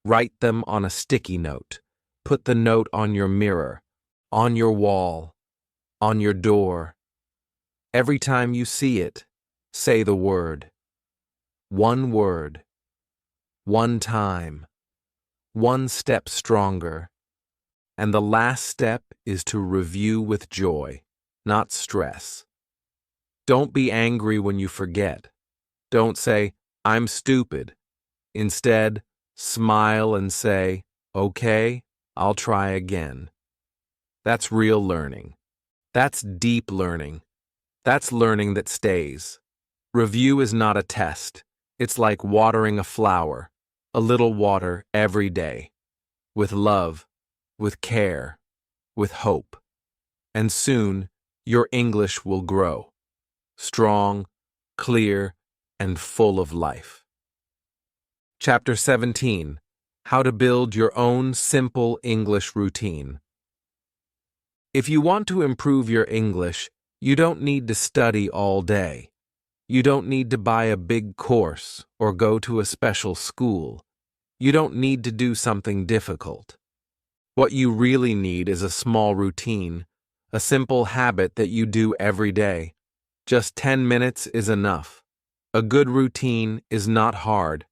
Write them on a sticky note. Put the note on your mirror, on your wall, on your door. Every time you see it, say the word. One word. One time. One step stronger. And the last step is to review with joy, not stress. Don't be angry when you forget. Don't say, I'm stupid. Instead, smile and say, okay, I'll try again. That's real learning. That's deep learning. That's learning that stays. Review is not a test. It's like watering a flower, a little water every day, with love, with care, with hope. And soon, your English will grow, strong, clear, and full of life. Chapter 17, How to Build Your Own Simple English Routine. If you want to improve your English, you don't need to study all day. You don't need to buy a big course or go to a special school. You don't need to do something difficult. What you really need is a small routine, a simple habit that you do every day. Just 10 minutes is enough. A good routine is not hard.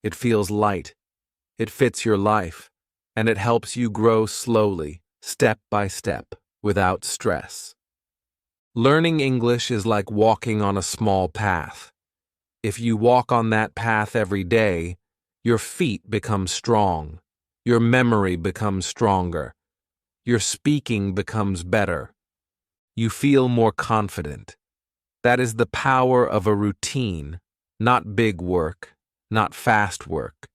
It feels light. It fits your life, and it helps you grow slowly, step by step, without stress. Learning English is like walking on a small path. If you walk on that path every day, your feet become strong, your memory becomes stronger, your speaking becomes better. You feel more confident. That is the power of a routine, not big work, not fast work,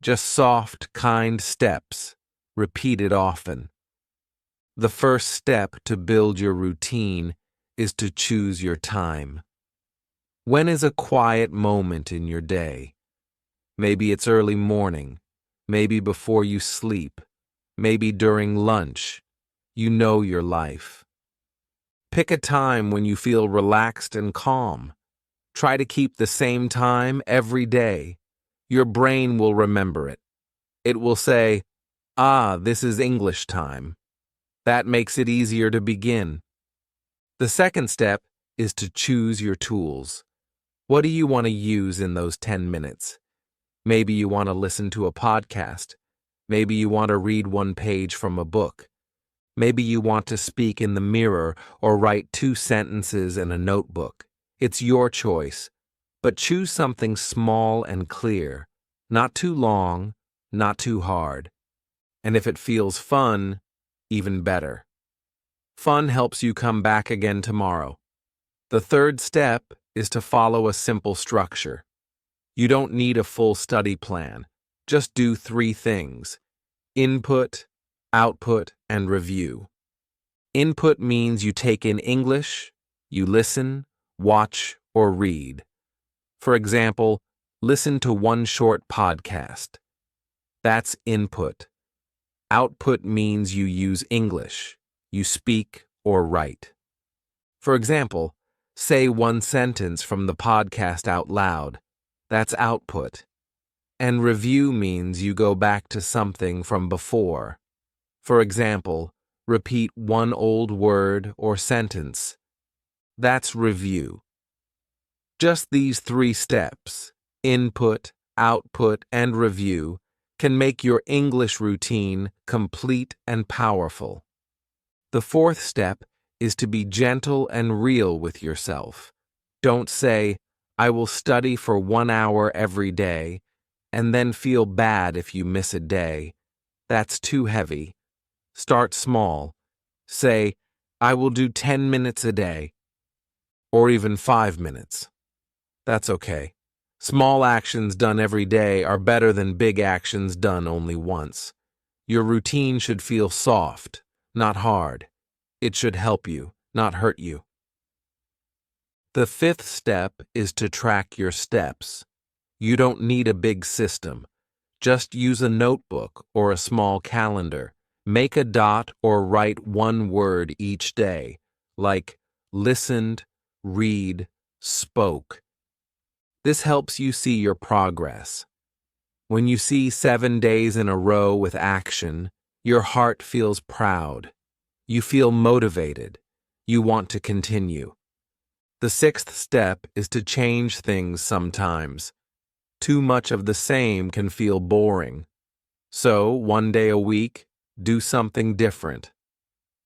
just soft, kind steps, repeated often. The first step to build your routine is to choose your time. When is a quiet moment in your day? Maybe it's early morning, maybe before you sleep, maybe during lunch. You know your life. Pick a time when you feel relaxed and calm. Try to keep the same time every day. Your brain will remember it. It will say, this is English time. That makes it easier to begin. The second step is to choose your tools. What do you want to use in those 10 minutes? Maybe you want to listen to a podcast. Maybe you want to read one page from a book. Maybe you want to speak in the mirror or write 2 sentences in a notebook. It's your choice, but choose something small and clear, not too long, not too hard. And if it feels fun, even better. Fun helps you come back again tomorrow. The third step is to follow a simple structure. You don't need a full study plan. Just do 3 things: input, output, and review. Input means you take in English, you listen, watch, or read. For example, listen to one short podcast. That's input. Output means you use English, you speak or write. For example, say one sentence from the podcast out loud. That's output. And review means you go back to something from before. For example, repeat one old word or sentence. That's review. Just these 3 steps, input, output, and review, can make your English routine complete and powerful. The 4th step is to be gentle and real with yourself. Don't say, "I will study for 1 hour every day," and then feel bad if you miss a day. That's too heavy. Start small. Say, "I will do 10 minutes a day," or even 5 minutes. That's okay. Small actions done every day are better than big actions done only once. Your routine should feel soft, not hard. It should help you, not hurt you. The 5th step is to track your steps. You don't need a big system. Just use a notebook or a small calendar. Make a dot or write one word each day, like listened, read, spoke. This helps you see your progress. When you see 7 days in a row with action, your heart feels proud. You feel motivated. You want to continue. The 6th step is to change things sometimes. Too much of the same can feel boring. So, 1 day a week, do something different.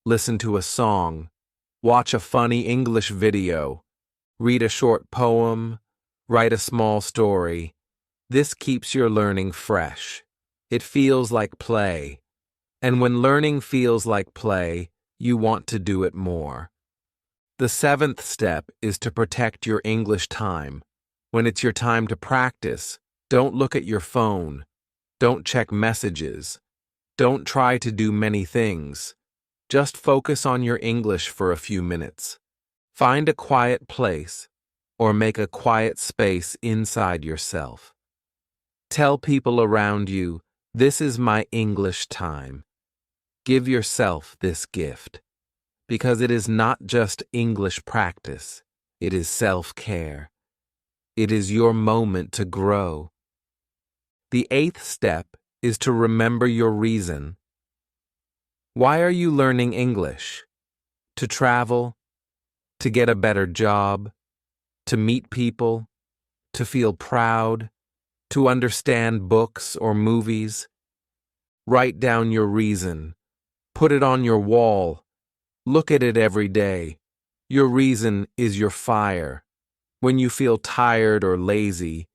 Listen to a song, watch a funny English video, read a short poem, write a small story. This keeps your learning fresh. It feels like play. And when learning feels like play, you want to do it more. The 7th step is to protect your English time. When it's your time to practice, don't look at your phone. Don't check messages. Don't try to do many things. Just focus on your English for a few minutes. Find a quiet place or make a quiet space inside yourself. Tell people around you, "This is my English time." Give yourself this gift, because it is not just English practice, it is self-care. It is your moment to grow. The 8th step is to remember your reason. Why are you learning English? To travel? To get a better job? To meet people? To feel proud? To understand books or movies? Write down your reason. Put it on your wall. Look at it every day. Your reason is your fire. When you feel tired or lazy,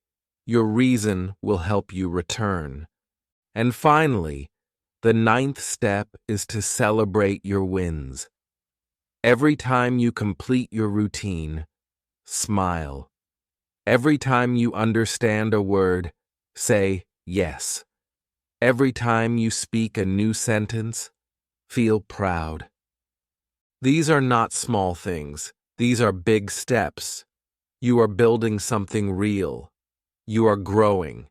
your reason will help you return. And finally, the 9th step is to celebrate your wins. Every time you complete your routine, smile. Every time you understand a word, say yes. Every time you speak a new sentence, feel proud. These are not small things. These are big steps. You are building something real. You are growing.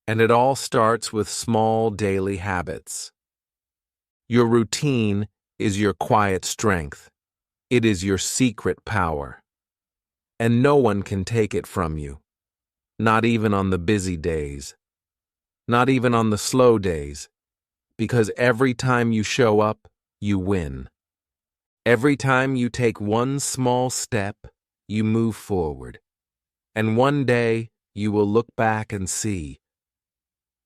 And it all starts with small daily habits. Your routine is your quiet strength. It is your secret power. And no one can take it from you. Not even on the busy days. Not even on the slow days. Because every time you show up, you win. Every time you take one small step, you move forward. And one day, you will look back and see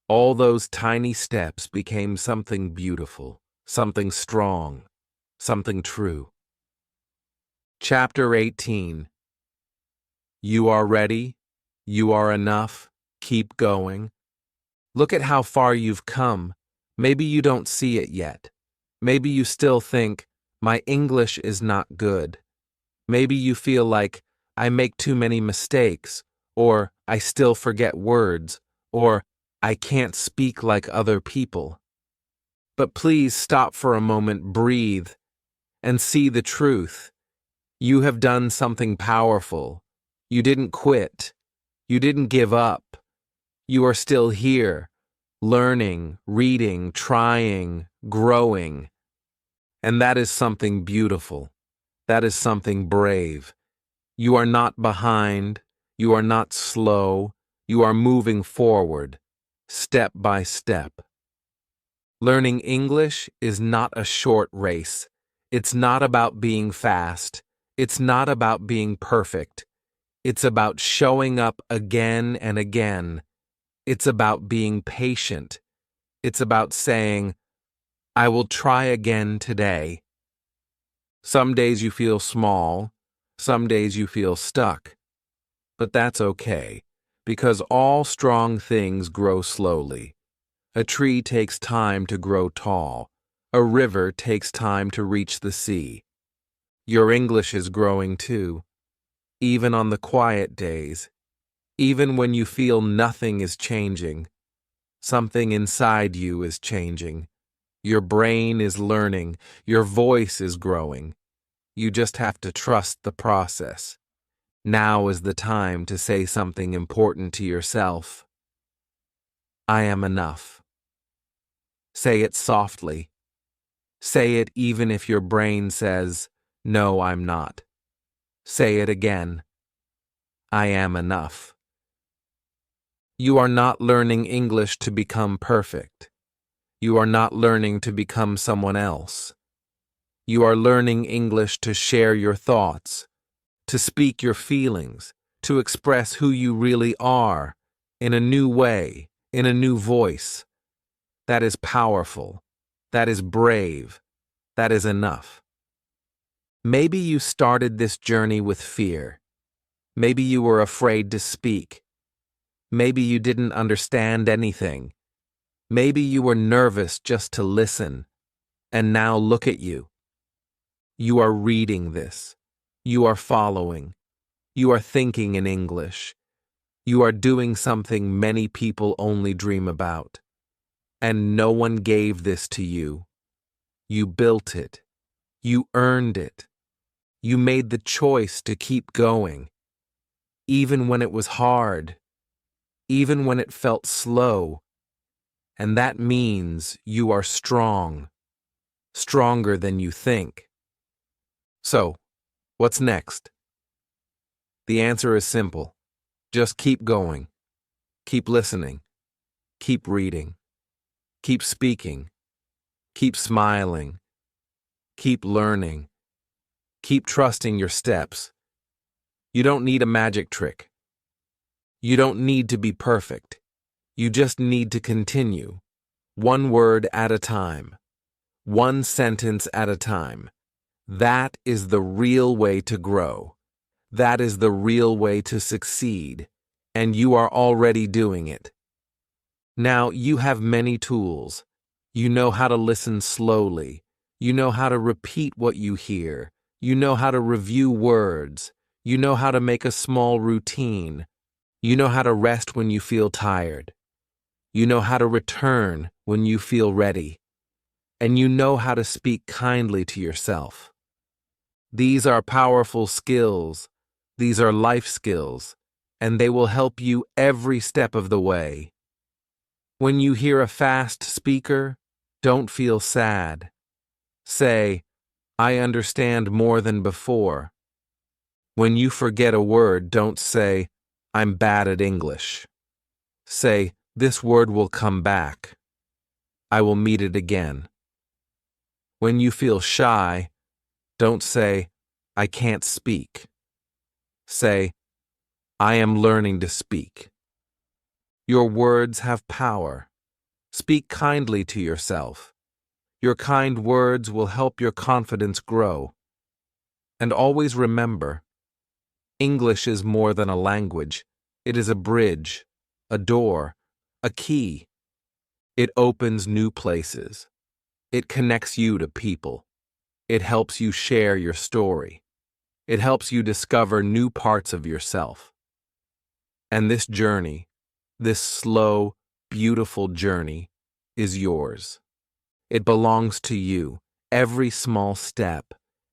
all those tiny steps became something beautiful, something strong, something true. Chapter 18. You are ready. You are enough. Keep going. Look at how far you've come. Maybe you don't see it yet. Maybe you still think, my English is not good. Maybe you feel like, I make too many mistakes, or I still forget words, or I can't speak like other people. But please stop for a moment, breathe, and see the truth. You have done something powerful. You didn't quit. You didn't give up. You are still here, learning, reading, trying, growing. And that is something beautiful. That is something brave. You are not behind. You are not slow. You are moving forward, step by step. Learning English is not a short race. It's not about being fast. It's not about being perfect. It's about showing up again and again. It's about being patient. It's about saying, I will try again today. Some days you feel small. Some days you feel stuck. But that's okay, because all strong things grow slowly. A tree takes time to grow tall. A river takes time to reach the sea. Your English is growing too, even on the quiet days, even when you feel nothing is changing. Something inside you is changing. Your brain is learning. Your voice is growing. You just have to trust the process. Now is the time to say something important to yourself. I am enough. Say it softly. Say it even if your brain says, no, I'm not. Say it again. I am enough. You are not learning English to become perfect. You are not learning to become someone else. You are learning English to share your thoughts, to speak your feelings, to express who you really are, in a new way, in a new voice. That is powerful. That is brave. That is enough. Maybe you started this journey with fear. Maybe you were afraid to speak. Maybe you didn't understand anything. Maybe you were nervous just to listen. And now look at you. You are reading this. You are following. You are thinking in English. You are doing something many people only dream about. And no one gave this to you. You built it. You earned it. You made the choice to keep going. Even when it was hard. Even when it felt slow. And that means you are strong. Stronger than you think. So, what's next? The answer is simple. Just keep going. Keep listening. Keep reading. Keep speaking. Keep smiling. Keep learning. Keep trusting your steps. You don't need a magic trick. You don't need to be perfect. You just need to continue. One word at a time. One sentence at a time. That is the real way to grow. That is the real way to succeed. And you are already doing it. Now you have many tools. You know how to listen slowly. You know how to repeat what you hear. You know how to review words. You know how to make a small routine. You know how to rest when you feel tired. You know how to return when you feel ready. And you know how to speak kindly to yourself. These are powerful skills. These are life skills, and they will help you every step of the way. When you hear a fast speaker, don't feel sad. Say, I understand more than before. When you forget a word, don't say, I'm bad at English. Say, this word will come back. I will meet it again. When you feel shy, don't say, I can't speak. Say, I am learning to speak. Your words have power. Speak kindly to yourself. Your kind words will help your confidence grow. And always remember, English is more than a language. It is a bridge, a door, a key. It opens new places. It connects you to people. It helps you share your story. It helps you discover new parts of yourself. And this journey, this slow, beautiful journey, is yours. It belongs to you. Every small step,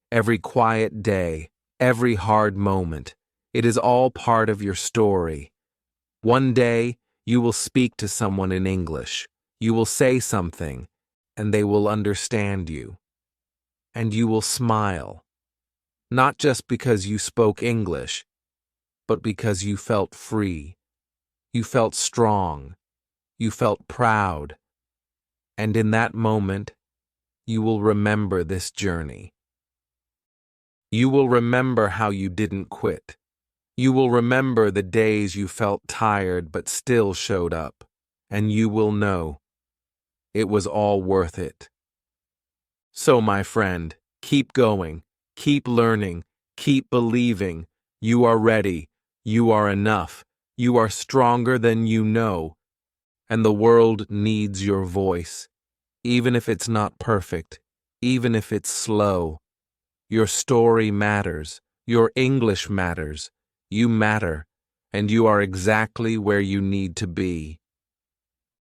every quiet day, every hard moment, it is all part of your story. One day, you will speak to someone in English. You will say something, and they will understand you. And you will smile, not just because you spoke English, but because you felt free. You felt strong. You felt proud. And in that moment, you will remember this journey. You will remember how you didn't quit. You will remember the days you felt tired but still showed up. And you will know it was all worth it. So, my friend, keep going, keep learning, keep believing. You are ready. You are enough. You are stronger than you know. And the world needs your voice. Even if it's not perfect, even if it's slow. Your story matters. Your English matters. You matter. And you are exactly where you need to be.